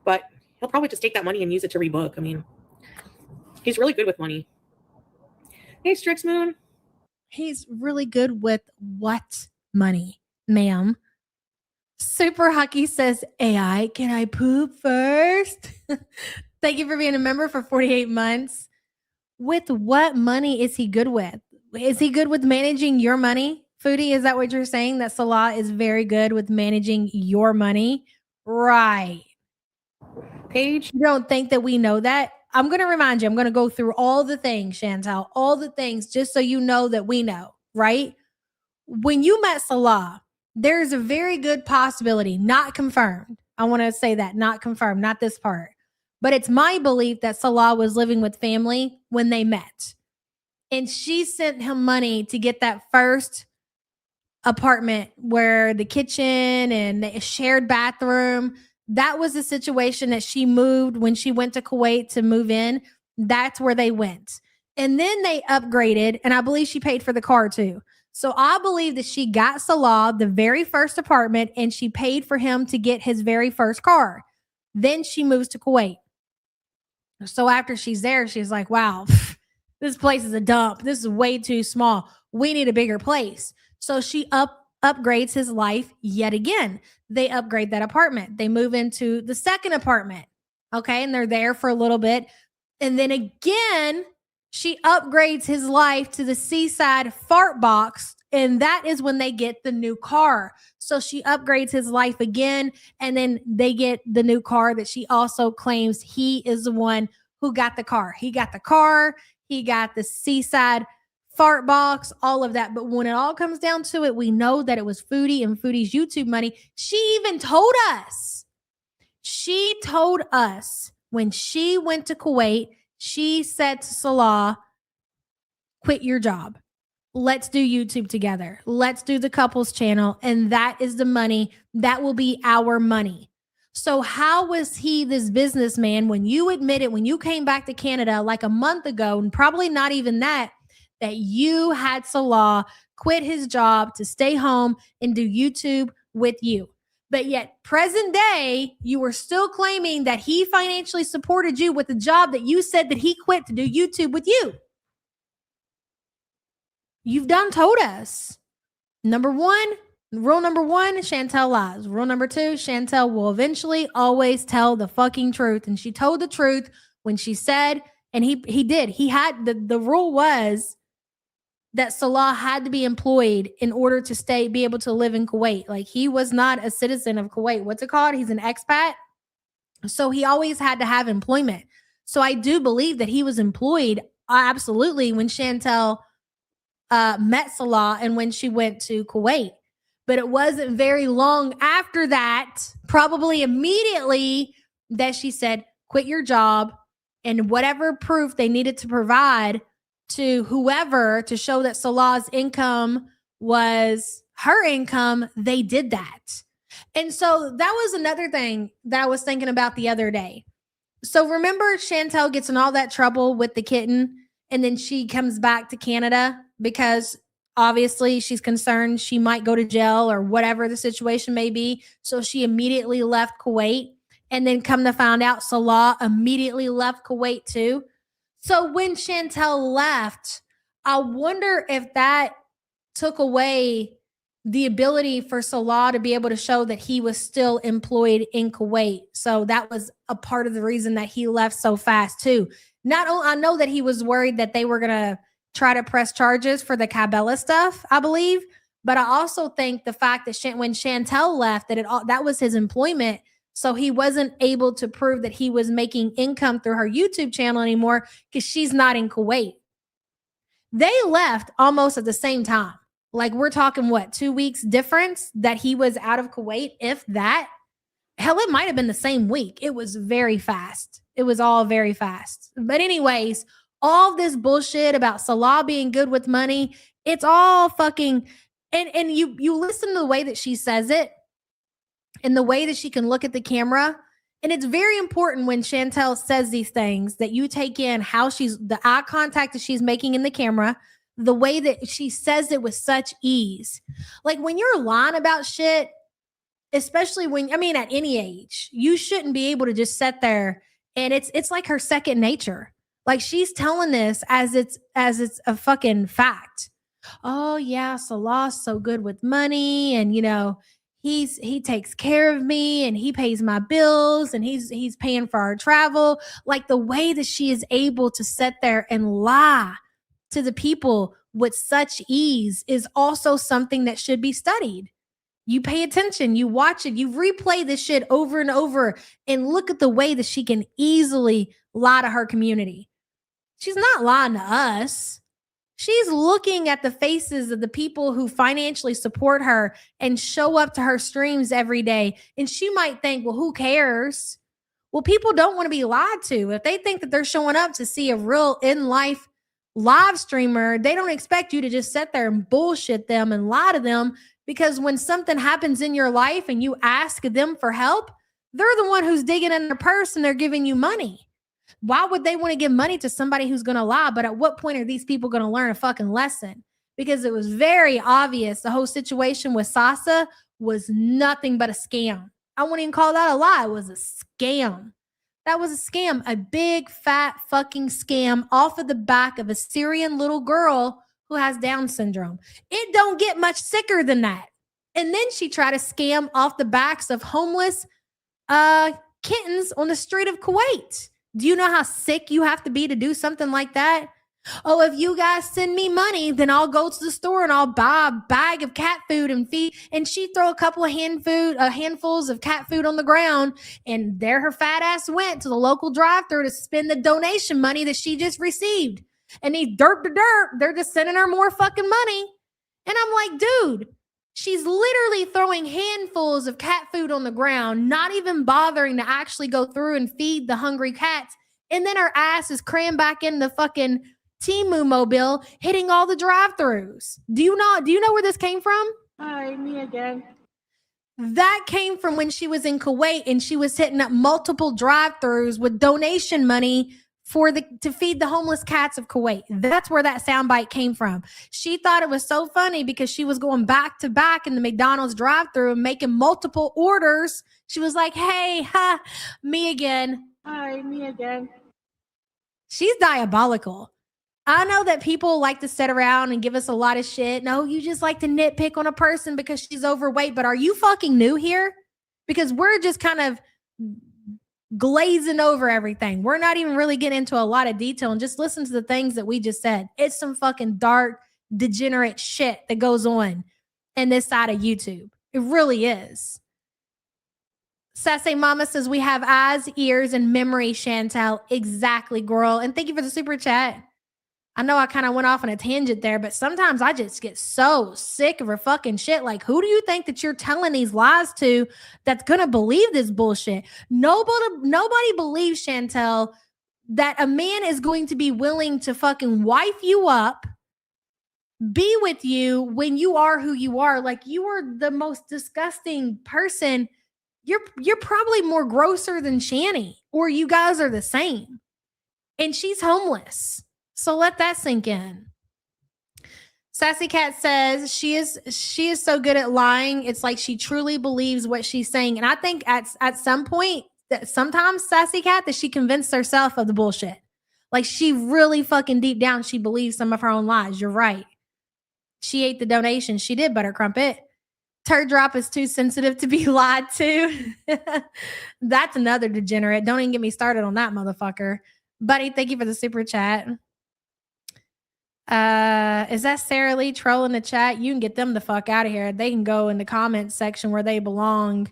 Speaker 3: But he'll probably just take that money and use it to rebook. I mean, he's really good with money. Hey, Strix Moon.
Speaker 5: He's really good with what money, ma'am? Super Hockey says, AI, can I poop first? Thank you for being a member for 48 months. With what money is he good with? Is he good with managing your money? Foodie, is that what you're saying? That Salah is very good with managing your money? Right.
Speaker 3: Paige?
Speaker 5: You don't think that we know that? I'm going to remind you. I'm going to go through all the things, Chantel, all the things, just so you know that we know, right? When you met Salah, there's a very good possibility, not confirmed. I want to say that, not confirmed, not this part. But it's my belief that Salah was living with family when they met. And she sent him money to get that first apartment where the kitchen and the shared bathroom, that was the situation that she moved when she went to Kuwait to move in. That's where they went. And then they upgraded, and I believe she paid for the car too. So I believe that she got Salah the very first apartment and she paid for him to get his very first car. Then she moves to Kuwait. So after she's there, she's like, wow, this place is a dump. This is way too small. We need a bigger place. So she upgrades his life yet again. They upgrade that apartment. They move into the second apartment. Okay. And they're there for a little bit. And then again, she upgrades his life to the seaside fart box. And that is when they get the new car. So she upgrades his life again. And then they get the new car that she also claims he is the one who got the car. He got the car. He got the seaside fart box, all of that. But when it all comes down to it, we know that it was Foodie and Foodie's YouTube money. She even told us. She told us when she went to Kuwait, she said to Salah, quit your job. Let's do YouTube together. Let's do the couples channel. And that is the money. That will be our money. So how was he this businessman when you admitted, when you came back to Canada like a month ago, and probably not even that you had Salah quit his job to stay home and do YouTube with you? But yet present day, you were still claiming that he financially supported you with a job that you said that he quit to do YouTube with you. You've done told us. Rule number one, Chantel lies. Rule number two, Chantel will eventually always tell the fucking truth. And she told the truth when she said, and he did. He had, the rule was that Salah had to be employed in order to be able to live in Kuwait. Like he was not a citizen of Kuwait. What's it called? He's an expat. So he always had to have employment. So I do believe that he was employed absolutely when Chantel met Salah and when she went to Kuwait. But it wasn't very long after that, probably immediately, that she said, quit your job, and whatever proof they needed to provide to whoever to show that Salah's income was her income, they did that. And so that was another thing that I was thinking about the other day. So remember Chantel gets in all that trouble with the kitten, and then she comes back to Canada because obviously she's concerned she might go to jail or whatever the situation may be. So she immediately left Kuwait, and then come to find out Salah immediately left Kuwait too. So when Chantel left, I wonder if that took away the ability for Salah to be able to show that he was still employed in Kuwait. So that was a part of the reason that he left so fast too. Not only, I know that he was worried that they were going to try to press charges for the Cabela stuff, I believe. But I also think the fact that when Chantel left, that was his employment. So he wasn't able to prove that he was making income through her YouTube channel anymore because she's not in Kuwait. They left almost at the same time. Like we're talking, 2 weeks difference that he was out of Kuwait, if that. Hell, it might have been the same week. It was very fast. It was all very fast. But anyways, all this bullshit about Salah being good with money, it's all fucking, and you listen to the way that she says it and the way that she can look at the camera. And it's very important when Chantel says these things that you take in how the eye contact that she's making in the camera, the way that she says it with such ease. Like when you're lying about shit, especially at any age, you shouldn't be able to just sit there and it's like her second nature. Like she's telling this as it's a fucking fact. Oh yeah, Salah's so good with money, and he takes care of me and he pays my bills and he's paying for our travel. Like the way that she is able to sit there and lie to the people with such ease is also something that should be studied. You pay attention, you watch it, you replay this shit over and over and look at the way that she can easily lie to her community. She's not lying to us. She's looking at the faces of the people who financially support her and show up to her streams every day. And she might think, well, who cares? Well, people don't want to be lied to. If they think that they're showing up to see a real in-life live streamer, they don't expect you to just sit there and bullshit them and lie to them, because when something happens in your life and you ask them for help, they're the one who's digging in their purse and they're giving you money. Why would they want to give money to somebody who's going to lie? But at what point are these people going to learn a fucking lesson? Because it was very obvious the whole situation with Sasa was nothing but a scam. I wouldn't even call that a lie. It was a scam. That was a scam, a big fat fucking scam off of the back of a Syrian little girl who has Down syndrome. It don't get much sicker than that. And then she tried to scam off the backs of homeless kittens on the street of Kuwait. Do you know how sick you have to be to do something like that? Oh, if you guys send me money, then I'll go to the store and I'll buy a bag of cat food and feed. And she throw a couple of handfuls of cat food on the ground, and there her fat ass went to the local drive-thru to spend the donation money that she just received. And they're just sending her more fucking money. And I'm like, dude, she's literally throwing handfuls of cat food on the ground, not even bothering to actually go through and feed the hungry cats. And then her ass is crammed back in the fucking Temu mobile, hitting all the drive-thrus. Do you know where this came from?
Speaker 7: Hi, me again.
Speaker 5: That came from when she was in Kuwait and she was hitting up multiple drive-thrus with donation money to feed the homeless cats of Kuwait. That's where that soundbite came from. She thought it was so funny because she was going back to back in the McDonald's drive-thru and making multiple orders. She was like, hey, me again.
Speaker 7: Hi, me again.
Speaker 5: She's diabolical. I know that people like to sit around and give us a lot of shit. No, you just like to nitpick on a person because she's overweight. But are you fucking new here? Because we're just kind of glazing over everything. We're not even really getting into a lot of detail, and just listen to the things that we just said. It's some fucking dark, degenerate shit that goes on in this side of YouTube. It really is. Sassy Mama says we have eyes, ears, and memory, Chantel. Exactly, girl. And thank you for the super chat. I know I kind of went off on a tangent there, but sometimes I just get so sick of her fucking shit. Like, who do you think that you're telling these lies to that's going to believe this bullshit? Nobody believes Chantel that a man is going to be willing to fucking wife you up, be with you when you are who you are. Like, you are the most disgusting person. You're probably more grosser than Shani, or you guys are the same. And she's homeless. So let that sink in. Sassy Cat says she is so good at lying. It's like she truly believes what she's saying. And I think at some point that sometimes Sassy Cat that she convinced herself of the bullshit. Like, she really fucking deep down, she believes some of her own lies. You're right. She ate the donation. She did, Butter Crumpet. Turd Drop is too sensitive to be lied to. That's another degenerate. Don't even get me started on that motherfucker. Buddy, thank you for the super chat. Is that Sarah Lee trolling the chat? You can get them the fuck out of here. They can go in the comments section where they belong.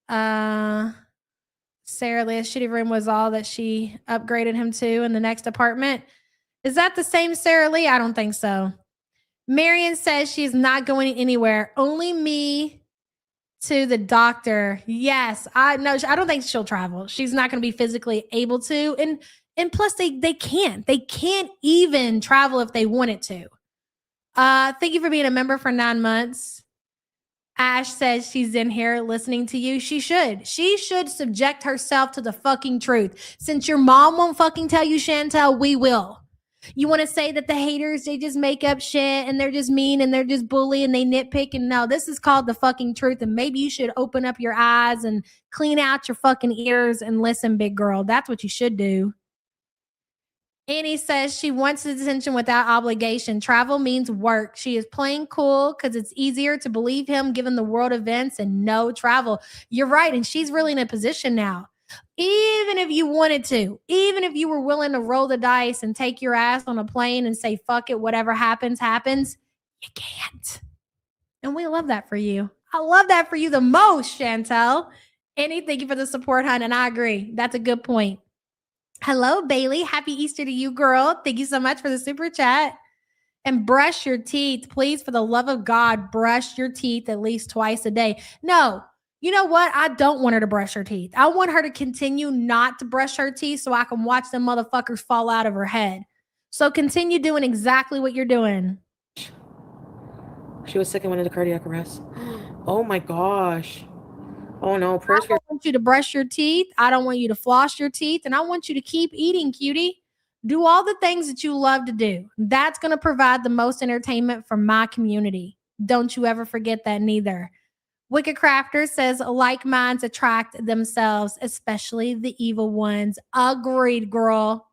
Speaker 5: Sarah Lee's shitty room was all that she upgraded him to in the next apartment. Is that the same Sarah Lee? I don't think so. Marion says she's not going anywhere. Only me to the doctor. Yes, I don't think she'll travel. She's not going to be physically able to. And plus they can't. They can't even travel if they wanted to. Thank you for being a member for 9 months. Ash says she's in here listening to you. She should. She should subject herself to the fucking truth. Since your mom won't fucking tell you, Chantel, we will. You want to say that the haters, they just make up shit and they're just mean and they're just bully and they nitpick. And no, this is called the fucking truth. And maybe you should open up your eyes and clean out your fucking ears and listen, big girl. That's what you should do. Annie says she wants attention without obligation. Travel means work. She is playing cool because it's easier to believe him given the world events and no travel. You're right. And she's really in a position now. Even if you wanted to, even if you were willing to roll the dice and take your ass on a plane and say, fuck it, whatever happens, happens, you can't. And we love that for you. I love that for you the most, Chantel. Annie, thank you for the support, hon. And I agree. That's a good point. Hello, Bailey. Happy Easter to you, girl. Thank you so much for the super chat. And brush your teeth. Please, for the love of God, brush your teeth at least twice a day. No, you know what? I don't want her to brush her teeth. I want her to continue not to brush her teeth so I can watch them motherfuckers fall out of her head. So continue doing exactly what you're doing.
Speaker 3: She was sick and went into cardiac arrest. Oh my gosh. Oh no. Prayers for
Speaker 5: I want you to brush your teeth. I don't want you to floss your teeth. And I want you to keep eating, cutie. Do all the things that you love to do. That's going to provide the most entertainment for my community. Don't you ever forget that neither. Wicked Crafter says like minds attract themselves, especially the evil ones. Agreed, girl.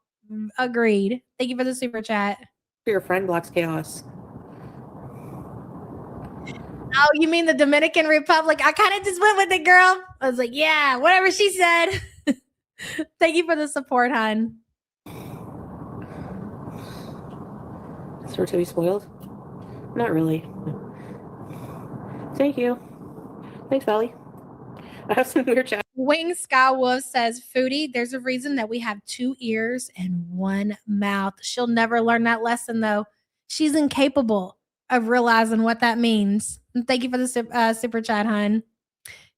Speaker 5: Agreed. Thank you for the super chat.
Speaker 3: your friend Blocks Chaos.
Speaker 5: Oh, you mean the Dominican Republic? I kind of just went with it, girl. I was like, yeah, whatever she said. Thank you for the support, hon.
Speaker 3: Sort to be spoiled? Not really. Thank you. Thanks, Valley. I have some weird chat.
Speaker 5: Wing Skywolf says, Foodie, there's a reason that we have 2 ears and 1 mouth. She'll never learn that lesson, though. She's incapable of realizing what that means. And thank you for the super chat, hon.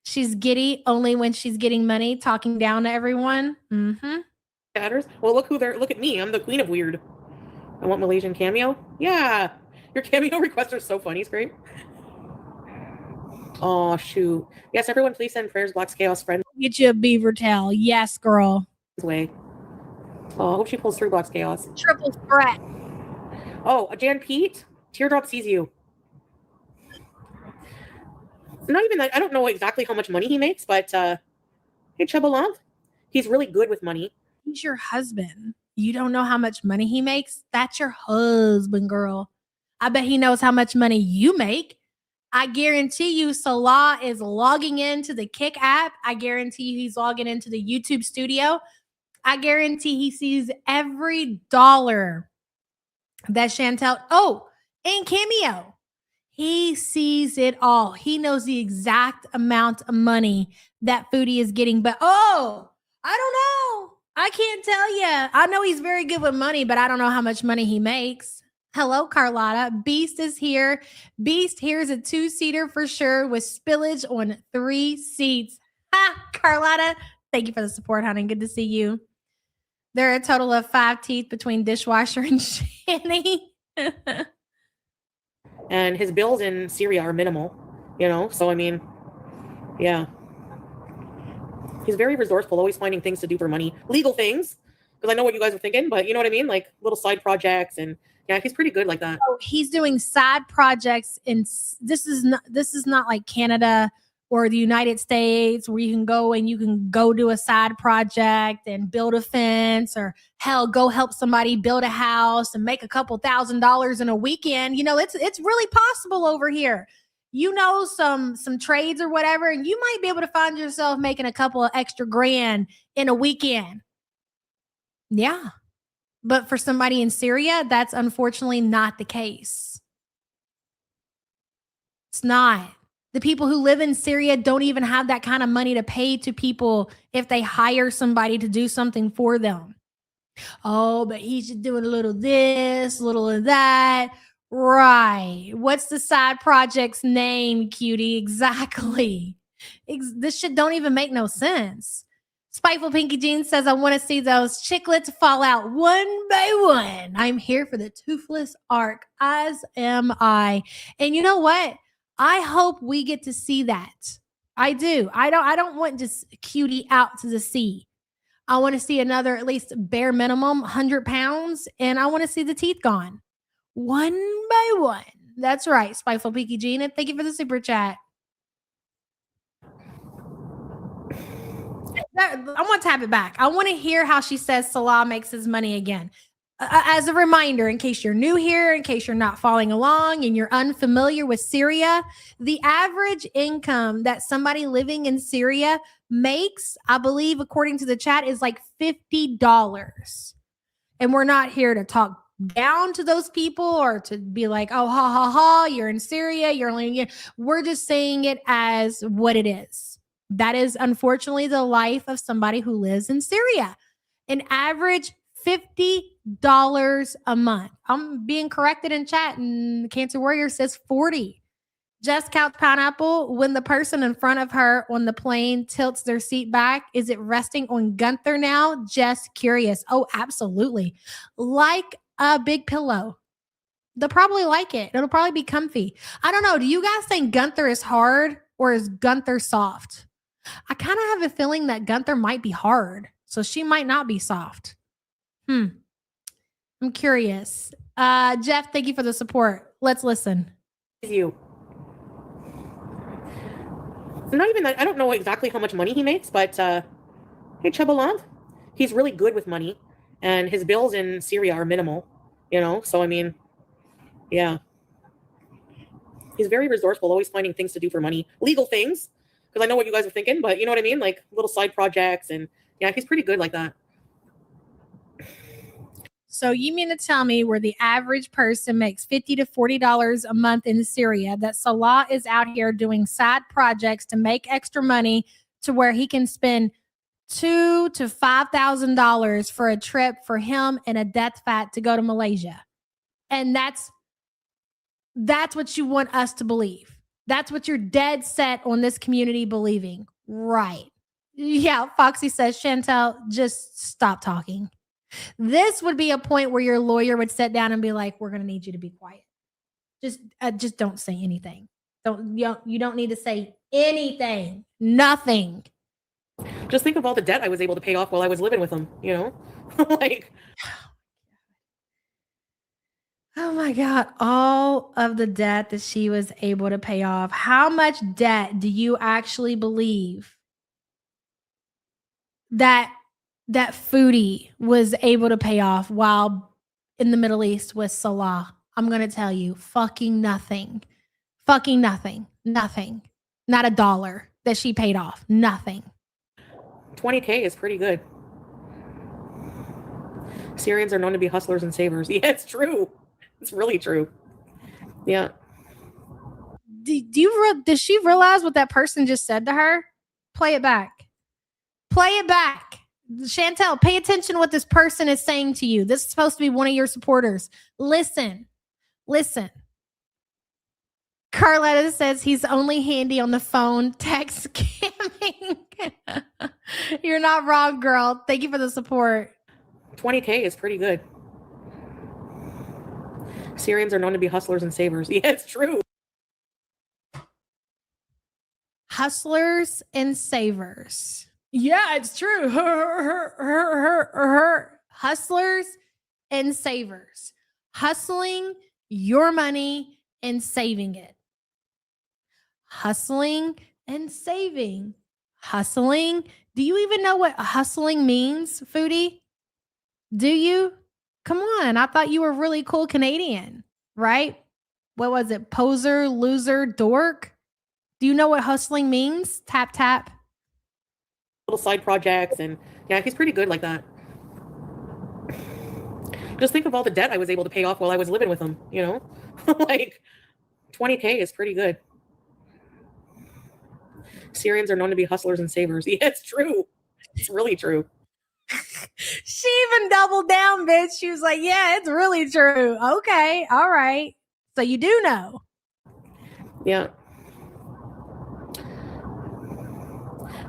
Speaker 5: She's giddy only when she's getting money, talking down to everyone. Mm-hmm.
Speaker 3: Chatters. Well, look at me. I'm the queen of weird. I want Malaysian cameo. Yeah. Your cameo requests are so funny, Scrape. Oh, shoot. Yes, everyone, please send prayers, Blocks Chaos friend.
Speaker 5: Get you a beaver tail. Yes, girl.
Speaker 3: Way. Oh, I hope she pulls through Blocks Chaos.
Speaker 5: Triple threat.
Speaker 3: Oh, Jan Pete. Teardrop sees you. Not even that. I don't know exactly how much money he makes, but hey, Chubalov, he's really good with money.
Speaker 5: He's your husband. You don't know how much money he makes? That's your husband, girl. I bet he knows how much money you make. I guarantee you Salah is logging into the Kick app. I guarantee you he's logging into the YouTube studio. I guarantee he sees every dollar that Chantel. Oh, and Cameo. He sees it all. He knows the exact amount of money that Foodie is getting. But I don't know. I can't tell you. I know he's very good with money, but I don't know how much money he makes. Hello, Carlotta. Beast is here. Beast here is a 2-seater for sure with spillage on 3 seats. Ha, Carlotta. Thank you for the support, honey. Good to see you. There are a total of 5 teeth between dishwasher and Shanny.
Speaker 3: And his bills in Syria are minimal, so I mean, yeah. He's very resourceful, always finding things to do for money. Legal things, because I know what you guys are thinking, but you know what I mean? Like little side projects, and yeah, he's pretty good like that.
Speaker 5: So he's doing side projects, and this is not like Canada or the United States where you can go do a side project and build a fence, or hell, go help somebody build a house and make a couple $1,000s in a weekend. It's really possible over here. Some trades or whatever, and you might be able to find yourself making a couple of extra grand in a weekend. Yeah. But for somebody in Syria, that's unfortunately not the case. It's not. The people who live in Syria don't even have that kind of money to pay to people if they hire somebody to do something for them. Oh, but he's just doing a little this, a little of that. Right. What's the side project's name, cutie? Exactly. This shit don't even make no sense. Spiteful Pinky Jean says, I want to see those chiclets fall out one by one. I'm here for the toothless arc, as am I. And you know what? I hope we get to see that. I do. I don't want just cutie out to the sea. I want to see another, at least bare minimum, 100 pounds, and I want to see the teeth gone. One by one. That's right, Spiteful Pinky Jean, and thank you for the super chat. I want to tap it back. I want to hear how she says Salah makes his money again. As a reminder, in case you're new here, in case you're not following along and you're unfamiliar with Syria, the average income that somebody living in Syria makes, I believe, according to the chat, is like $50. And we're not here to talk down to those people or to be like, oh, ha, ha, ha, you're in Syria. We're just saying it as what it is. That is unfortunately the life of somebody who lives in Syria. An average $50 a month. I'm being corrected in chat, and Cancer Warrior says 40. Just Couch Pineapple, when the person in front of her on the plane tilts their seat back, is it resting on Gunther now? Just curious. Oh, absolutely. Like a big pillow. They'll probably like it. It'll probably be comfy. I don't know. Do you guys think Gunther is hard or is Gunther soft? I kind of have a feeling that Gunther might be hard, so she might not be soft. I'm curious. Jeff, thank you for the support. Let's listen.
Speaker 3: You. Not even that. I don't know exactly how much money he makes, but hey, Chubalov, he's really good with money, and his bills in Syria are minimal, so I mean, yeah. He's very resourceful, always finding things to do for money. Legal things, because I know what you guys are thinking, but you know what I mean? Like little side projects, and yeah, he's pretty good like that.
Speaker 5: So you mean to tell me where the average person makes $50 to $40 a month in Syria, that Salah is out here doing side projects to make extra money to where he can spend $2,000 to $5,000 for a trip for him and a death fat to go to Malaysia? And that's what you want us to believe. That's what you're dead set on this community believing. Right. Yeah, Foxy says, Chantel, just stop talking. This would be a point where your lawyer would sit down and be like, we're going to need you to be quiet. Just don't say anything. You don't need to say anything. Nothing.
Speaker 3: Just think of all the debt I was able to pay off while I was living with him, like.
Speaker 5: Oh my God. All of the debt that she was able to pay off. How much debt do you actually believe that Foodie was able to pay off while in the Middle East with Salah? I'm going to tell you, fucking nothing. Fucking nothing. Nothing. Not $1 that she paid off. Nothing.
Speaker 3: 20K is pretty good. Syrians are known to be hustlers and savers. Yeah, it's true. It's really true. Yeah.
Speaker 5: Does she realize what that person just said to her? Play it back. Play it back. Chantel, pay attention to what this person is saying to you. This is supposed to be one of your supporters. Listen. Carletta says he's only handy on the phone text scamming. You're not wrong, girl. Thank you for the support.
Speaker 3: $20K is pretty good. Syrians are known to be hustlers and savers. Yeah, it's true.
Speaker 5: Hustlers and savers. Yeah, it's true. Hustlers and savers. Hustling your money and saving it. Hustling and saving. Hustling. Do you even know what hustling means, Foodie? Do you? Come on. I thought you were really cool Canadian, right? What was it? Poser, loser, dork? Do you know what hustling means? Tap, tap.
Speaker 3: Little side projects, and yeah, he's pretty good like that. Just think of all the debt I was able to pay off while I was living with him, you know? Like, $20K is pretty good. Syrians are known to be hustlers and savers. Yeah, it's true. It's really true.
Speaker 5: She even doubled down, bitch. She was like, yeah, it's really true. Okay. All right. So you do know.
Speaker 3: Yeah.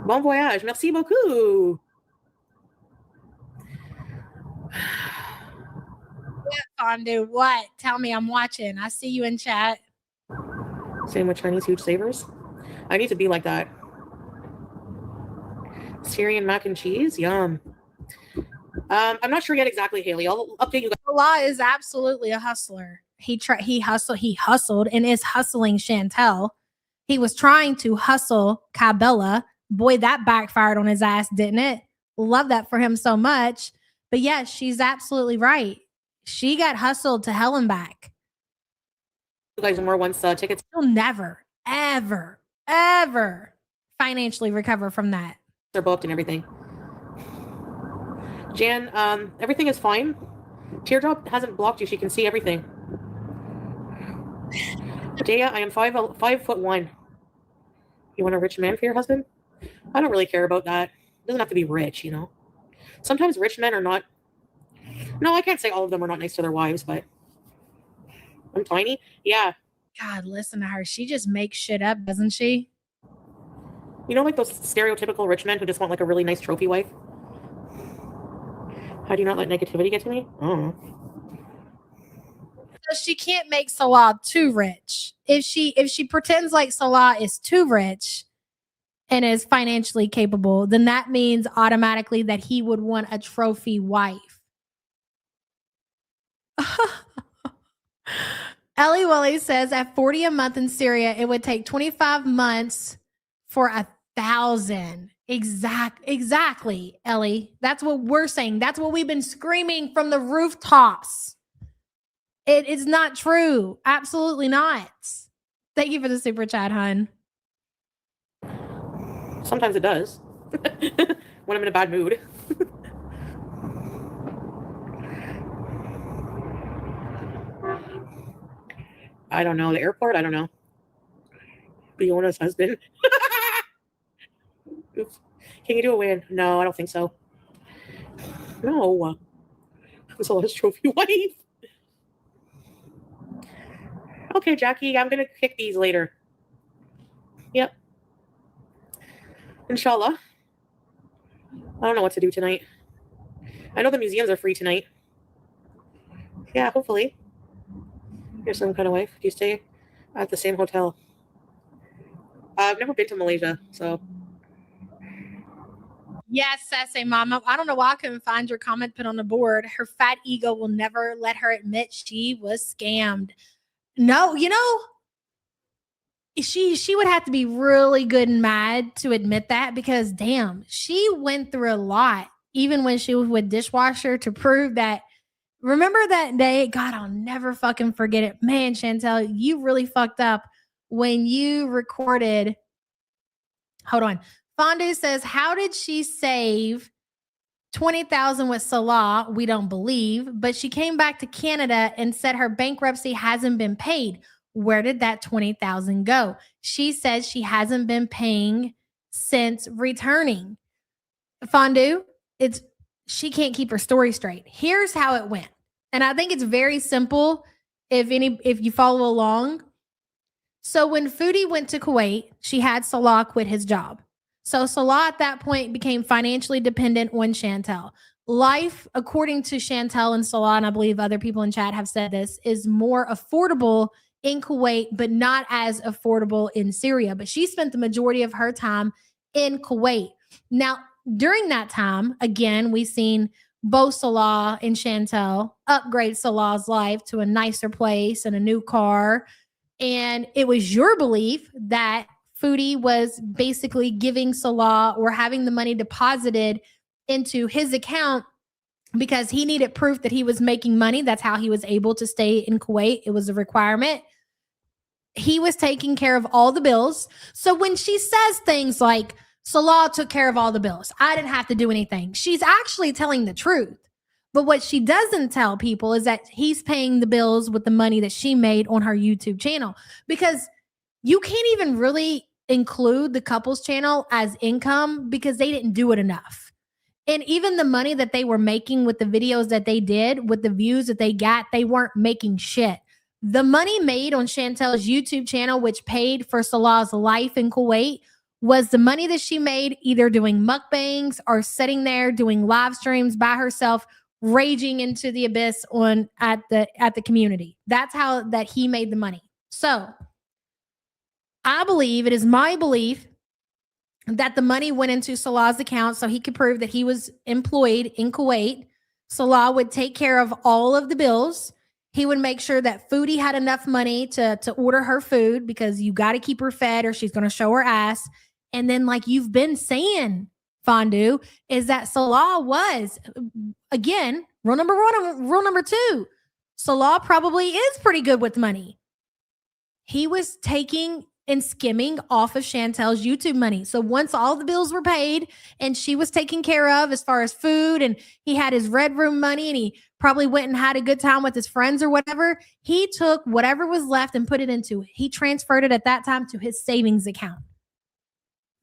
Speaker 3: Bon voyage. Merci beaucoup.
Speaker 5: What, Fondue? What? Tell me, I'm watching. I see you in chat.
Speaker 3: Same with Chinese huge savers. I need to be like that. Syrian mac and cheese. Yum. I'm not sure yet exactly, Haley. I'll update you guys.
Speaker 5: Salah is absolutely a hustler. He hustled and is hustling Chantel. He was trying to hustle Cabela. Boy, that backfired on his ass, didn't it? Love that for him so much. But yes, she's absolutely right. She got hustled to hell and back.
Speaker 3: You guys more once tickets.
Speaker 5: She'll never, ever, ever financially recover from that.
Speaker 3: They're booked and everything. Jan, everything is fine. Teardrop hasn't blocked you. She can see everything. Dea, I am 5'1". You want a rich man for your husband? I don't really care about that. It doesn't have to be rich, you know. Sometimes rich men are not. No, I can't say all of them are not nice to their wives, but I'm tiny. Yeah.
Speaker 5: God, listen to her. She just makes shit up, doesn't she?
Speaker 3: You know, like those stereotypical rich men who just want like a really nice trophy wife? How do you not let negativity get to me? I don't know.
Speaker 5: So she can't make Salah too rich. If she pretends like Salah is too rich and is financially capable, then that means automatically that he would want a trophy wife. Ellie Willie says at 40 a month in Syria, it would take 25 months for 1,000. Exactly, Ellie. That's what we're saying. That's what we've been screaming from the rooftops. It is not true. Absolutely not. Thank you for the super chat, hun.
Speaker 3: Sometimes it does. When I'm in a bad mood. I don't know. The airport? I don't know. Fiona's husband. Oops. Can you do a win? No, I don't think so. No. It's a last trophy wife. Okay, Jackie, I'm going to kick these later. Yep. Inshallah. I don't know what to do tonight. I know the museums are free tonight. Yeah, hopefully. You're some kind of wife. Do you stay at the same hotel? I've never been to Malaysia, so.
Speaker 5: Yes, Sassy Mama. I don't know why I couldn't find your comment put on the board. Her fat ego will never let her admit she was scammed. No, you know, she would have to be really good and mad to admit that because, damn, she went through a lot, even when she was with Dishwasher, to prove that. Remember that day? God, I'll never fucking forget it. Man, Chantel, you really fucked up when you recorded. Hold on. Fondue says, how did she save 20,000 with Salah? We don't believe, but she came back to Canada and said her bankruptcy hasn't been paid. Where did that 20,000 go? She says she hasn't been paying since returning. Fondue, she can't keep her story straight. Here's how it went. And I think it's very simple if you follow along. So when Foodie went to Kuwait, she had Salah quit his job. So Salah at that point became financially dependent on Chantel. Life, according to Chantel and Salah, and I believe other people in chat have said this, is more affordable in Kuwait, but not as affordable in Syria. But she spent the majority of her time in Kuwait. Now, during that time, again, we've seen both Salah and Chantel upgrade Salah's life to a nicer place and a new car. And it was your belief that Foodie was basically giving Salah or having the money deposited into his account because he needed proof that he was making money. That's how he was able to stay in Kuwait. It was a requirement. He was taking care of all the bills. So when she says things like, Salah took care of all the bills, I didn't have to do anything, she's actually telling the truth. But what she doesn't tell people is that he's paying the bills with the money that she made on her YouTube channel, because you can't even really include the couple's channel as income because they didn't do it enough. And even the money that they were making with the videos that they did, with the views that they got, they weren't making shit. The money made on Chantel's YouTube channel, which paid for Salah's life in Kuwait, was the money that she made either doing mukbangs or sitting there doing live streams by herself, raging into the abyss at the community. That's how that he made the money. So I believe, it is my belief, that the money went into Salah's account so he could prove that he was employed in Kuwait. Salah would take care of all of the bills. He would make sure that Foodie had enough money to order her food, because you got to keep her fed or she's going to show her ass. And then, like you've been saying, Fondue, is that Salah was, again, rule number one, rule number two, Salah probably is pretty good with money. He was taking and skimming off of Chantel's YouTube money. So once all the bills were paid and she was taken care of as far as food, and he had his red room money and he probably went and had a good time with his friends or whatever, he took whatever was left and put it into, he transferred it at that time to his savings account.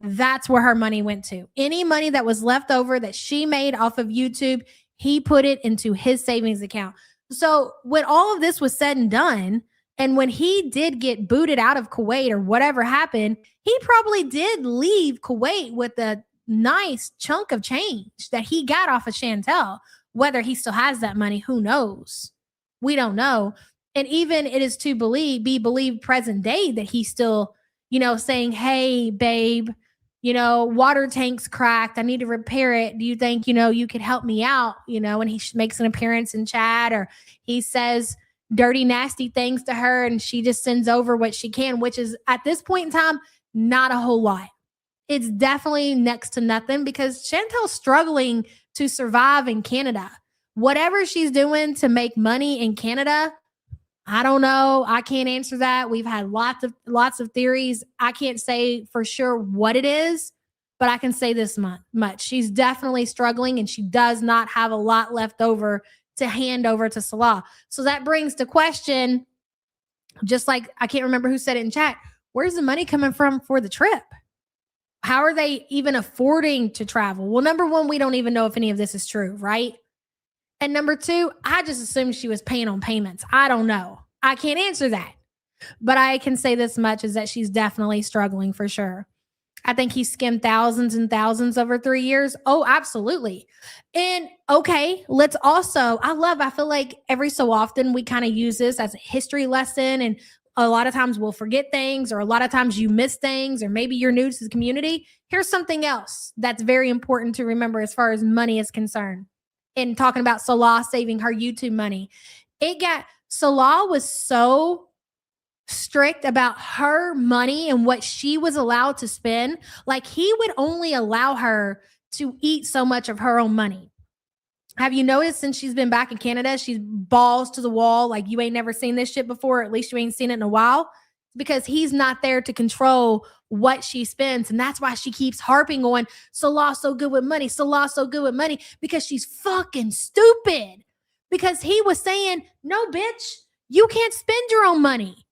Speaker 5: That's where her money went to. Any money that was left over that she made off of YouTube, he put it into his savings account. So when all of this was said and done, and when he did get booted out of Kuwait or whatever happened, he probably did leave Kuwait with a nice chunk of change that he got off of Chantel. Whether he still has that money, who knows? We don't know. And even it is to be believed present day that he's still, saying, hey, babe, water tank's cracked, I need to repair it. Do you think, you could help me out? And he makes an appearance in chat, or he says dirty, nasty things to her, and she just sends over what she can, which is at this point in time, not a whole lot. It's definitely next to nothing, because Chantel's struggling to survive in Canada. Whatever she's doing to make money in Canada, I don't know. I can't answer that. We've had lots of theories. I can't say for sure what it is, but I can say this much. She's definitely struggling, and she does not have a lot left over to hand over to Salah. So that brings to question, just like I can't remember who said it in chat, where's the money coming from for the trip? How are they even affording to travel? Well, number one, we don't even know if any of this is true, right? And number two, I just assumed she was paying on payments. I don't know. I can't answer that. But I can say this much, is that she's definitely struggling for sure. I think he skimmed thousands and thousands over 3 years. Oh, absolutely. And okay, let's also, I feel like every so often we kind of use this as a history lesson, and a lot of times we'll forget things, or a lot of times you miss things, or maybe you're new to the community. Here's something else that's very important to remember as far as money is concerned. In talking about Salah saving her YouTube money, Salah was so strict about her money and what she was allowed to spend. Like, he would only allow her to eat so much of her own money. Have you noticed since she's been back in Canada, she's balls to the wall, like you ain't never seen this shit before, or at least you ain't seen it in a while? Because he's not there to control what she spends. And that's why she keeps harping on Salah's so good with money. Salah's so good with money, because she's fucking stupid. Because he was saying, no, bitch, you can't spend your own money.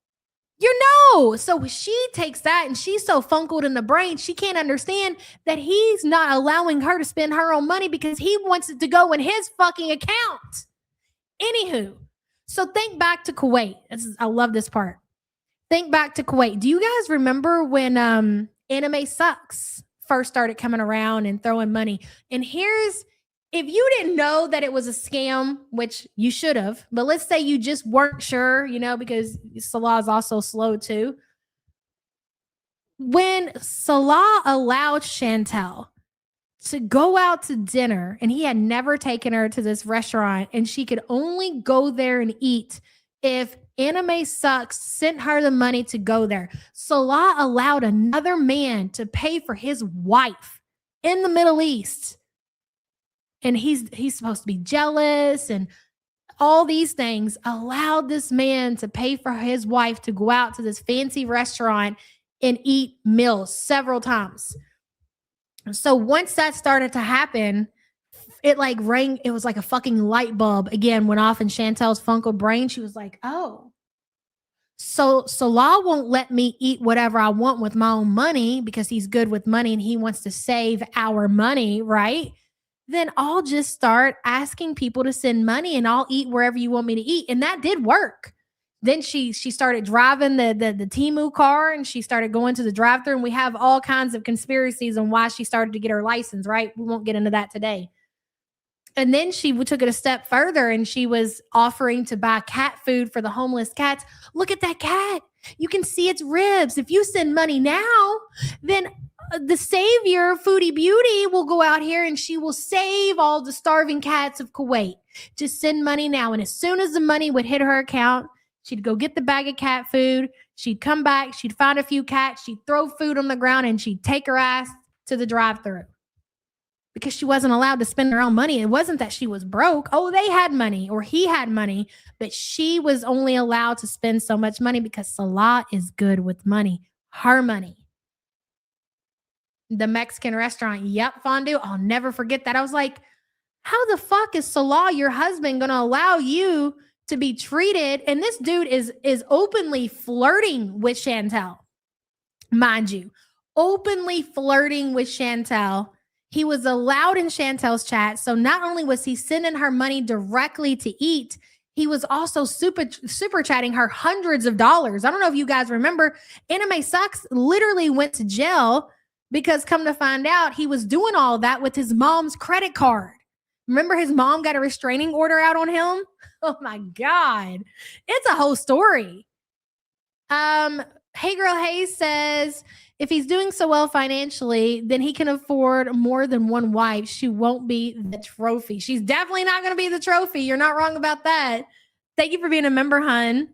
Speaker 5: So she takes that, and she's so funkled in the brain, she can't understand that he's not allowing her to spend her own money because he wants it to go in his fucking account. Anywho, so think back to Kuwait. I love this part. Think back to Kuwait. Do you guys remember when Anime Sucks first started coming around and throwing money. And here's, if you didn't know that it was a scam, which you should have, but let's say you just weren't sure, you know, because Salah is also slow too. When Salah allowed Chantel to go out to dinner, and he had never taken her to this restaurant, and she could only go there and eat if Anime Sucks sent her the money to go there. Salah allowed another man to pay for his wife in the Middle East. And he's supposed to be jealous and all these things. Allowed this man to pay for his wife to go out to this fancy restaurant and eat meals several times. So once that started to happen, it like rang. It was like a fucking light bulb again went off in Chantel's Funko brain. She was like, oh, so Salah won't let me eat whatever I want with my own money because he's good with money and he wants to save our money, right? Then I'll just start asking people to send money and I'll eat wherever you want me to eat. And that did work. Then she started driving the Temu car and she started going to the drive-thru, and we have all kinds of conspiracies on why she started to get her license, right? We won't get into that today. And then she took it a step further and she was offering to buy cat food for the homeless cats. Look at that cat. You can see its ribs. If you send money now, then the savior, Foodie Beauty, will go out here and she will save all the starving cats of Kuwait. Just send money now. And as soon as the money would hit her account, she'd go get the bag of cat food. She'd come back. She'd find a few cats. She'd throw food on the ground and she'd take her ass to the drive-thru. Because she wasn't allowed to spend her own money. It wasn't that she was broke. Oh, they had money or he had money, but she was only allowed to spend so much money because Salah is good with money. Her money. The Mexican restaurant. Yep, fondue. I'll never forget that. I was like, how the fuck is Salah, your husband, going to allow you to be treated? And this dude is openly flirting with Chantel. Mind you, openly flirting with Chantel. He was allowed in Chantel's chat. So not only was he sending her money directly to eat, he was also super chatting her hundreds of dollars. I don't know if you guys remember, Anime Sucks literally went to jail because come to find out, he was doing all that with his mom's credit card. Remember his mom got a restraining order out on him? Oh my God. It's a whole story. Hey Girl Hey says, if he's doing so well financially, then he can afford more than one wife. She won't be the trophy. She's definitely not going to be the trophy. You're not wrong about that. Thank you for being a member, hun.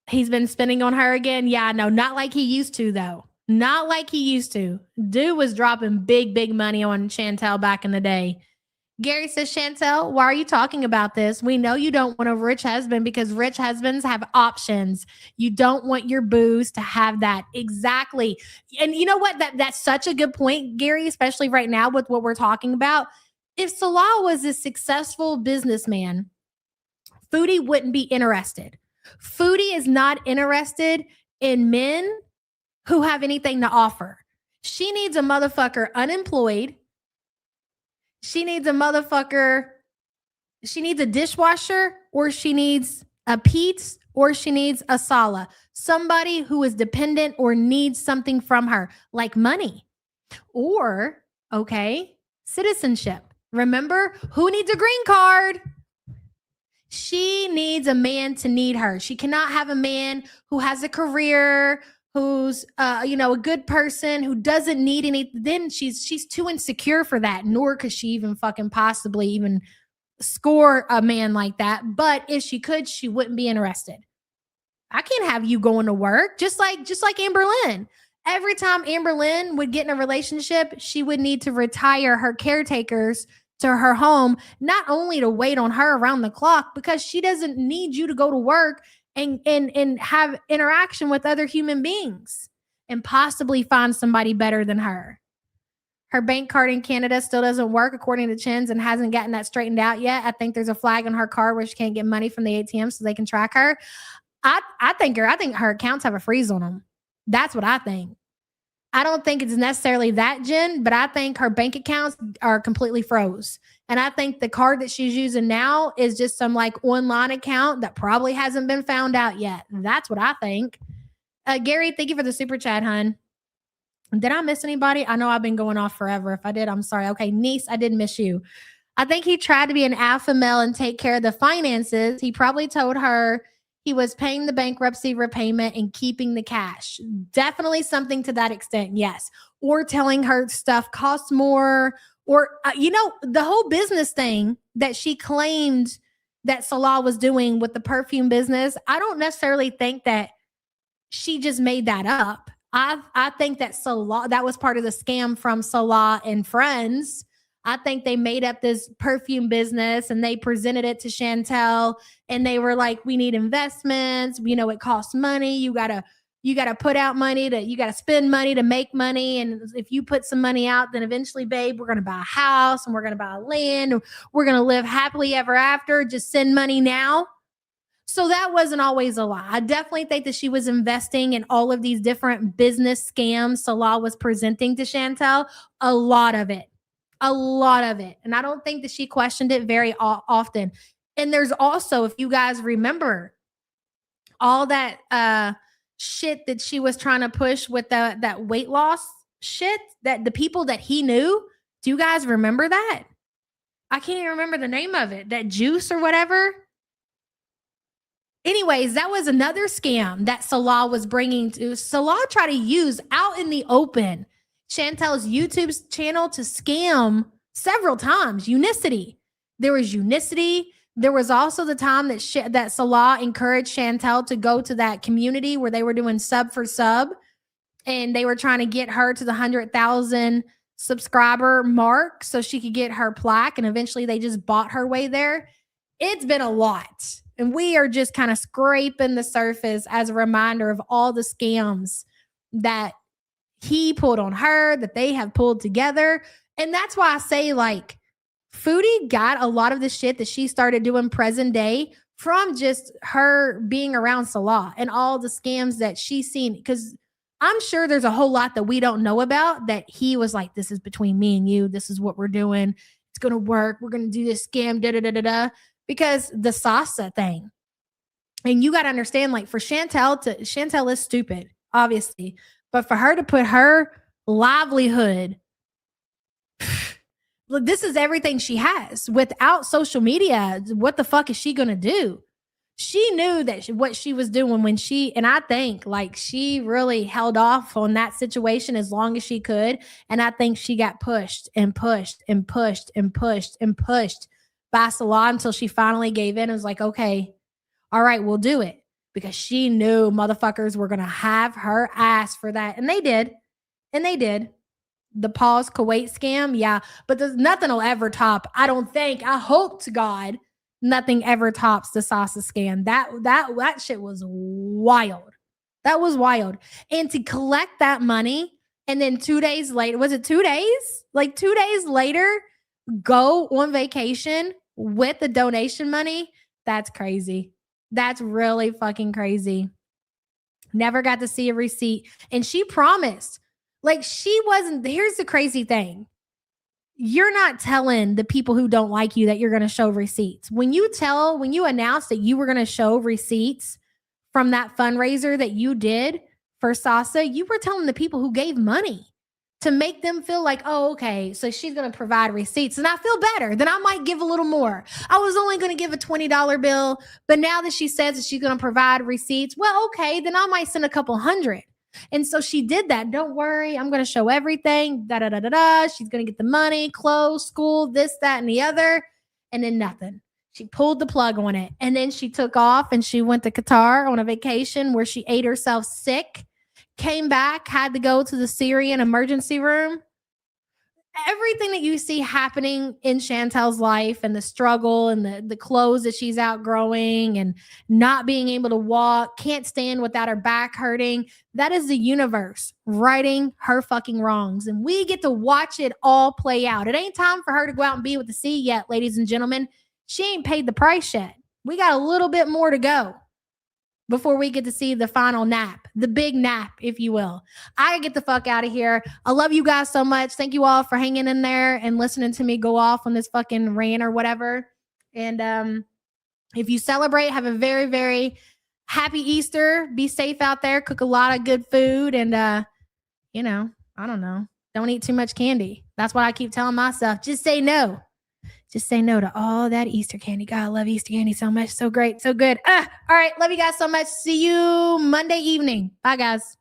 Speaker 5: He's been spending on her again. Yeah, no, not like he used to, though. Not like he used to. Dude was dropping big money on Chantel back in the day. Gary says, Chantel, why are you talking about this? We know you don't want a rich husband because rich husbands have options. You don't want your booze to have that. Exactly. And you know what? That's such a good point, Gary, especially right now with what we're talking about. If Salah was a successful businessman, Foodie wouldn't be interested. Foodie is not interested in men who have anything to offer. She needs a motherfucker unemployed. She needs a motherfucker. She needs a dishwasher, or she needs a Pete's, or she needs a Sala. Somebody who is dependent or needs something from her, like money. Or, okay, citizenship. Remember, who needs a green card? She needs a man to need her. She cannot have a man who has a career, who's a good person, who doesn't need any. Then she's too insecure for that, nor could she even fucking possibly even score a man like that. But if she could, she wouldn't be interested. I can't have you going to work, just like Amber Lynn. Every time Amber Lynn would get in a relationship, she would need to retire her caretakers to her home, not only to wait on her around the clock, because she doesn't need you to go to work and have interaction with other human beings and possibly find somebody better than her. Her bank card in Canada still doesn't work according to Chins and hasn't gotten that straightened out yet. I think there's a flag on her card where she can't get money from the ATM so they can track her. I think her accounts have a freeze on them. That's what I think. I don't think it's necessarily that, Jen, but I think her bank accounts are completely froze. And I think the card that she's using now is just some like online account that probably hasn't been found out yet. That's what I think. Gary, thank you for the super chat, hun. Did I miss anybody? I know I've been going off forever. If I did, I'm sorry. Okay, niece, I did miss you. I think he tried to be an alpha male and take care of the finances. He probably told her he was paying the bankruptcy repayment and keeping the cash. Definitely something to that extent, yes. Or telling her stuff costs more. Or, the whole business thing that she claimed that Salah was doing with the perfume business, I don't necessarily think that she just made that up. I think that Salah, that was part of the scam from Salah and friends. I think they made up this perfume business and they presented it to Chantel and they were like, we need investments. It costs money. You gotta put out money you gotta spend money to make money. And if you put some money out, then eventually, babe, we're gonna buy a house and we're gonna buy land and we're gonna live happily ever after. Just send money now. So that wasn't always a lie. I definitely think that she was investing in all of these different business scams Salah was presenting to Chantel. A lot of it. And I don't think that she questioned it very often. And there's also, if you guys remember, all that shit that she was trying to push with that weight loss shit, that the people that he knew, do you guys remember that? I can't even remember the name of it. That juice or whatever. Anyways, that was another scam that Salah was bringing to. Salah tried to use out in the open Chantel's YouTube channel to scam several times. Unicity. There was Unicity. There was also the time that Salah encouraged Chantel to go to that community where they were doing sub for sub. And they were trying to get her to the 100,000 subscriber mark so she could get her plaque. And eventually they just bought her way there. It's been a lot. And we are just kind of scraping the surface as a reminder of all the scams that he pulled on her, that they have pulled together. And that's why I say, like, Foodie got a lot of the shit that she started doing present day from just her being around Salah and all the scams that she's seen. Because I'm sure there's a whole lot that we don't know about that he was like, this is between me and you. This is what we're doing. It's going to work. We're going to do this scam, da-da-da-da-da. Because the Sasa thing. And you got to understand, like, for Chantel is stupid, obviously. But for her to put her livelihood, look, this is everything she has. Without social media, what the fuck is she going to do? She knew that what she was doing and I think, like, she really held off on that situation as long as she could. And I think she got pushed and pushed and pushed and pushed and pushed by Salah until she finally gave in and was like, okay, all right, we'll do it. Because she knew motherfuckers were going to have her ass for that. And they did. The Pause Kuwait scam, yeah. But there's nothing will ever top. I don't think. I hope to God nothing ever tops the Sasa scam. That shit was wild. That was wild. And to collect that money and then 2 days later, was it 2 days? Like 2 days later, go on vacation with the donation money. That's crazy. That's really fucking crazy. Never got to see a receipt. And she promised, like, she wasn't. Here's the crazy thing. You're not telling the people who don't like you that you're going to show receipts. When you announced that you were going to show receipts from that fundraiser that you did for Sasa, you were telling the people who gave money to make them feel like, oh, okay, so she's going to provide receipts. And I feel better. Then I might give a little more. I was only going to give a $20 bill, but now that she says that she's going to provide receipts, well, okay, then I might send a couple hundred. And so she did that. Don't worry, I'm going to show everything. Da-da-da-da-da. She's going to get the money, clothes, school, this, that, and the other. And then nothing. She pulled the plug on it. And then she took off and she went to Qatar on a vacation where she ate herself sick. Came back, had to go to the Syrian emergency room. Everything that you see happening in Chantel's life and the struggle and the clothes that she's outgrowing and not being able to walk, can't stand without her back hurting, that is the universe righting her fucking wrongs. And we get to watch it all play out. It ain't time for her to go out and be with the sea yet, ladies and gentlemen. She ain't paid the price yet. We got a little bit more to go before we get to see the final nap, the big nap, if you will. I get the fuck out of here. I love you guys so much. Thank you all for hanging in there and listening to me go off on this fucking rant or whatever. And if you celebrate, have a very, very happy Easter. Be safe out there. Cook a lot of good food. And, I don't know. Don't eat too much candy. That's what I keep telling myself. Just say no. Just say no to all that Easter candy. God, I love Easter candy so much. So great. So good. All right. Love you guys so much. See you Monday evening. Bye, guys.